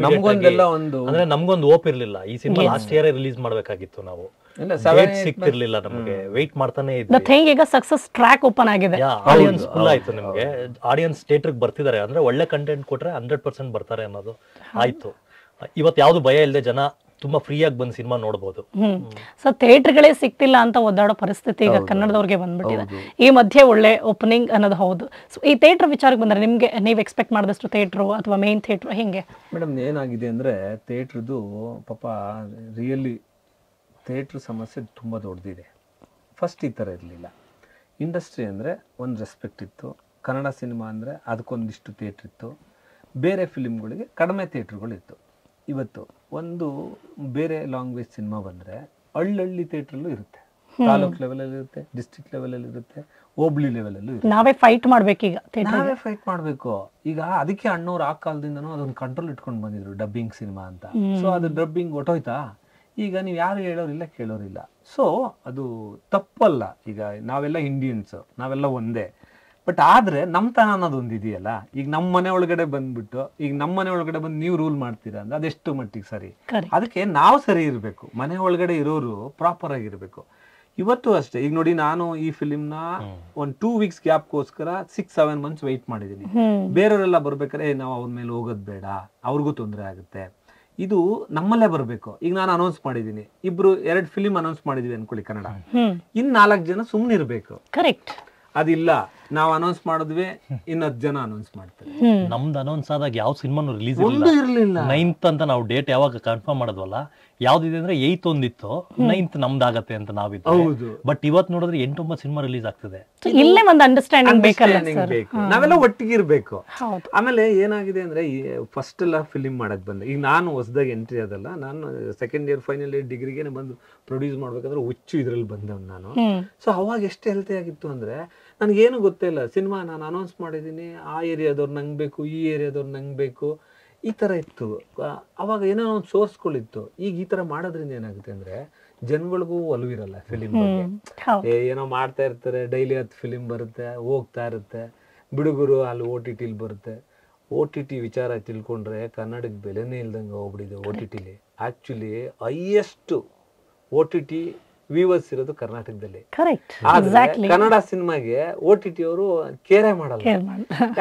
ನಮ್ಗೊಂದೆಲ್ಲ ಒಂದು ಅಂದ್ರೆ ನಮ್ಗೊಂದು ಓಪ್ ಇರ್ಲಿಲ್ಲ. ಈ ಸಿನಿಮಾ ಲಾಸ್ಟ್ ಇಯರ್ ರಿಲೀಸ್ ಮಾಡ್ಬೇಕಾಗಿತ್ತು, ನಾವು ಸಿಕ್ತಿರ್ಲಿಲ್ಲ, ನಮ್ಗೆ ವೆಯ್ಟ್ ಮಾಡ್ತಾನೆ ಇದ್ವಿ. ಈಗ ಸಕ್ಸಸ್ ಟ್ರ್ಯಾಕ್ ಓಪನ್ ಆಗಿದೆ, ಆಡಿಯನ್ಸ್ ಫುಲ್ ಆಯ್ತು. ನಿಮ್ಗೆ ಆಡಿಯನ್ಸ್ ಥಿಯೇಟರ್ ಬರ್ತಿದ್ದಾರೆ ಅಂದ್ರೆ ಒಳ್ಳೆ ಕಂಟೆಂಟ್ ಕೊಟ್ರೆ 100% ಬರ್ತಾರೆ ಅನ್ನೋದು ಆಯ್ತು. ಇವತ್ತು ಯಾವ್ದು ಭಯ ಇಲ್ಲದೆ ಜನ ತುಂಬಾ ಫ್ರೀ ಆಗಿ ಬಂದು ಸಿನಿಮಾ ನೋಡ್ಬೋದು. ಸೊ ಥಿಯೇಟರ್ಗಳೇ ಸಿಕ್ತಿಲ್ಲ ಅಂತ ಒದ್ದಾಡೋ ಪರಿಸ್ಥಿತಿ ಈಗ ಕನ್ನಡದವ್ರಿಗೆ ಬಂದ್ಬಿಟ್ಟಿದೆ. ಈ ಮಧ್ಯೆ ಒಳ್ಳೆ ಓಪನಿಂಗ್ ಅನ್ನೋದು ಹೌದು. ಸೊ ಈ ಥಿಯೇಟರ್ ವಿಚಾರಕ್ಕೆ ಬಂದ್ರೆ ನಿಮ್ಗೆ ನೀವು ಎಕ್ಸ್ಪೆಕ್ಟ್ ಮಾಡಿದಷ್ಟು ಥಿಯೇಟ್ರು ಅಥವಾ ಮೇನ್ ಥಿಯೇಟ್ರು ಹೆಂಗೆ? ಮೇಡಮ್ ಏನಾಗಿದೆ ಅಂದ್ರೆ ಥಿಯೇಟ್ರದ್ದು ಪಾಪ ರಿಯಲಿ ಥಿಯೇಟ್ರ್ ಸಮಸ್ಯೆ ತುಂಬ ದೊಡ್ಡದಿದೆ. ಫಸ್ಟ್ ಈ ಥರ ಇರಲಿಲ್ಲ. ಇಂಡಸ್ಟ್ರಿ ಅಂದರೆ ಒಂದು ರೆಸ್ಪೆಕ್ಟ್ ಇತ್ತು. ಕನ್ನಡ ಸಿನಿಮಾ ಅಂದರೆ ಅದಕ್ಕೊಂದಿಷ್ಟು ಥಿಯೇಟ್ರ್ ಇತ್ತು. ಬೇರೆ ಫಿಲಿಮ್ಗಳಿಗೆ ಕಡಿಮೆ ಥಿಯೇಟ್ರ್ಗಳಿತ್ತು. ಇವತ್ತು ಒಂದು ಬೇರೆ ಲ್ಯಾಂಗ್ವೇಜ್ ಸಿನಿಮಾ ಬಂದರೆ ಹಳ್ಳಿ ಥಿಯೇಟ್ರಲ್ಲೂ ಇರುತ್ತೆ, ತಾಲೂಕ್ ಲೆವೆಲಲ್ಲಿ ಇರುತ್ತೆ, ಡಿಸ್ಟ್ರಿಕ್ಟ್ ಲೆವೆಲಲ್ಲಿ ಇರುತ್ತೆ, ಹೋಬ್ಳಿ ಲೆವೆಲಲ್ಲೂ ಇರುತ್ತೆ. ನಾವೇ ಫೈಟ್ ಮಾಡ್ಬೇಕೀಗ, ನಾವೇ ಫೈಟ್ ಮಾಡಬೇಕು. ಈಗ ಅದಕ್ಕೆ ಅಣ್ಣವ್ರು ಆ ಕಾಲದಿಂದನೂ ಅದೊಂದು ಕಂಟ್ರೋಲ್ ಇಟ್ಕೊಂಡು ಬಂದಿದ್ರು, ಡಬ್ಬಿಂಗ್ ಸಿನಿಮಾ ಅಂತ. ಸೊ ಅದು ಡಬ್ಬಿಂಗ್ ಹೊಟ್ಟೋಯ್ತಾ, ಈಗ ನೀವು ಯಾರು ಹೇಳೋರಿಲ್ಲ ಕೇಳೋರಿಲ್ಲ. ಸೊ ಅದು ತಪ್ಪಲ್ಲ. ಈಗ ನಾವೆಲ್ಲ ಇಂಡಿಯನ್ಸ್, ನಾವೆಲ್ಲ ಒಂದೇ. ಬಟ್ ಆದರೆ ನಮ್ಮತನ ಅನ್ನೋದು ಒಂದು ಇದೆಯಲ್ಲ. ಈಗ ನಮ್ಮ ಮನೆ ಒಳಗಡೆ ಬಂದ್ಬಿಟ್ಟು ಈಗ ನಮ್ಮ ಮನೆ ಒಳಗಡೆ ಬಂದು ನೀವು ರೂಲ್ ಮಾಡ್ತೀರಾ ಅಂದ್ರೆ ಅದೆಷ್ಟು ಮಟ್ಟಿಗೆ ಸರಿ? ಅದಕ್ಕೆ ನಾವು ಸರಿ ಇರಬೇಕು, ಮನೆ ಒಳಗಡೆ ಇರೋರು ಪ್ರಾಪರ್ ಆಗಿರ್ಬೇಕು. ಇವತ್ತು ಅಷ್ಟೇ. ಈಗ ನೋಡಿ, ನಾನು ಈ ಫಿಲಿಮ್ನ ಒಂದು 2 weeks ಗ್ಯಾಪ್ಗೋಸ್ಕರ 6-7 months ವೆಯ್ಟ್ ಮಾಡಿದ್ದೀನಿ. ಬೇರೆಯವರೆಲ್ಲ ಬರ್ಬೇಕಾದ್ರೆ ನಾವು ಅವ್ರ ಮೇಲೆ ಹೋಗೋದು ಬೇಡ, ಅವ್ರಿಗೂ ತೊಂದರೆ ಆಗುತ್ತೆ, ಇದು ನಮ್ಮಲ್ಲೇ ಬರಬೇಕು. ಈಗ ನಾನು ಅನೌನ್ಸ್ ಮಾಡಿದ್ದೀನಿ, 2 ಫಿಲಿಮ್ ಅನೌನ್ಸ್ ಮಾಡಿದೀವಿ ಅನ್ಕೊಳ್ಳಿ ಕನ್ನಡ, ಇನ್ 4 ಜನ ಸುಮ್ಮನಿರ್ಬೇಕು. ಕರೆಕ್ಟ್. ಅದಿಲ್ಲ, ನಾವು ಅನೌನ್ಸ್ ಮಾಡಿದ್ವಿ, 10 ಜನ ಅನೌನ್ಸ್ ಮಾಡ್ತಾರೆ. ನಮ್ದು ಅನೌನ್ಸ್ ಆದಾಗ ಯಾವ ಸಿನಿಮಾನು ರಿಲೀಸ್ ಇರಲಿಲ್ಲ. 9th ಅಂತ ನಾವು ಡೇಟ್ ಯಾವಾಗ ಕನ್ಫರ್ಮ್ ಮಾಡಿದ್ವಲ್ಲ, ಯಾವ್ದಿದೆ ಅಂದ್ರೆ 8th ಒಂದಿತ್ತು, 9th ನಮ್ದಾಗತ್ತೆ ಅಂತ ನಾವಿದ್ದು. ಬಟ್ ಇವತ್ ನೋಡಿದ್ರೆ 8-9 ಸಿನಿಮಾ ರಿಲೀಸ್ ಆಗ್ತದೆ. ಇಲ್ಲೇ ಒಂದು ಅಂಡರ್ಸ್ಟ್ಯಾಂಡಿಂಗ್ ಬೇಕಲ್ಲ, ನಾವೆಲ್ಲ ಒಟ್ಟಿಗೆ ಇರ್ಬೇಕು. ಆಮೇಲೆ ಏನಾಗಿದೆ ಅಂದ್ರೆ ಫಸ್ಟ್ ಎಲ್ಲ ಫಿಲಿಮ್ ಮಾಡಕ್ ಬಂದೆ. ಈಗ ನಾನು ಹೊಸದಾಗಿ ಎಂಟ್ರಿ ಆದಲ್ಲ, ನಾನು ಸೆಕೆಂಡ್ ಇಯರ್ ಫೈನಲ್ ಇಯರ್ ಡಿಗ್ರಿಗೇನೆ ಬಂದು ಪ್ರೊಡ್ಯೂಸ್ ಮಾಡ್ಬೇಕಂದ್ರೆ ಹುಚ್ಚು ಇದ್ರಲ್ಲಿ ಬಂದವ್ ನಾನು. ಸೊ ಅವಾಗ ಎಷ್ಟು ಹೆಲ್ತಿ ಆಗಿತ್ತು ಅಂದ್ರೆ ನನಗೇನು ಗೊತ್ತೇ ಇಲ್ಲ. ಸಿನಿಮಾ ನಾನು ಅನೌನ್ಸ್ ಮಾಡಿದ್ದೀನಿ, ಆ ಏರಿಯಾದವ್ರು ನಂಗೆ ಬೇಕು, ಈ ಏರಿಯಾದವ್ರು ನಂಗೆ ಬೇಕು, ಈ ಥರ ಇತ್ತು. ಅವಾಗ ಏನೋ ಒಂದು ಸೋರ್ಸ್ಗಳಿತ್ತು. ಈಗ ಈ ಥರ ಮಾಡೋದ್ರಿಂದ ಏನಾಗುತ್ತೆ ಅಂದರೆ ಜನಗಳಿಗೂ ಒಲವಿರಲ್ಲ ಫಿಲಿಮ್ ಬಗ್ಗೆ. ಏನೋ ಮಾಡ್ತಾ ಇರ್ತಾರೆ, ಡೈಲಿ 10 ಫಿಲಿಮ್ ಬರುತ್ತೆ, ಹೋಗ್ತಾ ಇರುತ್ತೆ. ಬಿಡುಗರು ಅಲ್ಲಿ OTT ಬರುತ್ತೆ. OTT ವಿಚಾರ ತಿಳ್ಕೊಂಡ್ರೆ ಕನ್ನಡಕ್ಕೆ ಬೆಲೆನೇ ಇಲ್ದಂಗೆ ಹೋಗ್ಬಿಟ್ಟಿದೆ. OTT actually highest OTT viewers ಇರೋದು ಕರ್ನಾಟಕದಲ್ಲಿ. ಕನ್ನಡ ಸಿನಿಮಾಗೆ OTT ಅವರು ಕೇರೆ ಮಾಡಲ್ಲ.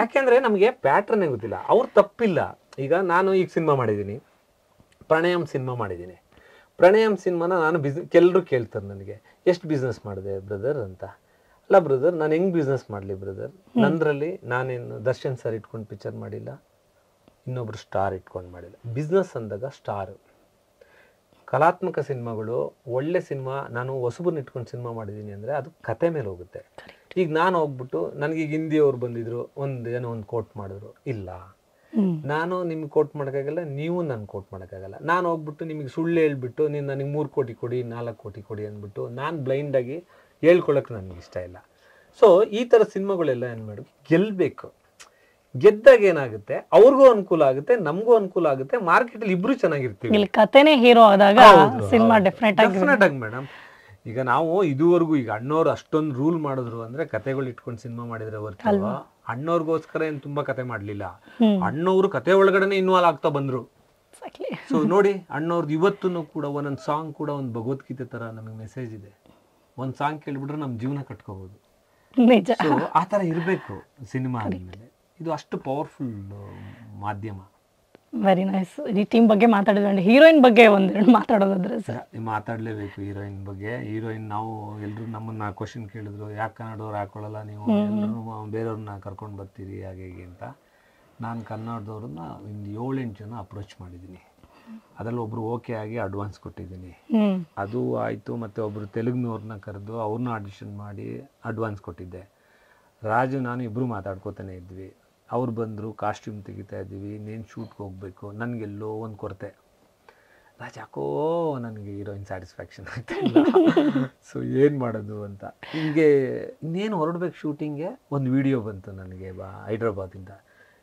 ಯಾಕೆಂದ್ರೆ ನಮ್ಗೆ ಪ್ಯಾಟ್ರನ್ನೇ ಗೊತ್ತಿಲ್ಲ. ಅವ್ರು ತಪ್ಪಿಲ್ಲ. ಈಗ ನಾನು ಈಗ ಸಿನಿಮಾ ಮಾಡಿದ್ದೀನಿ, ಪ್ರಣಯಂ ಸಿನಿಮಾ ಮಾಡಿದ್ದೀನಿ. ಪ್ರಣಯಂ ಸಿನಿಮಾನ ನಾನು ಕೆಲರು ಕೇಳ್ತಾರೆ ನನಗೆ, ಎಷ್ಟು ಬಿಸ್ನೆಸ್ ಮಾಡಿದೆ ಬ್ರದರ್ ಅಂತ. ಅಲ್ಲ ಬ್ರದರ್, ನಾನು ಹೆಂಗ್ ಬಿಸ್ನೆಸ್ ಮಾಡಲಿ ಬ್ರದರ್? ನಂದ್ರಲ್ಲಿ ನಾನೇನು ದರ್ಶನ್ ಸರ್ ಇಟ್ಕೊಂಡು ಪಿಕ್ಚರ್ ಮಾಡಿಲ್ಲ, ಇನ್ನೊಬ್ರು ಸ್ಟಾರ್ ಇಟ್ಕೊಂಡು ಮಾಡಿಲ್ಲ. ಬಿಸ್ನೆಸ್ ಅಂದಾಗ ಸ್ಟಾರ್, ಕಲಾತ್ಮಕ ಸಿನಿಮಾಗಳು, ಒಳ್ಳೆ ಸಿನಿಮಾ, ನಾನು ಹೊಸಬನ್ನ ಇಟ್ಕೊಂಡು ಸಿನಿಮಾ ಮಾಡಿದ್ದೀನಿ ಅಂದರೆ ಅದು ಕತೆ ಮೇಲೆ ಹೋಗುತ್ತೆ. ಈಗ ನಾನು ಹೋಗ್ಬಿಟ್ಟು ನನಗೀಗ ಹಿಂದಿಯವ್ರು ಬಂದಿದ್ರು, ಏನೋ ಒಂದು ಕೋಟ್ ಮಾಡಿದ್ರು, ಇಲ್ಲ ನಾನು ನಿಮ್ಗೆ ಕೋಟ್ ಮಾಡೋಕ್ಕಾಗಲ್ಲ, ನೀವು ನಾನು ಕೋಟ್ ಮಾಡೋಕ್ಕಾಗಲ್ಲ. ನಾನು ಹೋಗ್ಬಿಟ್ಟು ನಿಮಗೆ ಸುಳ್ಳು ಹೇಳ್ಬಿಟ್ಟು ನೀನು ನನಗೆ 3 ಕೋಟಿ ಕೊಡಿ, 4 ಕೋಟಿ ಕೊಡಿ ಅಂದ್ಬಿಟ್ಟು ನಾನು ಬ್ಲೈಂಡಾಗಿ ಹೇಳ್ಕೊಳಕ್ಕೆ ನನಗೆ ಇಷ್ಟ ಇಲ್ಲ. ಸೊ ಈ ಥರ ಸಿನಿಮಾಗಳೆಲ್ಲ ಏನು ಮಾಡಬೇಕು, ಗೆಲ್ಲಬೇಕು. ಗೆದ್ದಾಗ ಏನಾಗುತ್ತೆ, ಅವ್ರಿಗೂ ಅನುಕೂಲ ಆಗುತ್ತೆ, ನಮಗೂ ಅನುಕೂಲ ಆಗುತ್ತೆ, ಮಾರ್ಕೆಟಲ್ಲಿ ಇಬ್ರು ಚೆನ್ನಾಗಿರ್ತೀವಿ. ಕತೆನೇ ಹೀರೋ ಆದಾಗ ಸಿನಿಮಾ ಡೆಫಿನೆಟ್ ಆಗಿ ಮೇಡಮ್. ಈಗ ನಾವು ಇದುವರೆಗೂ ಈಗ ಅಣ್ಣವ್ರು ಅಷ್ಟೊಂದು ರೂಲ್ ಮಾಡಿದ್ರು ಅಂದ್ರೆ ಕತೆಗಳು ಇಟ್ಕೊಂಡು ಸಿನಿಮಾ ಮಾಡಿದ್ರೆ ಹೊರತು ಅಣ್ಣವ್ರಿಗೋಸ್ಕರ ಏನು ತುಂಬಾ ಕತೆ ಮಾಡ್ಲಿಲ್ಲ. ಅಣ್ಣವ್ರು ಕತೆ ಒಳಗಡೆನೆ ಇನ್ವಾಲ್ವ್ ಆಗ್ತಾ ಬಂದ್ರು. ಸೊ ನೋಡಿ, ಅಣ್ಣವ್ರದ್ದು ಇವತ್ತು ಕೂಡ ಒಂದೊಂದು ಸಾಂಗ್ ಕೂಡ ಒಂದು ಭಗವದ್ಗೀತೆ ತರ ನಮಗೆ ಮೆಸೇಜ್ ಇದೆ. ಒಂದ್ ಸಾಂಗ್ ಕೇಳ್ಬಿಟ್ರೆ ನಮ್ ಜೀವನ ಕಟ್ಕೋಬಹುದು. ಸೊ ಆ ತರ ಇರ್ಬೇಕು ಸಿನಿಮಾ ಅಂದ್ಮೇಲೆ. ಇದು ಅಷ್ಟು ಪವರ್ಫುಲ್ ಮಾಧ್ಯಮ. Very nice. ಈ ಟೀಮ್ ಬಗ್ಗೆ ಮಾತಾಡಿದ್ರೆ ಹೀರೋಯಿನ್ ಬಗ್ಗೆ ಒಂದೆರಡು ಮಾತಾಡೋದಾದ್ರೆ ಸರ್? ಮಾತಾಡಲೇಬೇಕು ಹೀರೋಯಿನ್ ಬಗ್ಗೆ. ಹೀರೋಯಿನ್ ನಾವು ಎಲ್ಲರೂ ನಮ್ಮನ್ನ ಕ್ವಶನ್ ಕೇಳಿದ್ರು, ಯಾಕೆ ಕನ್ನಡವ್ರು ಹಾಕೊಳ್ಳಲ್ಲ ನೀವು, ಎಲ್ಲರೂ ಬೇರೆಯವ್ರನ್ನ ಕರ್ಕೊಂಡು ಬರ್ತೀರಿ ಹಾಗೆ ಹೀಗೆ ಅಂತ. ನಾನು ಕನ್ನಡದವ್ರನ್ನ ಒಂದು 7-8 ಜನ ಅಪ್ರೋಚ್ ಮಾಡಿದ್ದೀನಿ. ಅದರಲ್ಲಿ ಒಬ್ರು ಓಕೆ ಆಗಿ ಅಡ್ವಾನ್ಸ್ ಕೊಟ್ಟಿದ್ದೀನಿ, ಅದು ಆಯಿತು. ಮತ್ತು ಒಬ್ಬರು ತೆಲುಗಿನವ್ರನ್ನ ಕರೆದು ಅವ್ರನ್ನ ಆಡಿಷನ್ ಮಾಡಿ ಅಡ್ವಾನ್ಸ್ ಕೊಟ್ಟಿದ್ದೆ. ರಾಜು ನಾನು ಇಬ್ಬರು ಮಾತಾಡ್ಕೋತಾನೆ ಇದ್ವಿ. ಅವ್ರು ಬಂದರು, ಕಾಸ್ಟ್ಯೂಮ್ ತೆಗಿತಾ ಇದ್ವಿ, ಇನ್ನೇನು ಶೂಟ್ಗೆ ಹೋಗಬೇಕು. ನನಗೆಲ್ಲೋ ಒಂದು ಕೊರತೆ, ರಾಜ್ ಯಾಕೋ ನನಗೆ ಹೀರೋಯಿನ್ ಸ್ಯಾಟಿಸ್ಫ್ಯಾಕ್ಷನ್ ಆಗ್ತಾ ಇಲ್ಲ. ಸೊ ಏನು ಮಾಡೋದು ಅಂತ ಹಿಂಗೆ ಇನ್ನೇನು ಹೊರಡ್ಬೇಕು ಶೂಟಿಂಗ್ಗೆ. ಒಂದು ವಿಡಿಯೋ ಬಂತು ನನಗೆ ಹೈದ್ರಾಬಾದಿಂದ.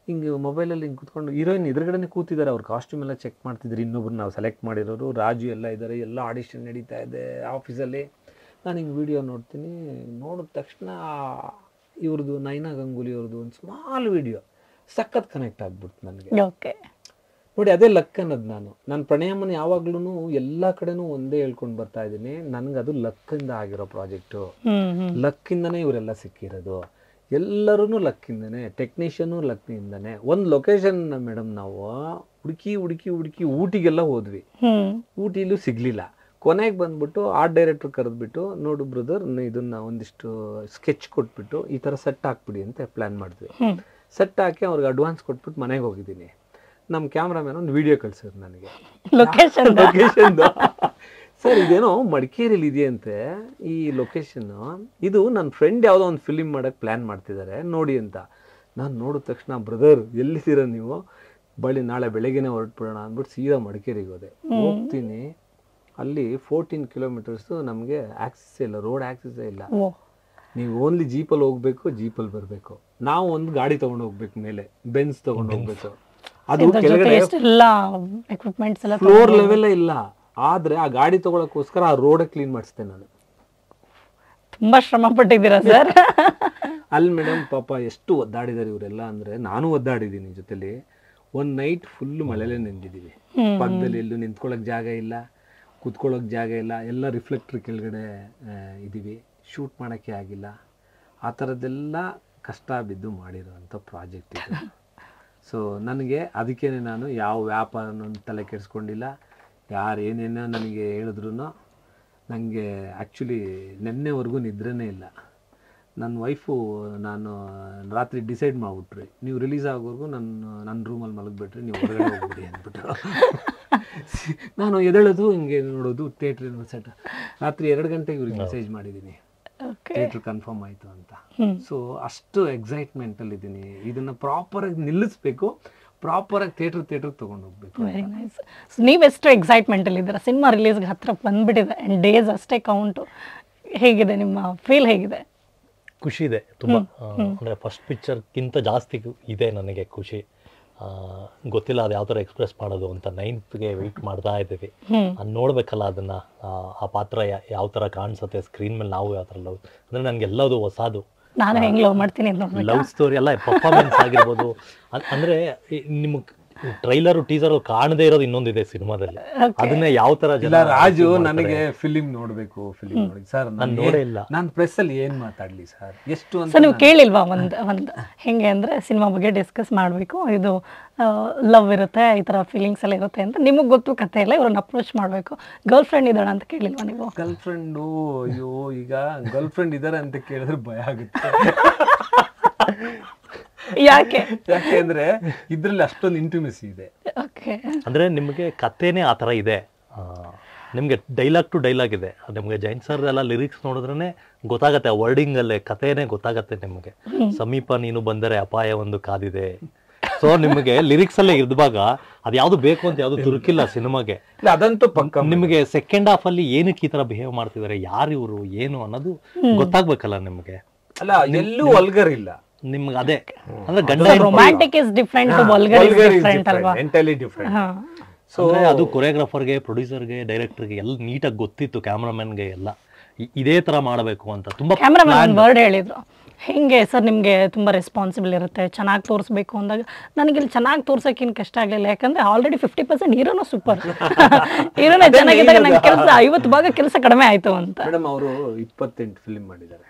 ಹಿಂಗೆ ಮೊಬೈಲಲ್ಲಿ ಹಿಂಗೆ ಕೂತ್ಕೊಂಡು ಹೀರೋಯಿನ್ ಎದುರುಗಡೆ ಕೂತಿದ್ದಾರೆ, ಅವ್ರ ಕಾಸ್ಟ್ಯೂಮ್ ಎಲ್ಲ ಚೆಕ್ ಮಾಡ್ತಿದ್ರು. ಇನ್ನೊಬ್ರು ನಾವು ಸೆಲೆಕ್ಟ್ ಮಾಡಿರೋರು, ರಾಜು ಎಲ್ಲ ಇದ್ದಾರೆ, ಎಲ್ಲ ಆಡಿಷನ್ ನಡೀತಾ ಇದೆ ಆಫೀಸಲ್ಲಿ. ನಾನು ಹಿಂಗೆ ವಿಡಿಯೋ ನೋಡ್ತೀನಿ, ನೋಡಿದ ತಕ್ಷಣ ಇವ್ರದ್ದು ನೈನಾ ಗಂಗೂಲಿ ಅವ್ರದ್ದು ಒಂದು ಸ್ಮಾಲ್ ವಿಡಿಯೋ ಸಖತ್ ಕನೆಕ್ಟ್ ಆಗ್ಬಿಡ್ತು ನನಗೆ. ಓಕೆ ನೋಡಿ, ಅದೇ ಲಕ್ ಅನ್ನೋದು. ನನ್ನ ಪ್ರಣಯಮ್ಮನ ಯಾವಾಗ್ಲೂ ಎಲ್ಲ ಕಡೆನೂ ಒಂದೇ ಹೇಳ್ಕೊಂಡು ಬರ್ತಾ ಇದ್ದೀನಿ, ನನಗೆ ಅದು ಲಕ್ಕಿಂದ ಆಗಿರೋ ಪ್ರಾಜೆಕ್ಟು. ಲಕ್ಕಿಂದನೇ ಇವರೆಲ್ಲ ಸಿಕ್ಕಿರೋದು, ಎಲ್ಲರೂ ಲಕ್ಕಿಂದನೇ, ಟೆಕ್ನಿಷಿಯನು ಲಕ್ಕಿಂದನೇ. ಒಂದು ಲೊಕೇಶನ್ ಮೇಡಮ್ ನಾವು ಹುಡುಕಿ ಹುಡುಕಿ ಹುಡುಕಿ ಊಟಿಗೆಲ್ಲ ಹೋದ್ವಿ, ಊಟಿಲೂ ಸಿಗ್ಲಿಲ್ಲ. ಕೊನೆಗೆ ಬಂದ್ಬಿಟ್ಟು ಆರ್ಟ್ ಡೈರೆಕ್ಟರ್ ಕರೆದ್ಬಿಟ್ಟು, ನೋಡು ಬ್ರದರ್, ಇದನ್ನ ಒಂದಿಷ್ಟು ಸ್ಕೆಚ್ ಕೊಟ್ಬಿಟ್ಟು ಈ ಥರ ಸೆಟ್ ಹಾಕ್ಬಿಡಿ ಅಂತ ಪ್ಲ್ಯಾನ್ ಮಾಡಿದ್ವಿ. ಸೆಟ್ ಹಾಕಿ ಅವ್ರಿಗೆ ಅಡ್ವಾನ್ಸ್ ಕೊಟ್ಬಿಟ್ಟು ಮನೆಗೆ ಹೋಗಿದ್ದೀನಿ. ನಮ್ಮ ಕ್ಯಾಮ್ರಾಮ್ಯಾನ್ ಒಂದು ವಿಡಿಯೋ ಕಳ್ಸಿದ್ರು ನನಗೆ ಲೊಕೇಶನ್. ಸರ್ ಇದೇನೋ ಮಡಿಕೇರಿಲಿ ಇದೆಯಂತೆ ಈ ಲೊಕೇಶನ್ನು, ಇದು ನನ್ನ ಫ್ರೆಂಡ್ ಯಾವುದೋ ಒಂದು ಫಿಲಿಮ್ ಮಾಡೋಕ್ಕೆ ಪ್ಲ್ಯಾನ್ ಮಾಡ್ತಿದ್ದಾರೆ ನೋಡಿ ಅಂತ. ನಾನು ನೋಡಿದ ತಕ್ಷಣ, ಬ್ರದರ್ ಎಲ್ಲಿದ್ದೀರ ನೀವು, ನಾಳೆ ಬೆಳಗ್ಗೆನೇ ಹೊರಟ್ಬಿಡೋಣ ಅಂದ್ಬಿಟ್ಟು ಸೀದಾ ಮಡಿಕೇರಿಗೆ ಹೋದೆ. ಹೋಗ್ತೀನಿ, ಅಲ್ಲಿ 14 ಕಿಲೋಮೀಟರ್ಸು ನಮಗೆ ಆಕ್ಸೆಸ್ ಇಲ್ಲ, ರೋಡ್ ಆಕ್ಸೆಸ್ ಇಲ್ಲ. ನೀವು ಓನ್ಲಿ ಜೀಪಲ್ಲಿ ಹೋಗ್ಬೇಕು, ಜೀಪಲ್ಲಿ ಬರಬೇಕು. ನಾವು ಒಂದು ಗಾಡಿ ತೊಗೊಂಡು ಹೋಗ್ಬೇಕು, ಮೇಲೆ ಬೆನ್ಸ್ ತೊಗೊಂಡು ಹೋಗ್ಬೇಕು. ಅದು ಕೆಳಗಡೆ ಫ್ಲೋರ್ ಲೆವೆಲ್ ಇಲ್ಲ. ಆದ್ರೆ ಆ ಗಾಡಿ ತಗೊಳಕ್ಕೋಸ್ಕರ ಆ ರೋಡ್ ಕ್ಲೀನ್ ಮಾಡಿಸ್ತೆ ನಾನು. ತುಂಬಾ ಶ್ರಮ ಪಟ್ಟಿದ್ದೀರಾ ಸರ್. ಅಲ್ಲಿ ಮೇಡಮ್ ಪಾಪ ಎಷ್ಟು ಒದ್ದಾಡಿದಾರೆ ಇವರೆಲ್ಲ ಅಂದ್ರೆ, ನಾನು ಒದ್ದಾಡಿದ್ದೀನಿ ಜೊತೆಲಿ. ಒಂದ್ ನೈಟ್ ಫುಲ್ ಮಳೆಲೇ ನೆಂದಿದ್ದೀವಿ. ಪಕ್ಕದಲ್ಲಿ ಎಲ್ಲೂ ನಿಂತ್ಕೊಳ್ಳೋಕೆ ಜಾಗ ಇಲ್ಲ, ಕುತ್ಕೊಳ್ಳೋಕೆ ಜಾಗ ಇಲ್ಲ, ಎಲ್ಲ ರಿಫ್ಲೆಕ್ಟ್ರ್ ಕೆಳಗಡೆ ಇದ್ದೀವಿ. ಶೂಟ್ ಮಾಡೋಕ್ಕೆ ಆಗಿಲ್ಲ. ಆ ಥರದ್ದೆಲ್ಲ ಕಷ್ಟ ಬಿದ್ದು ಮಾಡಿರೋವಂಥ ಪ್ರಾಜೆಕ್ಟ್ ಇದು. ಸೊ ನನಗೆ ಅದಕ್ಕೇ ನಾನು ಯಾವ ವ್ಯಾಪಾರನೂ ತಲೆ ಕೆಡಿಸ್ಕೊಂಡಿಲ್ಲ. ಯಾರು ಏನೇನೋ ನನಗೆ ಹೇಳಿದ್ರು ನನಗೆ ಆ್ಯಕ್ಚುಲಿ ನೆನ್ನೆವರೆಗೂ ನಿದ್ರೆನೇ ಇಲ್ಲ. ನನ್ನ ವೈಫು ನಾನು ರಾತ್ರಿ ಡಿಸೈಡ್ ಮಾಡಿಬಿಟ್ರಿ, ನೀವು ರಿಲೀಸ್ ಆಗೋವರೆಗೂ ನನ್ನ ರೂಮಲ್ಲಿ ಮಲಗಿಬಿಟ್ರಿ, ನೀವು ಹೊರಗಡೆ ಹೋಗ್ಬಿಡಿ ಅಂದ್ಬಿಟ್ಟು. ನಾನು ಎದ್ದೇಳೋದು ಹಿಂಗೆ ನೋಡೋದು ಥಿಯೇಟ್ರಿನ ಸೆಟ್. ರಾತ್ರಿ 2 ಗಂಟೆಗೆ ಇವ್ರಿಗೆ ಮೆಸೇಜ್ ಮಾಡಿದ್ದೀನಿ, ಥಿಯೇಟ್ರ್ ಕನ್ಫರ್ಮ್ ಆಯಿತು ಅಂತ. ಸೊ ಅಷ್ಟು ಎಕ್ಸೈಟ್ಮೆಂಟಲ್ಲಿ ಇದ್ದೀನಿ. ಇದನ್ನು ಪ್ರಾಪರಾಗಿ ನಿಲ್ಲಿಸ್ಬೇಕು, ಪ್ರಾಪರಾಗಿ ಥಿಯೇಟ್ರ್ ತೊಗೊಂಡು ಹೋಗ್ಬೇಕು. Very nice. ನೀವೆಷ್ಟು ಎಕ್ಸೈಟ್ಮೆಂಟಲ್ಲಿ ಇದ್ದೀರಾ? ಸಿನಿಮಾ ರಿಲೀಸ್ಗೆ ಹತ್ರ ಬಂದ್ಬಿಟ್ಟಿದೆ, ಆ್ಯಂಡ್ ಡೇಸ್ ಅಷ್ಟೇ ಕೌಂಟು. ಹೇಗಿದೆ ನಿಮ್ಮ ಫೀಲ್? ಹೇಗಿದೆ? ಖುಷಿ ಇದೆ ತುಂಬ. ಅಂದರೆ ಫಸ್ಟ್ ಪಿಕ್ಚರ್ಗಿಂತ ಜಾಸ್ತಿ ಇದೆ ನನಗೆ ಖುಷಿ. ಗೊತ್ತಿಲ್ಲ ಅದು ಯಾವ ಥರ ಎಕ್ಸ್ಪ್ರೆಸ್ ಮಾಡೋದು ಅಂತ. 9th ವೆಯ್ಟ್ ಮಾಡ್ತಾ ಇದ್ದೀವಿ. ಅದು ನೋಡಬೇಕಲ್ಲ ಅದನ್ನು, ಆ ಪಾತ್ರ ಯಾವ ಥರ ಕಾಣಿಸುತ್ತೆ ಸ್ಕ್ರೀನ್ ಮೇಲೆ, ನಾವು ಯಾವ ಥರ ಲವ್ ಅಂದರೆ ನನಗೆಲ್ಲದು ಹೊಸದು. ನಾನು ಹೆಂಗೆ ಲವ್ ಮಾಡ್ತೀನಿ ಲವ್ ಸ್ಟೋರಿ ಎಲ್ಲ ಪರ್ಫಾರ್ಮೆನ್ಸ್ ಆಗಿರ್ಬೋದು. ಅಂದರೆ ನಿಮಗೆ ಟ್ರೈಲರು ಟೀಸರು ಕಾಣದೇ ಇರೋದು ಇನ್ನೊಂದಿದೆ ಸಿನಿಮಾದಲ್ಲಿ. ಅದನ್ನೇ ಯಾವ ತರ ರಾಜು ನನಗೆ ಫಿಲಿಂ ನೋಡ್ಬೇಕು, ಫಿಲಿಂ ನೋಡಿ ಸರ್, ನಾನು ನೋಡೇ ಇಲ್ಲ. ನಾನು ಪ್ರೆಸ್ ಅಲ್ಲಿ ಏನ್ ಮಾತಾಡ್ಲಿ ಸರ್, ಎಷ್ಟು ಅಂತ ನೀವು ಕೇಳಿಲ್ವಾ? ಒಂದು ಹೆಂಗೆ ಅಂದ್ರೆ ಸಿನಿಮಾ ಬಗ್ಗೆ ಡಿಸ್ಕಸ್ ಮಾಡಬೇಕು, ಇದು ಲವ್ ಇರುತ್ತೆ, ಈ ತರ ಫೀಲಿಂಗ್ಸ್ ಎಲ್ಲ ಇರುತ್ತೆ ಅಂತ ನಿಮಗೆ ಗೊತ್ತು ಕತೆ ಎಲ್ಲ, ಇವ್ರನ್ನ ಅಪ್ರೋಚ್ ಮಾಡಬೇಕು. ಗರ್ಲ್ ಫ್ರೆಂಡ್ ಇದ್ದಾಳೆ ಅಂತ ಕೇಳಿಲ್ವಾ ನೀವು? ಗರ್ಲ್ ಫ್ರೆಂಡು, ಅಯ್ಯೋ ಈಗ ಗರ್ಲ್ ಫ್ರೆಂಡ್ ಇದ್ದಾರೆ ಅಂತ ಕೇಳಿದ್ರೆ ಭಯ ಆಗುತ್ತೆ. ಯಾಕೆ ಅಂದ್ರೆ ಇದ್ರಲ್ಲಿ ಅಷ್ಟೊಂದು ಇಂಟಿಮೆಸಿ ಇದೆ. ಅಂದ್ರೆ ನಿಮಗೆ ಕಥೆನೇ ಆ ಥರ ಇದೆ, ನಿಮಗೆ ಡೈಲಾಗ್ ಟು ಡೈಲಾಗ್ ಇದೆ. ನಿಮಗೆ ಜೈನ್ ಸರ್ ಎಲ್ಲ ಲಿರಿಕ್ಸ್ ನೋಡಿದ್ರೆ ಗೊತ್ತಾಗತ್ತೆ, ವರ್ಡಿಂಗ್ ಅಲ್ಲೇ ಕಥೆನೇ ಗೊತ್ತಾಗತ್ತೆ ನಿಮಗೆ. ಸಮೀಪ ನೀನು ಬಂದರೆ ಅಪಾಯ ಒಂದು ಕಾದಿದೆ. ಸೊ ನಿಮಗೆ ಲಿರಿಕ್ಸ್ ಅಲ್ಲೇ ಇದ್ದಾಗ ಅದು ಯಾವ್ದು ಬೇಕು ಅಂತ ಯಾವ್ದು ತುರುಕಿಲ್ಲ ಸಿನಿಮಾಗೆ. ಅದಂತೂ ಪಕ್ಕ. ನಿಮಗೆ ಸೆಕೆಂಡ್ ಹಾಫ್ ಅಲ್ಲಿ ಏನಕ್ಕೆ ಈ ತರ ಬಿಹೇವ್ ಮಾಡ್ತಿದ್ದಾರೆ, ಯಾರು ಇವರು ಏನು ಅನ್ನೋದು ಗೊತ್ತಾಗ್ಬೇಕಲ್ಲ ನಿಮಗೆ. ಅಲ್ಲ, ಎಲ್ಲೂ ವಲ್ಗರ್ ಇಲ್ಲ ನಿಮ್ಗೆ. ಅದೇ ಅಂದ್ರೆ ಗಂಡ romantic is different, vulgar is different ಅಲ್ವಾ? Entirely different. ಸೊ ಅದು ಕೊರಿಯೋಗ್ರಾಫರ್ಗೆ, ಪ್ರೊಡ್ಯೂಸರ್ಗೆ, ಡೈರೆಕ್ಟರ್ಗೆ ಎಲ್ಲ ನೀಟಾಗಿ ಗೊತ್ತಿತ್ತು, ಕ್ಯಾಮ್ರಾಮನ್ಗೆ ಎಲ್ಲ ಇದೇ ತರ ಮಾಡಬೇಕು ಅಂತ. ತುಂಬಾ ಕ್ಯಾಮ್ರಾಮನ್ ವರ್ಡ್ ಹೇಳಿದ್ರು, ಹೆಂಗೆ ಸರ್ ನಿಮಗೆ ತುಂಬ ರೆಸ್ಪಾನ್ಸಿಬಲ್ ಇರುತ್ತೆ, ಚೆನ್ನಾಗಿ ತೋರಿಸ್ಬೇಕು ಅಂದಾಗ ನನಗಿಲ್ಲಿ ಚೆನ್ನಾಗಿ ತೋರ್ಸೋಕ್ಕೇನು ಕಷ್ಟ ಆಗಲಿಲ್ಲ. ಯಾಕಂದರೆ ಆಲ್ರೆಡಿ 50% ಹೀರೋನು ಸೂಪರ್, ಹೀರೋನೇ ಚೆನ್ನಾಗಿದ್ದಾಗ ನಂಗೆ ಕೆಲಸ 50 ಭಾಗ ಕೆಲಸ ಕಡಿಮೆ ಆಯಿತು ಅಂತ. ಮೇಡಮ್ ಅವರು 28 ಫಿಲ್ಮ್ ಮಾಡಿದ್ದಾರೆ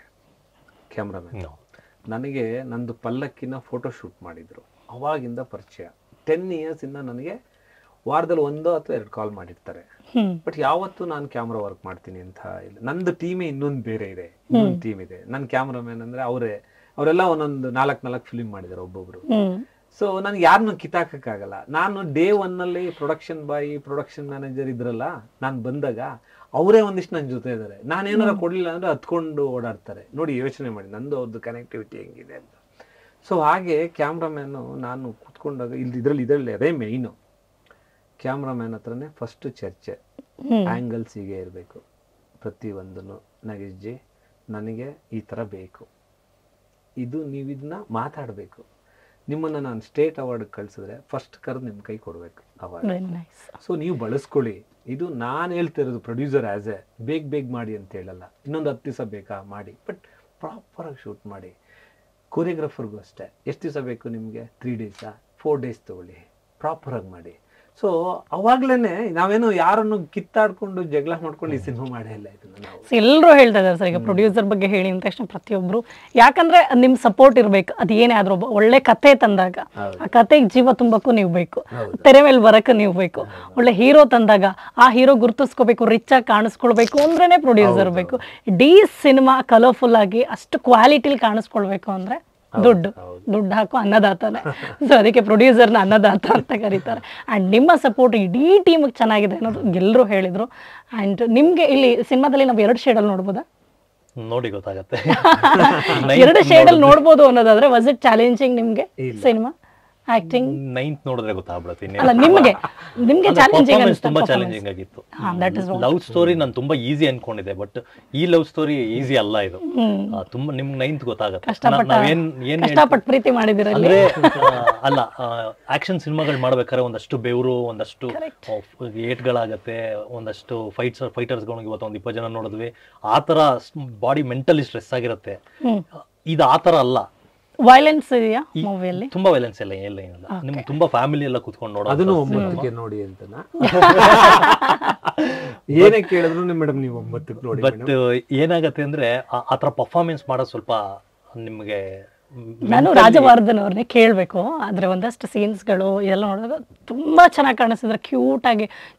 ಕ್ಯಾಮ್ರಾಮನ್. ನನಗೆ ನಂದು ಪಲ್ಲಕ್ಕಿನ ಫೋಟೋ ಶೂಟ್ ಮಾಡಿದ್ರು, ಅವಾಗಿಂದ ಪರಿಚಯ. 10 years ಇಂದ ನನಗೆ ವಾರದಲ್ಲಿ 1 ಅಥವಾ 2 ಕಾಲ್ ಮಾಡಿರ್ತಾರೆ. ಬಟ್ ಯಾವತ್ತೂ ನಾನು ಕ್ಯಾಮ್ರಾ ವರ್ಕ್ ಮಾಡ್ತೀನಿ ಅಂತ ಇಲ್ಲ. ನಂದು ಟೀಮೇ ಇನ್ನೊಂದು ಬೇರೆ ಇದೆ, ಇನ್ನೊಂದು ಟೀಮ್ ಇದೆ. ನನ್ನ ಕ್ಯಾಮ್ರಾಮನ್ ಅಂದ್ರೆ ಅವರೆಲ್ಲ ಒಂದೊಂದು 4 ಫಿಲ್ಮ್ ಮಾಡಿದ್ದಾರೆ ಒಬ್ಬೊಬ್ರು. ಸೊ ನನಗೆ ಯಾರನ್ನೂ ಕಿತ್ತಾಕಕ್ಕಾಗಲ್ಲ. ನಾನು ಡೇ ಒನ್ನಲ್ಲಿ ಪ್ರೊಡಕ್ಷನ್ ಬಾಯ್ ಪ್ರೊಡಕ್ಷನ್ ಮ್ಯಾನೇಜರ್ ಇದ್ರಲ್ಲ, ನಾನು ಬಂದಾಗ ಅವರೇ ಒಂದಿಷ್ಟು ನನ್ನ ಜೊತೆ ಇದ್ದಾರೆ. ನಾನೇನಾರ ಕೊಡಲಿಲ್ಲ ಅಂದರೆ ಹತ್ಕೊಂಡು ಓಡಾಡ್ತಾರೆ. ನೋಡಿ ಯೋಚನೆ ಮಾಡಿ ನಂದು ಅವ್ರದ್ದು ಕನೆಕ್ಟಿವಿಟಿ ಹೆಂಗಿದೆ ಅಂತ. ಸೊ ಹಾಗೆ ಕ್ಯಾಮ್ರಾಮ್ಯಾನು ನಾನು ಕೂತ್ಕೊಂಡಾಗ ಇದರಲ್ಲಿ ಅದೇ ಮೇಯ್ನು. ಕ್ಯಾಮ್ರಾಮ್ಯಾನ್ ಹತ್ರನೇ ಫಸ್ಟ್ ಚರ್ಚೆ, ಆ್ಯಂಗಲ್ಸ್ ಹೀಗೆ ಇರಬೇಕು ಪ್ರತಿಯೊಂದನ್ನು. ನಗೇಶ್ ಜಿ ನನಗೆ ಈ ಥರ ಬೇಕು, ಇದು ನೀವಿದನ್ನ ಮಾತಾಡಬೇಕು. ನಿಮ್ಮನ್ನು ನಾನು ಸ್ಟೇಟ್ ಅವಾರ್ಡ್ಗೆ ಕಳಿಸಿದ್ರೆ ಫಸ್ಟ್ ಕರೆದು ನಿಮ್ಮ ಕೈ ಕೊಡಬೇಕು ಅವಾರ್ಡ್. ಸೊ ನೀವು ಬಳಸ್ಕೊಳ್ಳಿ. ಇದು ನಾನು ಹೇಳ್ತಿರೋದು ಪ್ರೊಡ್ಯೂಸರ್ ಆ್ಯಸ್ ಎ ಬೇಗ ಮಾಡಿ ಅಂತ ಹೇಳಲ್ಲ. ಇನ್ನೊಂದು 10 ದಿವಸ ಬೇಕಾ ಮಾಡಿ, ಬಟ್ ಪ್ರಾಪರಾಗಿ ಶೂಟ್ ಮಾಡಿ. ಕೊರಿಯೋಗ್ರಾಫರ್ಗೂ ಅಷ್ಟೇ, ಎಷ್ಟು ದಿವಸ ಬೇಕು ನಿಮಗೆ? 3 ಡೇಸಾ 4 ಡೇಸ್ ತೊಗೊಳ್ಳಿ, ಪ್ರಾಪರಾಗಿ ಮಾಡಿ. ಸೊ ಅವಾಗ್ಲೇ ನಾವೇನೋ ಯಾರನ್ನು ಕಿತ್ತಾಡ್ಕೊಂಡು ಜಗಳ ಮಾಡ್ಕೊಂಡು ಈ ಸಿನಿಮಾ ಮಾಡೇ ಇಲ್ಲ. ಇದನ್ನ ನಾವು ಎಲ್ಲರೂ ಹೇಳ್ತಾ ಇದ್ದಾರೆ ಸರ್. ಈಗ ಪ್ರೊಡ್ಯೂಸರ್ ಬಗ್ಗೆ ಹೇಳಿ ಅಂತ ತಕ್ಷಣ ಪ್ರತಿಯೊಬ್ರು, ಯಾಕಂದ್ರೆ ನಿಮ್ ಸಪೋರ್ಟ್ ಇರ್ಬೇಕು. ಅದೇನೇ ಆದ್ರೂ ಒಳ್ಳೆ ಕತೆ ತಂದಾಗ ಆ ಕತೆಗೆ ಜೀವ ತುಂಬಕ್ಕೂ ನೀವು ಬೇಕು, ತೆರೆ ಮೇಲೆ ಬರಕ್ಕೆ ನೀವು ಬೇಕು. ಒಳ್ಳೆ ಹೀರೋ ತಂದಾಗ ಆ ಹೀರೋ ಗುರುತಿಸ್ಕೋಬೇಕು, ರಿಚ್ ಆಗಿ ಕಾಣಿಸ್ಕೊಳ್ಬೇಕು ಅಂದ್ರೇನೆ ಪ್ರೊಡ್ಯೂಸರ್ ಬೇಕು. ಇಡೀ ಸಿನಿಮಾ ಕಲರ್ಫುಲ್ ಆಗಿ ಅಷ್ಟು ಕ್ವಾಲಿಟಿಲಿ ಕಾಣಿಸ್ಕೊಳ್ಬೇಕು ಅಂದ್ರೆ ದುಡ್ಡು ಹಾಕೋ ಅನ್ನದಾತನೇ. ಸೊ ಅದಕ್ಕೆ ಪ್ರೊಡ್ಯೂಸರ್ನ ಅನ್ನದಾತ ಅಂತ ಕರೀತಾರೆ. ಆ್ಯಂಡ್ ನಿಮ್ಮ ಸಪೋರ್ಟ್ ಇಡೀ ಟೀಮಿಗೆ ಚೆನ್ನಾಗಿದೆ ಅನ್ನೋದು ಎಲ್ಲರೂ ಹೇಳಿದ್ರು. ಆ್ಯಂಡ್ ನಿಮಗೆ ಇಲ್ಲಿ ಸಿನಿಮಾದಲ್ಲಿ ನಾವು 2 ಶೇಡಲ್ಲಿ ನೋಡ್ಬೋದಾ? ನೋಡಿ ಗೊತ್ತಾಗತ್ತೆ. 2 ಶೇಡಲ್ಲಿ ನೋಡ್ಬೋದು ಅನ್ನೋದಾದ್ರೆ ವಾಸ್ ಇಟ್ ಚಾಲೆಂಜಿಂಗ್ ನಿಮಗೆ ಸಿನಿಮಾ ಆಕ್ಟಿಂಗ್? 9th ನೋಡಿದ್ರೆ ಗೊತ್ತಾಗ್ಬಿಡುತ್ತೆ. ಅಲ್ಲ ನಿಮಗೆ ಚಾಲೆಂಜಿಂಗ್ ಅನಿಸ್ತಾ? ತುಂಬಾ ಚಾಲೆಂಜಿಂಗ್ ಆಗಿತ್ತು. ಲವ್ ಸ್ಟೋರಿ ನಾನು ತುಂಬಾ ಈಸಿ ಅನ್ಕೊಂಡಿದ್ದೆ, ಬಟ್ ಈ ಲವ್ ಸ್ಟೋರಿ ಈಸಿ ಅಲ್ಲ. ಇದು ತುಂಬಾ ನಿಮ್ಗೆ 9th ಗೊತ್ತಾಗುತ್ತೆ. ಕಷ್ಟಪಟ್ಟು ಪ್ರೀತಿ ಮಾಡಿದಿರ ಅಂದ್ರೆ ಅಲ್ಲ, ಆಕ್ಷನ್ ಸಿನಿಮಾಗಳು ಮಾಡ್ಬೇಕಾದ್ರೆ ಒಂದಷ್ಟು ಬೆವರು, ಒಂದಷ್ಟು ಏಟ್ಗಳಾಗತ್ತೆ, ಒಂದಷ್ಟು ಫೈಟರ್ಸ್ಗಳಿಗೆ ಇವತ್ತು 20 ಜನ ನೋಡಿದ್ವಿ. ಆ ತರ ಬಾಡಿ ಮೆಂಟಲಿ ಸ್ಟ್ರೆಸ್ ಆಗಿರುತ್ತೆ. ಇದು ಆ ತರ ಅಲ್ಲ. ವೈಲೆನ್ಸ್ ಇದೆಯಾ ಮೂವಿಯಲ್ಲಿ? ತುಂಬಾ ವೈಲೆನ್ಸ್ ಎಲ್ಲ ಏನಿಲ್ಲ. ನಿಮ್ಗೆ ತುಂಬಾ ಫ್ಯಾಮಿಲಿ ಎಲ್ಲ ಕುತ್ಕೊಂಡು ನೋಡೋದು. ಅದನ್ನು 9ಕ್ಕೆ ನೋಡಿ ಅಂತನಾ? ಏನೇ ಕೇಳಿದ್ರು ಮೇಡಮ್ ನೀವು 9ಕ್ಕೆ ನೋಡಿ. ಬಟ್ ಏನಾಗತ್ತೆ ಅಂದ್ರೆ ಆತರ ಪರ್ಫಾರ್ಮೆನ್ಸ್ ಮಾಡೋದು ಸ್ವಲ್ಪ ನಿಮ್ಗೆ. ನಾನು ರಾಜವರ್ಧನ್ ಅವ್ರನ್ನೇ ಕೇಳಬೇಕು. ಆದರೆ ಒಂದಷ್ಟು ಸೀನ್ಸ್ಗಳು ಎಲ್ಲ ನೋಡಿದಾಗ ತುಂಬ ಚೆನ್ನಾಗಿ ಕಾಣಿಸಿದ್ರೆ,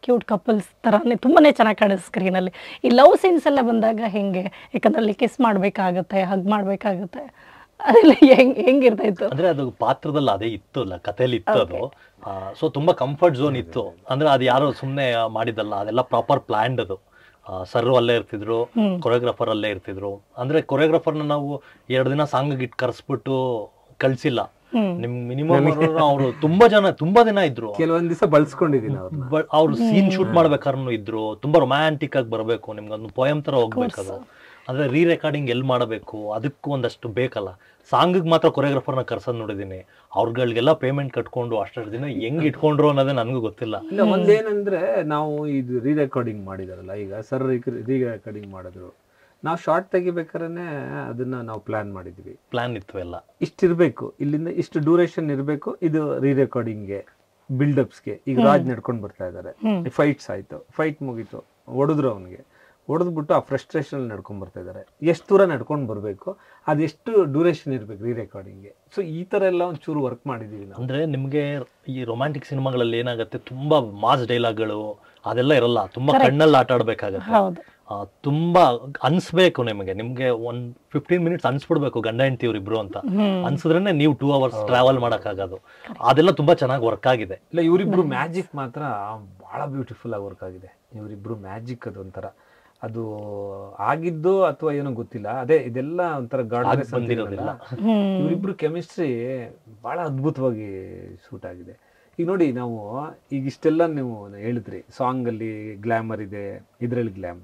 ಕ್ಯೂಟ್ ಕಪಲ್ಸ್ ಥರನೇ ತುಂಬಾ ಚೆನ್ನಾಗಿ ಕಾಣಿಸ್ ಸ್ಕ್ರೀನಲ್ಲಿ. ಈ ಲವ್ ಸೀನ್ಸ್ ಎಲ್ಲ ಬಂದಾಗ ಹೆಂಗೆ? ಯಾಕಂದ್ರೆ ಅಲ್ಲಿ ಕಿಸ್ ಮಾಡಬೇಕಾಗುತ್ತೆ, ಹಗ್ ಮಾಡಬೇಕಾಗುತ್ತೆ, ಅದೆಲ್ಲ ಹೆಂಗಿರ್ತಾ ಇತ್ತು? ಅಂದ್ರೆ ಅದು ಪಾತ್ರದಲ್ಲಿ ಅದೇ ಇತ್ತು ಅಲ್ಲ, ಕಥೆಯಲ್ಲಿ ಇತ್ತು ಅದು. ಸೊ ತುಂಬಾ ಕಂಫರ್ಟ್ ಝೋನ್ ಇತ್ತು. ಅಂದ್ರೆ ಅದು ಯಾರು ಸುಮ್ಮನೆ ಮಾಡಿದಲ್ಲ, ಅದೆಲ್ಲ ಪ್ರಾಪರ್ ಪ್ಲಾನ್ಡ್. ಅದು ಸರ್ ಅಲ್ಲೇ ಇರ್ತಿದ್ರು, ಕೊರಿಯೋಗ್ರಾಫರ್ ಅಲ್ಲೇ ಇರ್ತಿದ್ರು. ಅಂದ್ರೆ ಕೊರಿಯೋಗ್ರಾಫರ್ನ ನಾವು 2 ದಿನ ಸಾಂಗ್ ಇಟ್ಟು ಕರ್ಸ್ಬಿಟ್ಟು ಕಳ್ಸಿಲ್ಲ. ನಿಮ್ ಮಿನಿಮಮ್ ಅವರು ತುಂಬಾ ದಿನ ಇದ್ರು. ಕೆಲವೊಂದ್ ದಿವಸ ಬಳಸ್ಕೊಂಡಿದ್ದೀನಿ ಅವ್ರು ಸೀನ್ ಶೂಟ್ ಮಾಡ್ಬೇಕಾದ್ರೂ ಇದ್ರು. ತುಂಬಾ ರೊಮ್ಯಾಂಟಿಕ್ ಆಗಿ ಬರ್ಬೇಕು, ನಿಮ್ಗೊಂದು ಪೋಯಮ್ ತರ ಹೋಗ್ಬೇಕದು. ಅಂದ್ರೆ ರೀ ರೆಕಾರ್ಡಿಂಗ್ ಎಲ್ಲಿ ಮಾಡಬೇಕು ಅದಕ್ಕೂ ಒಂದಷ್ಟು ಬೇಕಲ್ಲ. ಸಾಂಗಿಗೆ ಮಾತ್ರ ಕೊರಿಯೋಗ್ರಾಫರ್ನ ಕರ್ಸೋದು ನೋಡಿದೀನಿ. ಅವ್ರಗಳಿಗೆಲ್ಲ ಪೇಮೆಂಟ್ ಕಟ್ಕೊಂಡು ಅಷ್ಟು ದಿನ ಹೆಂಗ್ ಇಟ್ಕೊಂಡ್ರು ಅನ್ನೋದೇ ನನಗೂ ಗೊತ್ತಿಲ್ಲ. ಇಲ್ಲ, ಒಂದೇನಂದ್ರೆ ನಾವು ಇದು ರೀ ರೆಕಾರ್ಡಿಂಗ್ ಮಾಡಿದಾರಲ್ಲ, ಈಗ ಸರ್ ರೀ ರೆಕಾರ್ಡಿಂಗ್ ಮಾಡಿದ್ರು, ನಾವು ಶಾರ್ಟ್ ತೆಗಿಬೇಕಾದ್ರೆ ಅದನ್ನ ನಾವು ಪ್ಲಾನ್ ಮಾಡಿದ್ವಿ. ಪ್ಲಾನ್ ಇತ್ತು ಎಲ್ಲ. ಇಷ್ಟಿರ್ಬೇಕು, ಇಲ್ಲಿಂದ ಇಷ್ಟು ಡ್ಯೂರೇಷನ್ ಇರಬೇಕು, ಇದು ರೀ ರೆಕಾರ್ಡಿಂಗ್ಗೆ ಬಿಲ್ಡಪ್ಸ್ಗೆ. ಈಗ ರಾಜ್ ನಡ್ಕೊಂಡು ಬರ್ತಾ ಇದಾರೆ, ಫೈಟ್ಸ್ ಆಯ್ತು, ಫೈಟ್ ಮುಗೀತು, ಹೊಡೆದ್ರು ಅವನಿಗೆ, ಹೊಡೆದ್ಬಿಟ್ಟು ಆ ಫ್ರಸ್ಟ್ರೇಷನ್ ನಡ್ಕೊಂಡ್ ಬರ್ತಾ ಇದಾರೆ. ಎಷ್ಟು ದೂರ ನಡ್ಕೊಂಡು ಬರಬೇಕು, ಅದೆಷ್ಟು ಡ್ಯೂರೇಷನ್ ಇರ್ಬೇಕು ರೀ ರೆಕಾರ್ಡಿಂಗ್ಗೆ. ಸೊ ಈ ತರ ಎಲ್ಲ ಒಂಚೂರು ವರ್ಕ್ ಮಾಡಿದೀವಿ ನಾವು. ಅಂದ್ರೆ ನಿಮ್ಗೆ ಈ ರೊಮ್ಯಾಂಟಿಕ್ ಸಿನಿಮಾಗಳಲ್ಲಿ ಏನಾಗುತ್ತೆ, ತುಂಬಾ ಮಾಸ್ ಡೈಲಾಗ್ಗಳು ಅದೆಲ್ಲ ಇರಲ್ಲ. ತುಂಬಾ ಕಣ್ಣಲ್ಲಿ ಆಟ ಆಡ್ಬೇಕಾಗತ್ತೆ. ತುಂಬಾ ಅನ್ಸ್ಬೇಕು ನಿಮ್ಗೆ 15 ಮಿನಿಟ್ಸ್ ಅನ್ಸ್ಬಿಡ್ಬೇಕು ಗಂಡ ಹೆಂಡತಿ ಇವ್ರಿಬ್ರು ಅಂತ. ಅನ್ಸಿದ್ರೇನೆ ನೀವು 2 hours ಟ್ರಾವೆಲ್ ಮಾಡಕ್ಕಾಗೋದು. ಅದೆಲ್ಲ ತುಂಬಾ ಚೆನ್ನಾಗಿ ವರ್ಕ್ ಆಗಿದೆ. ಇಲ್ಲ, ಇವರಿಬ್ರು ಮ್ಯಾಜಿಕ್ ಮಾತ್ರ ಬಹಳ ಬ್ಯೂಟಿಫುಲ್ ಆಗಿ ವರ್ಕ್ ಆಗಿದೆ. ಇವರಿಬ್ರು ಮ್ಯಾಜಿಕ್ ಅದೊಂಥರ ಅದು ಆಗಿದ್ದು ಅಥವಾ ಏನೋ ಗೊತ್ತಿಲ್ಲ. ಅದೇ ಇದೆಲ್ಲ ಒಂಥರ ಗಾರ್ಡನ್ಸ್ ಬಂದಿರೋದಿಲ್ಲ. ಇವರಿಬ್ರು ಕೆಮಿಸ್ಟ್ರಿ ಬಹಳ ಅದ್ಭುತವಾಗಿ ಶೂಟ್ ಆಗಿದೆ. ಈಗ ನೋಡಿ, ನಾವು ಈಗ ಇಷ್ಟೆಲ್ಲ ನೀವು ಹೇಳಿದ್ರಿ, ಸಾಂಗ್ ಅಲ್ಲಿ ಗ್ಲಾಮರ್ ಇದೆ, ಇದ್ರಲ್ಲಿ ಗ್ಲಾಮ್.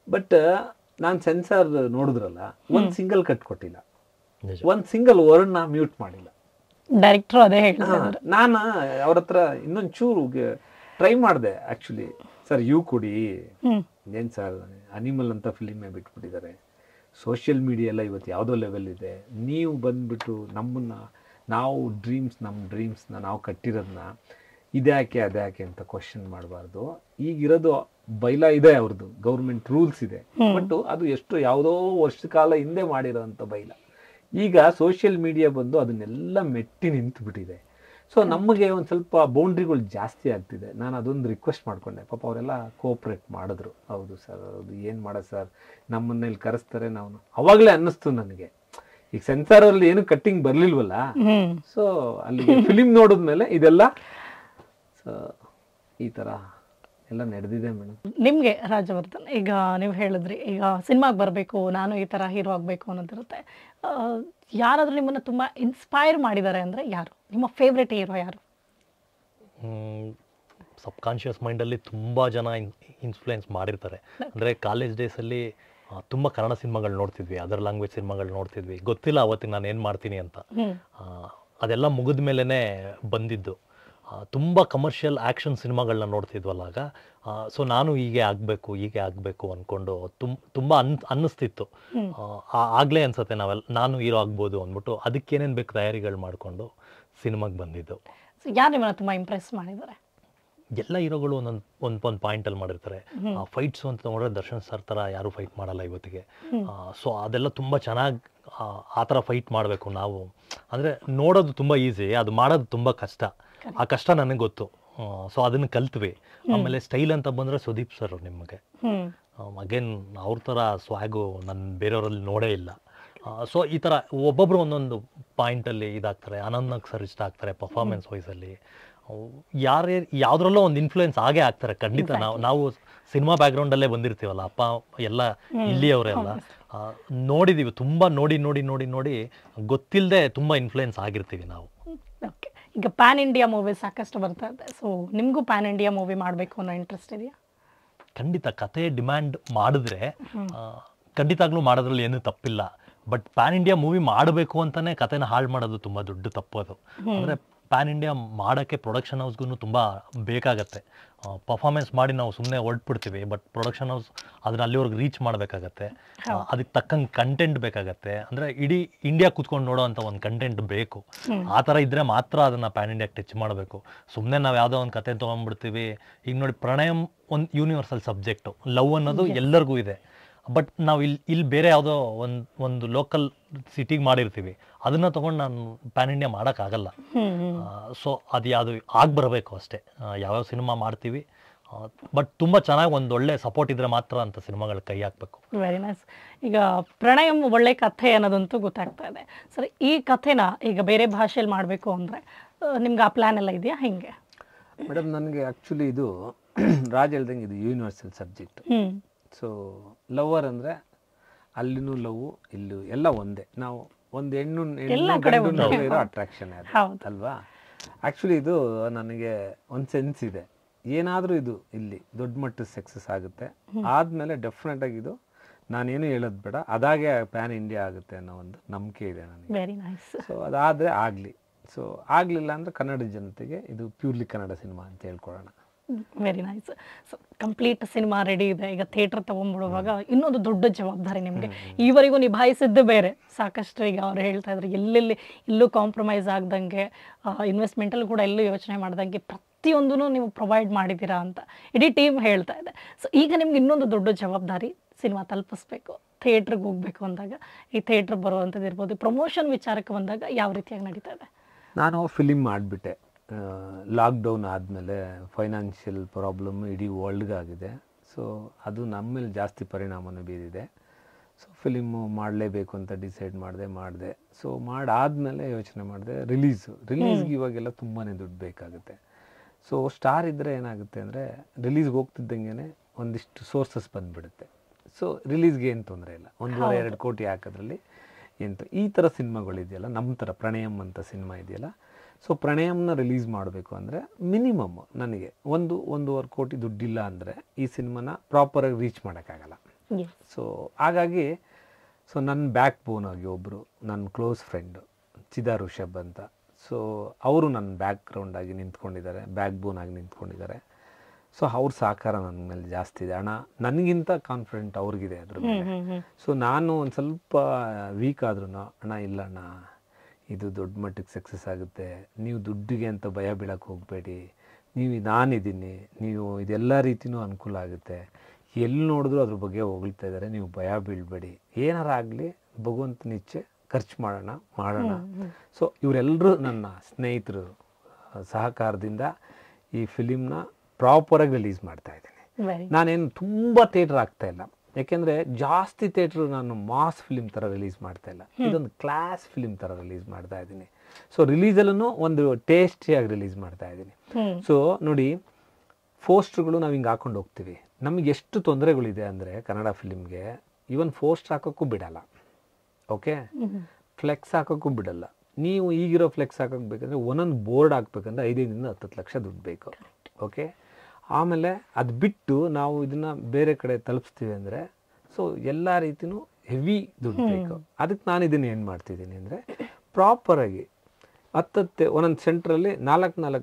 ಬಟ್ ನಾನು ಸೆನ್ಸಾರ್ ನೋಡಿದ್ರಲ್ಲ, ಒಂದ್ ಸಿಂಗಲ್ ಕಟ್ ಕೊಟ್ಟಿಲ್ಲ, ಒಂದ್ ಸಿಂಗಲ್ ವರ್ಡ್ನ ಮ್ಯೂಟ್ ಮಾಡಿಲ್ಲ ಡೈರೆಕ್ಟರ್. ಅದೇ ಹೇಳ್ತಾರೆ. ನಾನು ಅವ್ರ ಹತ್ರ ಇನ್ನೊಂದ್ ಚೂರು ಟ್ರೈ ಮಾಡಿದೆ ಆಕ್ಚುಲಿ. ಸರ್ ಇವು ಕೊಡಿ, ಏನ್ ಸರ್ ಅನಿಮಲ್ ಅಂತ ಫಿಲಿಮೇ ಬಿಟ್ಬಿಟ್ಟಿದ್ದಾರೆ, ಸೋಷಿಯಲ್ ಮೀಡಿಯಾ ಎಲ್ಲ ಇವತ್ತು ಯಾವುದೋ ಲೆವೆಲ್ ಇದೆ, ನೀವು ಬಂದ್ಬಿಟ್ಟು ನಾವು ನಮ್ಮ ಡ್ರೀಮ್ಸ್ನ ನಾವು ಕಟ್ಟಿರೋದನ್ನ ಇದ್ಯಾಕೆ ಅದ್ಯಾಕೆ ಅಂತ ಕ್ವಶನ್ ಮಾಡಬಾರ್ದು. ಈಗಿರೋದು ಬೈಲಾ ಇದೆ, ಅವ್ರದ್ದು ಗೌರ್ಮೆಂಟ್ ರೂಲ್ಸ್ ಇದೆ, ಬಟ್ ಅದು ಯಾವುದೋ ವರ್ಷ ಕಾಲ ಹಿಂದೆ ಮಾಡಿರೋಂಥ ಬೈಲ. ಈಗ ಸೋಷಿಯಲ್ ಮೀಡಿಯಾ ಬಂದು ಅದನ್ನೆಲ್ಲ ಮೆಟ್ಟಿ ನಿಂತು ಬಿಟ್ಟಿದೆ. ಸೊ ನಮಗೆ ಒಂದು ಸ್ವಲ್ಪ ಬೌಂಡ್ರಿಗಳು ಜಾಸ್ತಿ ಆಗ್ತಿದೆ. ನಾನು ಅದೊಂದು ರಿಕ್ವೆಸ್ಟ್ ಮಾಡ್ಕೊಂಡೆ. ಪಾಪ ಅವರೆಲ್ಲ ಕೋಆಪ್ರೇಟ್ ಮಾಡಿದ್ರು. ಹೌದು ಸರ್, ಹೌದು, ಏನು ಮಾಡೋದು ಸರ್, ನಮ್ಮನ್ನ ಇಲ್ಲಿ ಕರೆಸ್ತಾರೆ. ನಾವು ಅವಾಗಲೇ ಅನ್ನಿಸ್ತು ನನಗೆ, ಈಗ ಸೆನ್ಸಾರ್ ಅಲ್ಲಿ ಏನು ಕಟ್ಟಿಂಗ್ ಬರ್ಲಿಲ್ವಲ್ಲ, ಸೊ ಅಲ್ಲಿ ಫಿಲಿಂ ನೋಡಿದ್ಮೇಲೆ ಇದೆಲ್ಲ ಈ ತರ ಎಲ್ಲ ನಡೆದಿದೆ ಮೇಡಮ್. ನಿಮಗೆ ರಾಜವರ್ಧನ್, ಈಗ ನೀವು ಹೇಳಿದ್ರಿ ಈಗ ಸಿನಿಮಾಗೆ ಬರಬೇಕು, ನಾನು ಈ ಥರ ಹೀರೋ ಆಗಬೇಕು ಅನ್ನೋದಿರುತ್ತೆ. ಯಾರಾದರೂ ನಿಮ್ಮನ್ನು ತುಂಬ ಇನ್ಸ್ಪೈರ್ ಮಾಡಿದ್ದಾರೆ ಅಂದರೆ ಯಾರು? ನಿಮ್ಮ ಫೇವ್ರೆಟ್ ಹೀರೋ ಯಾರು? ಸಬ್ಕಾನ್ಷಿಯಸ್ ಮೈಂಡಲ್ಲಿ ತುಂಬ ಜನ ಇನ್ಫ್ಲುಯೆನ್ಸ್ ಮಾಡಿರ್ತಾರೆ. ಅಂದರೆ ಕಾಲೇಜ್ ಡೇಸಲ್ಲಿ ತುಂಬ ಕನ್ನಡ ಸಿನಿಮಾಗಳು ನೋಡ್ತಿದ್ವಿ, ಅದರ್ ಲ್ಯಾಂಗ್ವೇಜ್ ಸಿನಿಮಾಗಳು ನೋಡ್ತಿದ್ವಿ. ಗೊತ್ತಿಲ್ಲ ಅವತ್ತಿಗೆ ನಾನು ಏನು ಮಾಡ್ತೀನಿ ಅಂತ. ಅದೆಲ್ಲ ಮುಗಿದ ಮೇಲೇ ಬಂದಿದ್ದು. ತುಂಬ ಕಮರ್ಷಿಯಲ್ ಆ್ಯಕ್ಷನ್ ಸಿನಿಮಾಗಳನ್ನ ನೋಡ್ತಿದ್ವಲ್ಲ ಆಗ. ಸೊ ನಾನು ಹೀಗೆ ಆಗಬೇಕು ಅಂದ್ಕೊಂಡು ತುಂಬ ಅನ್ನಿಸ್ತಿತ್ತು. ಆಗಲೇ ಅನ್ಸುತ್ತೆ ನಾನು ಹೀರೋ ಆಗ್ಬೋದು ಅಂದ್ಬಿಟ್ಟು ಅದಕ್ಕೇನೇನು ಬೇಕು ತಯಾರಿಗಳು ಮಾಡಿಕೊಂಡು ಸಿನಿಮಾಗೆ ಬಂದಿದ್ದು. ಸೊ ಯಾರು ನಿಮ್ಮನ್ನ ತುಂಬ ಇಂಪ್ರೆಸ್ ಮಾಡಿದ್ದಾರೆ? ಎಲ್ಲ ಹೀರೋಗಳು ಒಂದೊಂದು ಪಾಯಿಂಟಲ್ಲಿ ಮಾಡಿರ್ತಾರೆ. ಫೈಟ್ಸು ಅಂತ ನೋಡಿದ್ರೆ ದರ್ಶನ್ ಸರ್ ಥರ ಯಾರೂ ಫೈಟ್ ಮಾಡಲ್ಲ ಇವತ್ತಿಗೆ. ಸೊ ಅದೆಲ್ಲ ತುಂಬ ಚೆನ್ನಾಗಿ ಆ ಥರ ಫೈಟ್ ಮಾಡಬೇಕು ನಾವು. ಅಂದರೆ ನೋಡೋದು ತುಂಬ ಈಸಿ, ಅದು ಮಾಡೋದು ತುಂಬ ಕಷ್ಟ. ಆ ಕಷ್ಟ ನನಗೆ ಗೊತ್ತು. ಸೊ ಅದನ್ನು ಕಲ್ತ್ವಿ. ಆಮೇಲೆ ಸ್ಟೈಲ್ ಅಂತ ಬಂದರೆ ಸುದೀಪ್ ಸರ್ ನಿಮಗೆ ಅಗೇನ್ ಅವ್ರ ಥರ ಸ್ವಾಗು ನಾನು ಬೇರೆಯವರಲ್ಲಿ ನೋಡೇ ಇಲ್ಲ. ಸೊ ಈ ಥರ ಒಬ್ಬೊಬ್ಬರು ಒಂದೊಂದು ಪಾಯಿಂಟಲ್ಲಿ ಇದಾಗ್ತಾರೆ. ಆನಂದ್ ಸರ್ ಇಷ್ಟ ಆಗ್ತಾರೆ ಪರ್ಫಾರ್ಮೆನ್ಸ್ ವೈಸಲ್ಲಿ. ಯಾವುದ್ರಲ್ಲೋ ಒಂದು ಇನ್ಫ್ಲೂಯೆನ್ಸ್ ಆಗೇ ಆಗ್ತಾರೆ ಖಂಡಿತ. ನಾವು ಸಿನಿಮಾ ಬ್ಯಾಕ್ಗ್ರೌಂಡಲ್ಲೇ ಬಂದಿರ್ತೀವಲ್ಲ, ಅಪ್ಪ ಎಲ್ಲ ಇಲ್ಲಿಯವರೆಲ್ಲ ನೋಡಿದ್ದೀವಿ. ತುಂಬ ನೋಡಿ ಗೊತ್ತಿಲ್ಲದೆ ತುಂಬ ಇನ್ಫ್ಲೂಯೆನ್ಸ್ ಆಗಿರ್ತೀವಿ ನಾವು. ಓಕೆ, ಈಗ ಪ್ಯಾನ್ ಇಂಡಿಯಾ ಮೂವಿ ಸಾಕಷ್ಟು ಬರ್ತಾ ಇದೆ. ಸೊ ನಿಮಗೂ ಪ್ಯಾನ್ ಇಂಡಿಯಾ ಮೂವಿ ಮಾಡಬೇಕು ಅನ್ನೋ ಇಂಟ್ರೆಸ್ಟ್ ಇದೆಯಾ? ಖಂಡಿತ ಕತೆ ಡಿಮ್ಯಾಂಡ್ ಮಾಡಿದ್ರೆ ಖಂಡಿತಾಗ್ಲೂ ಮಾಡೋದ್ರಲ್ಲಿ ಏನೂ ತಪ್ಪಿಲ್ಲ. ಬಟ್ ಪ್ಯಾನ್ ಇಂಡಿಯಾ ಮೂವಿ ಮಾಡಬೇಕು ಅಂತಲೇ ಕತೆನ ಹಾಳು ಮಾಡೋದು ತುಂಬ ದೊಡ್ಡ ತಪ್ಪೋದು. ಅಂದರೆ ಪ್ಯಾನ್ ಇಂಡಿಯಾ ಮಾಡೋಕ್ಕೆ ಪ್ರೊಡಕ್ಷನ್ ಹೌಸ್ಗೂ ತುಂಬ ಬೇಕಾಗತ್ತೆ. ಪರ್ಫಾರ್ಮೆನ್ಸ್ ಮಾಡಿ ನಾವು ಸುಮ್ಮನೆ ಹೊರಟ್ಬಿಡ್ತೀವಿ. ಬಟ್ ಪ್ರೊಡಕ್ಷನ್ ಹೌಸ್ ಅದನ್ನ ಅಲ್ಲಿವರೆಗೆ ರೀಚ್ ಮಾಡಬೇಕಾಗತ್ತೆ. ಅದಕ್ಕೆ ತಕ್ಕಂಗೆ ಕಂಟೆಂಟ್ ಬೇಕಾಗತ್ತೆ. ಅಂದರೆ ಇಡೀ ಇಂಡಿಯಾ ಕೂತ್ಕೊಂಡು ನೋಡೋ ಅಂಥ ಒಂದು ಕಂಟೆಂಟ್ ಬೇಕು. ಆ ಥರ ಇದ್ದರೆ ಮಾತ್ರ ಅದನ್ನು ಪ್ಯಾನ್ ಇಂಡಿಯಾಗೆ ಟಚ್ ಮಾಡಬೇಕು. ಸುಮ್ಮನೆ ನಾವು ಯಾವುದೋ ಒಂದು ಕತೆ ತೊಗೊಂಡ್ಬಿಡ್ತೀವಿ. ಈಗ ನೋಡಿ, ಪ್ರಣಯಂ ಒಂದು ಯೂನಿವರ್ಸಲ್ ಸಬ್ಜೆಕ್ಟು. ಲವ್ ಅನ್ನೋದು ಎಲ್ಲರಿಗೂ ಇದೆ. ಬಟ್ ನಾವು ಇಲ್ಲಿ ಬೇರೆ ಯಾವುದೋ ಒಂದು ಲೋಕಲ್ ಸಿಟಿಗೆ ಮಾಡಿರ್ತೀವಿ. ಅದನ್ನು ತೊಗೊಂಡು ನಾನು ಪ್ಯಾನ್ ಇಂಡಿಯಾ ಮಾಡೋಕ್ಕಾಗಲ್ಲ. ಸೊ ಅದು ಆಗಿ ಬರಬೇಕು ಅಷ್ಟೇ. ಯಾವ್ಯಾವ ಸಿನಿಮಾ ಮಾಡ್ತೀವಿ, ಬಟ್ ತುಂಬ ಚೆನ್ನಾಗಿ ಒಂದು ಒಳ್ಳೆ ಸಪೋರ್ಟ್ ಇದ್ದರೆ ಮಾತ್ರ ಅಂತ ಸಿನಿಮಾಗಳು ಕೈ ಹಾಕಬೇಕು. Very nice. ಈಗ ಪ್ರಣಯಂ ಒಳ್ಳೆ ಕಥೆ ಅನ್ನೋದಂತೂ ಗೊತ್ತಾಗ್ತಾ ಇದೆ. ಸರಿ, ಈ ಕಥೆನ ಈಗ ಬೇರೆ ಭಾಷೆಯಲ್ಲಿ ಮಾಡಬೇಕು ಅಂದರೆ ನಿಮ್ಗೆ ಆ ಪ್ಲ್ಯಾನ್ ಎಲ್ಲ ಇದೆಯಾ? ಹೆಂಗೆ ಮೇಡಮ್? ನನಗೆ ಆ್ಯಕ್ಚುಲಿ ಇದು ರಾಜ್ ಹೇಳ್ದಂಗೆ ಇದು ಯೂನಿವರ್ಸಲ್ ಸಬ್ಜೆಕ್ಟ್. ಸೊ ಲವರ್ ಅಂದರೆ ಅಲ್ಲಿನೂ ಲವ್, ಇಲ್ಲೂ ಎಲ್ಲ ಒಂದೇ. ನಾವು ಒಂದು ಹೆಣ್ಣು ಇರೋ ಅಟ್ರಾಕ್ಷನ್ ಅಲ್ವಾ? ಆ್ಯಕ್ಚುಲಿ ಇದು ನನಗೆ ಒಂದು ಸೆನ್ಸ್ ಇದೆ. ಏನಾದರೂ ಇದು ಇಲ್ಲಿ ದೊಡ್ಡ ಮಟ್ಟದ ಸಕ್ಸಸ್ ಆಗುತ್ತೆ ಆದಮೇಲೆ ಡೆಫಿನೆಟ್ ಆಗಿ ಇದು ನಾನೇನು ಹೇಳೋದು ಬೇಡ, ಅದಾಗೆ ಪ್ಯಾನ್ ಇಂಡಿಯಾ ಆಗುತ್ತೆ ಅನ್ನೋ ಒಂದು ನಂಬಿಕೆ ಇದೆ ನನಗೆ. Very nice. ಸೊ ಅದಾದರೆ ಆಗಲಿ. ಸೊ ಆಗಲಿಲ್ಲ ಅಂದರೆ ಕನ್ನಡ ಜನತೆಗೆ ಇದು ಪ್ಯೂರ್ಲಿ ಕನ್ನಡ ಸಿನಿಮಾ ಅಂತ ಹೇಳ್ಕೊಳ್ಳೋಣ. Very nice. So complete cinema ready ಇದೆ. ಈಗ ಥಿಯೇಟರ್ ತೊಗೊಂಡ್ಬಿಡುವಾಗ ಇನ್ನೊಂದು ದೊಡ್ಡ ಜವಾಬ್ದಾರಿ ನಿಮಗೆ. ಈವರೆಗೂ ನಿಭಾಯಿಸಿದ್ದು ಬೇರೆ ಸಾಕಷ್ಟು. ಈಗ ಅವ್ರು ಹೇಳ್ತಾ ಇದ್ರು ಎಲ್ಲೂ ಕಾಂಪ್ರಮೈಸ್ ಆಗ್ದಂಗೆ, ಇನ್ವೆಸ್ಟ್ಮೆಂಟಲ್ಲೂ ಕೂಡ ಎಲ್ಲೂ ಯೋಚನೆ ಮಾಡ್ದಂಗೆ ಪ್ರತಿಯೊಂದೂ ನೀವು ಪ್ರೊವೈಡ್ ಮಾಡಿದ್ದೀರಾ ಅಂತ ಇಡೀ ಟೀಮ್ ಹೇಳ್ತಾ ಇದೆ. ಸೊ ಈಗ ನಿಮ್ಗೆ ಇನ್ನೊಂದು ದೊಡ್ಡ ಜವಾಬ್ದಾರಿ, ಸಿನಿಮಾ ತಲುಪಿಸ್ಬೇಕು, ಥಿಯೇಟ್ರಿಗೆ ಹೋಗಬೇಕು ಅಂದಾಗ, ಈ ಥಿಯೇಟ್ರ್ ಬರುವಂಥದ್ದು ಇರ್ಬೋದು, ಪ್ರಮೋಷನ್ ವಿಚಾರಕ್ಕೆ ಬಂದಾಗ ಯಾವ ರೀತಿಯಾಗಿ ನಡೀತಾ ಇದೆ? ನಾನು ಫಿಲಿಮ್ ಮಾಡಿಬಿಟ್ಟೆ. ಲಾಕ್ಡೌನ್ ಆದಮೇಲೆ ಫೈನಾನ್ಷಿಯಲ್ ಪ್ರಾಬ್ಲಮ್ ಇಡೀ ವರ್ಲ್ಡ್ಗಾಗಿದೆ. ಸೊ ಅದು ನಮ್ಮ ಮೇಲೆ ಜಾಸ್ತಿ ಪರಿಣಾಮನೂ ಬೀರಿದೆ. ಸೊ ಫಿಲಿಮು ಮಾಡಲೇಬೇಕು ಅಂತ ಡಿಸೈಡ್ ಮಾಡಿದೆ. ಸೊ ಮಾಡಾದಮೇಲೆ ಯೋಚನೆ ಮಾಡಿದೆ ರಿಲೀಸ್ಗೆ ಇವಾಗೆಲ್ಲ ತುಂಬಾ ದುಡ್ಡು ಬೇಕಾಗುತ್ತೆ. ಸೊ ಸ್ಟಾರ್ ಇದ್ದರೆ ಏನಾಗುತ್ತೆ ಅಂದರೆ ರಿಲೀಸ್ಗೆ ಹೋಗ್ತಿದ್ದಂಗೆ ಒಂದಿಷ್ಟು ಸೋರ್ಸಸ್ ಬಂದುಬಿಡುತ್ತೆ. ಸೊ ರಿಲೀಸ್ಗೆ ಏನು ತೊಂದರೆ ಇಲ್ಲ. 1.5-2 ಕೋಟಿ ಹಾಕೋದ್ರಲ್ಲಿ ಈ ಥರ ಸಿನಿಮಾಗಳಿದೆಯಲ್ಲ, ನಮ್ಮ ಥರ ಪ್ರಣಯಂ ಅಂತ ಸಿನಿಮಾ ಇದೆಯಲ್ಲ, ಸೊ ಪ್ರಣಯಂನ ರಿಲೀಸ್ ಮಾಡಬೇಕು ಅಂದರೆ ಮಿನಿಮಮ್ ನನಗೆ 1-1.5 ಕೋಟಿ ದುಡ್ಡಿಲ್ಲ ಅಂದರೆ ಈ ಸಿನಿಮಾನ ಪ್ರಾಪರಾಗಿ ರೀಚ್ ಮಾಡೋಕ್ಕಾಗಲ್ಲ. ಸೊ ಹಾಗಾಗಿ ನನ್ನ ಬ್ಯಾಕ್ ಬೋನ್ ಆಗಿ ಒಬ್ಬರು ನನ್ನ ಕ್ಲೋಸ್ ಫ್ರೆಂಡು ಚಿದಾರ್ ಋಷಭ್ ಅಂತ, ಸೊ ಅವರು ನನ್ನ ಬ್ಯಾಕ್ ಗ್ರೌಂಡಾಗಿ ನಿಂತ್ಕೊಂಡಿದ್ದಾರೆ, ಬ್ಯಾಕ್ ಬೋನ್ ಆಗಿ ನಿಂತ್ಕೊಂಡಿದ್ದಾರೆ. ಸೊ ಅವ್ರ ಸಹಕಾರ ನನ್ನ ಮೇಲೆ ಜಾಸ್ತಿ ಇದೆ. ಹಣ ನನಗಿಂತ ಕಾನ್ಫಿಡೆಂಟ್ ಅವ್ರಿಗಿದೆ ಅದ್ರ ಮೇಲೆ. ಸೊ ನಾನು ಒಂದು ಸ್ವಲ್ಪ ವೀಕ್ ಆದ್ರೂ ಅಣ್ಣ ಇಲ್ಲ ಅಣ್ಣ, ಇದು ದೊಡ್ಡ ಮಟ್ಟಿಗೆ ಸಕ್ಸಸ್ ಆಗುತ್ತೆ, ನೀವು ದುಡ್ಡಿಗೆ ಅಂತ ಭಯ ಬೀಳಕ್ಕೆ ಹೋಗಬೇಡಿ, ನಾನಿದ್ದೀನಿ, ನೀವು ಇದೆಲ್ಲ ರೀತಿಯೂ ಅನುಕೂಲ ಆಗುತ್ತೆ, ಎಲ್ಲಿ ನೋಡಿದ್ರು ಅದ್ರ ಬಗ್ಗೆ ಹೊಗಳ್ತಾ ಇದ್ದಾರೆ, ನೀವು ಭಯ ಬೀಳಬೇಡಿ, ಏನಾರ ಆಗಲಿ ಭಗವಂತನ ಇಚ್ಛೆ, ಖರ್ಚು ಮಾಡೋಣ. ಸೊ ಇವರೆಲ್ಲರೂ ನನ್ನ ಸ್ನೇಹಿತರು ಸಹಕಾರದಿಂದ ಈ ಫಿಲಿಮ್ನ ಪ್ರಾಪರಾಗಿ ರಿಲೀಸ್ ಮಾಡ್ತಾ ಇದ್ದೀನಿ. ನಾನೇನು ತುಂಬ ಥಿಯೇಟ್ರ್ ಆಗ್ತಾಯಿಲ್ಲ, ಯಾಕೆಂದರೆ ಜಾಸ್ತಿ ಥಿಯೇಟ್ರು ನಾನು ಮಾಸ್ ಫಿಲಿಮ್ ಥರ ರಿಲೀಸ್ ಮಾಡ್ತಾ ಇಲ್ಲ, ಇದೊಂದು ಕ್ಲಾಸ್ ಫಿಲಿಮ್ ಥರ ರಿಲೀಸ್ ಮಾಡ್ತಾ ಇದ್ದೀನಿ. ಸೊ ರಿಲೀಸಲ್ಲೂ ಒಂದು ಟೇಸ್ಟಿಯಾಗಿ ರಿಲೀಸ್ ಮಾಡ್ತಾ ಇದ್ದೀನಿ. ಸೊ ನೋಡಿ, ಪೋಸ್ಟ್ರುಗಳು ನಾವು ಹಿಂಗೆ ಹಾಕೊಂಡು ಹೋಗ್ತೀವಿ. ನಮಗೆ ಎಷ್ಟು ತೊಂದರೆಗಳಿದೆ ಅಂದರೆ ಕನ್ನಡ ಫಿಲಿಮ್ಗೆ, ಈವನ್ ಪೋಸ್ಟ್ರ್ ಹಾಕೋಕ್ಕೂ ಬಿಡಲ್ಲ, ಓಕೆ, ಫ್ಲೆಕ್ಸ್ ಹಾಕೋಕ್ಕೂ ಬಿಡಲ್ಲ. ನೀವು ಈಗಿರೋ ಫ್ಲೆಕ್ಸ್ ಹಾಕೋಕೆ ಬೇಕಂದರೆ ಒಂದೊಂದು ಬೋರ್ಡ್ ಹಾಕ್ಬೇಕಂದ್ರೆ 5ರಿಂದ 10 ಲಕ್ಷ ದುಡ್ಡು ಬೇಕು, ಓಕೆ. ಆಮೇಲೆ ಅದು ಬಿಟ್ಟು ನಾವು ಇದನ್ನು ಬೇರೆ ಕಡೆ ತಲುಪಿಸ್ತೀವಿ ಅಂದರೆ ಸೊ ಎಲ್ಲ ರೀತಿಯೂ ಹೆವಿ ದುಡ್ಡು ಬೇಕು. ಅದಕ್ಕೆ ನಾನು ಇದನ್ನು ಏನು ಮಾಡ್ತಿದ್ದೀನಿ ಅಂದರೆ ಪ್ರಾಪರಾಗಿ 10 ಒಂದೊಂದು ಸೆಂಟ್ರಲ್ಲಿ 4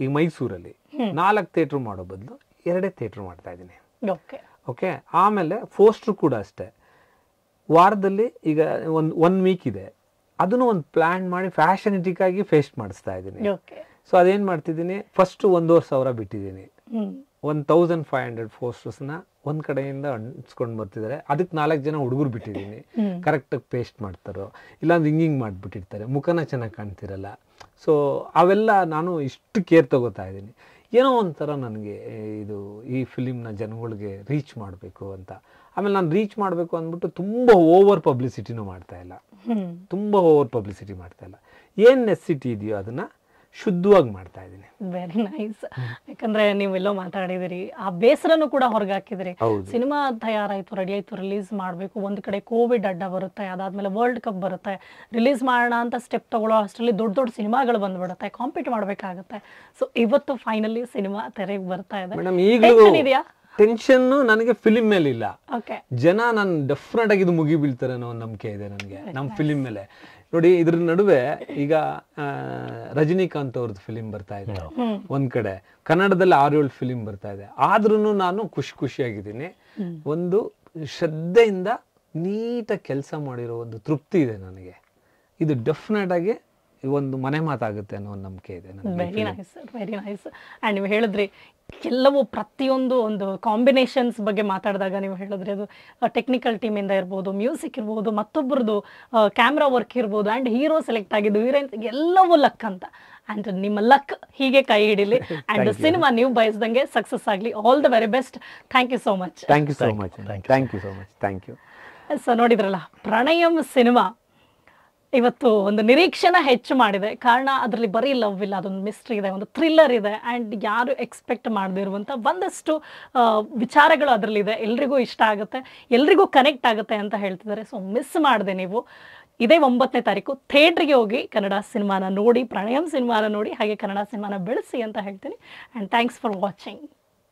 ಈಗ ಮೈಸೂರಲ್ಲಿ 4 ಥಿಯೇಟ್ರು ಮಾಡೋ ಬದಲು 2 ಥಿಯೇಟ್ರು ಮಾಡ್ತಾ ಇದ್ದೀನಿ, ಓಕೆ. ಆಮೇಲೆ ಪೋಸ್ಟ್ರು ಕೂಡ ಅಷ್ಟೇ, ವಾರದಲ್ಲಿ ಈಗ ಒಂದು ವೀಕ್ ಇದೆ, ಅದನ್ನು ಒಂದು ಪ್ಲ್ಯಾನ್ ಮಾಡಿ ಫ್ಯಾಷನಿಟಿಕ್ಕಾಗಿ ಫೇಸ್ಟ್ ಮಾಡಿಸ್ತಾ ಇದ್ದೀನಿ. ಸೊ ಅದೇನು ಮಾಡ್ತಿದ್ದೀನಿ, ಫಸ್ಟು 1,500 ಬಿಟ್ಟಿದ್ದೀನಿ, 1,500 ಪೋಸ್ಟರ್ಸ್ನ ಒಂದು ಕಡೆಯಿಂದ ಅಂಟಿಸ್ಕೊಂಡು ಬರ್ತಿದ್ದಾರೆ. ಅದಕ್ಕೆ 4 ಜನ ಹುಡುಗರು ಬಿಟ್ಟಿದ್ದೀನಿ, ಕರೆಕ್ಟಾಗಿ ಪೇಸ್ಟ್ ಮಾಡ್ತಾರೋ, ಇಲ್ಲಾಂದ್ರೆ ಹಿಂಗೆ ಮಾಡಿಬಿಟ್ಟಿರ್ತಾರೆ, ಮುಖನ ಚೆನ್ನಾಗಿ ಕಾಣ್ತಿರಲ್ಲ. ಸೊ ಅವೆಲ್ಲ ನಾನು ಇಷ್ಟು ಕೇರ್ ತಗೋತಾ ಇದ್ದೀನಿ. ಏನೋ ಒಂಥರ ನನಗೆ ಇದು ಈ ಫಿಲಿಮ್ನ ಜನಗಳಿಗೆ ರೀಚ್ ಮಾಡಬೇಕು ಅಂತ. ಆಮೇಲೆ ನಾನು ರೀಚ್ ಮಾಡಬೇಕು ಅಂದ್ಬಿಟ್ಟು ತುಂಬ ಓವರ್ ಪಬ್ಲಿಸಿಟಿನೂ ಮಾಡ್ತಾ ಇಲ್ಲ, ತುಂಬ ಓವರ್ ಪಬ್ಲಿಸಿಟಿ ಮಾಡ್ತಾ ಇಲ್ಲ. ಏನು ನೆಸಿಟಿ ಇದೆಯೋ ಅದನ್ನು ಶುದ್ಧವಾಗಿ ಮಾಡ್ತಾ ಇದ್ದೀನಿ. Very nice. ಯಾಕಂದ್ರೆ ನೀವೆಲ್ಲೋ ಮಾತಾಡಿದಿರಿ, ಆ ಬೇಸರನು ಕೂಡ ಹೊರಗೆ ಹಾಕಿದಿರಿ. ಸಿನಿಮಾ ತಯಾರಾಯ್ತು, ರೆಡಿ ಆಯ್ತು, ರಿಲೀಸ್ ಮಾಡಬೇಕು. ಒಂದು ಕಡೆ ಕೋವಿಡ್ ಅಡ್ಡ ಬರುತ್ತೆ, ಅದಾದ್ಮೇಲೆ ವರ್ಲ್ಡ್ ಕಪ್ ಬರುತ್ತೆ, ರಿಲೀಸ್ ಮಾಡೋಣ ಅಂತ ಸ್ಟೆಪ್ ತಗೊಳ್ಳೋ ಅಷ್ಟರಲ್ಲಿ ದೊಡ್ಡ ದೊಡ್ಡ ಸಿನಿಮಾಗಳು ಬಂದ್ಬಿಡುತ್ತೆ, ಕಾಂಪೀಟ್ ಮಾಡಬೇಕಾಗುತ್ತೆ. ಸೊ ಇವತ್ತು ಫೈನಲಿ ಸಿನಿಮಾ ತೆರೆಗೆ ಬರ್ತಾ ಇದೆ. ಮೇಡಮ್ ಈಗಲೂ ಟೆನ್ಷನ್ ನನಗೆ ಫಿಲಿಮ್ ಮೇಲೆ ಇಲ್ಲ. ಜನ ನಾನು ಡೆಫಿನೆಟ್ ಆಗಿ ಇದು ಮುಗಿ ಬೀಳ್ತಾರೆ ಅನ್ನೋ ಒಂದು ನಂಬಿಕೆ ಇದೆ ನನಗೆ ನಮ್ಮ ಫಿಲಿಮ್ ಮೇಲೆ. ನೋಡಿ, ಇದ್ರ ನಡುವೆ ಈಗ ರಜನಿಕಾಂತ್ ಅವ್ರದ್ದು ಫಿಲಿಮ್ ಬರ್ತಾ ಇದೆ, ಒಂದ್ ಕಡೆ ಕನ್ನಡದಲ್ಲಿ 6-7 ಫಿಲಿಮ್ ಬರ್ತಾ ಇದೆ. ಆದ್ರೂ ನಾನು ಖುಷಿಯಾಗಿದ್ದೀನಿ. ಒಂದು ಶ್ರದ್ಧೆಯಿಂದ ನೀಟಾಗಿ ಕೆಲಸ ಮಾಡಿರೋ ಒಂದು ತೃಪ್ತಿ ಇದೆ ನನಗೆ. ಇದು ಡೆಫಿನೆಟ್ ಆಗಿ ಒಂದು ಮನೆ ಮಾತಾಗುತ್ತೆ ಅನ್ನೋ ಒಂದು ನಂಬಿಕೆ ಇದೆ ನನಗೆ. Very nice, very nice. And ನೀವು ಹೇಳಿದ್ರಿ ಎಲ್ಲವೂ ಪ್ರತಿಯೊಂದು ಒಂದು ಕಾಂಬಿನೇಷನ್ಸ್ ಬಗ್ಗೆ ಮಾತಾಡಿದಾಗ ನೀವು ಹೇಳಿದ್ರಿ, ಅದು ಟೆಕ್ನಿಕಲ್ ಟೀಮಿಂದ ಇರ್ಬೋದು, ಮ್ಯೂಸಿಕ್ ಇರ್ಬೋದು, ಮತ್ತೊಬ್ಬರದು ಕ್ಯಾಮ್ರಾ ವರ್ಕ್ ಇರ್ಬೋದು, ಆ್ಯಂಡ್ ಹೀರೋ ಸೆಲೆಕ್ಟ್ ಆಗಿದ್ದು, ಹೀರೋಯಿನ್, ಎಲ್ಲವೂ ಲಕ್ ಅಂತ. ಆ್ಯಂಡ್ ನಿಮ್ಮ ಲಕ್ ಹೀಗೆ ಕೈ ಹಿಡಿಲಿ, ಆ್ಯಂಡ್ ಸಿನಿಮಾ ನೀವು ಬಯಸ್ದಂಗೆ ಸಕ್ಸಸ್ ಆಗಲಿ. All the very best. Thank you so much. Thank you so much. Thank you so much. Thank you. So ನೋಡಿದ್ರಲ್ಲ, ಪ್ರಣಯಂ ಸಿನಿಮಾ ಇವತ್ತು ಒಂದು ನಿರೀಕ್ಷೆನ ಹೆಚ್ಚು ಮಾಡಿದೆ. ಕಾರಣ ಅದರಲ್ಲಿ ಬರೀ ಲವ್ ಇಲ್ಲ, ಅದೊಂದು ಮಿಸ್ಟ್ರಿ ಇದೆ, ಒಂದು ಥ್ರಿಲ್ಲರ್ ಇದೆ, ಆ್ಯಂಡ್ ಯಾರು ಎಕ್ಸ್ಪೆಕ್ಟ್ ಮಾಡದೇ ಇರುವಂಥ ಒಂದಷ್ಟು ವಿಚಾರಗಳು ಅದರಲ್ಲಿದೆ. ಎಲ್ರಿಗೂ ಇಷ್ಟ ಆಗುತ್ತೆ, ಎಲ್ರಿಗೂ ಕನೆಕ್ಟ್ ಆಗುತ್ತೆ ಅಂತ ಹೇಳ್ತಿದ್ದಾರೆ. ಸೊ ಮಿಸ್ ಮಾಡಿದೆ ನೀವು. ಇದೇ 9ನೇ ತಾರೀಕು ಥಿಯೇಟ್ರಿಗೆ ಹೋಗಿ ಕನ್ನಡ ಸಿನಿಮಾನ ನೋಡಿ, ಪ್ರಣಯಂ ಸಿನಿಮಾನ ನೋಡಿ, ಹಾಗೆ ಕನ್ನಡ ಸಿನಿಮಾನ ಬೆಳೆಸಿ ಅಂತ ಹೇಳ್ತೀನಿ. And thanks for watching.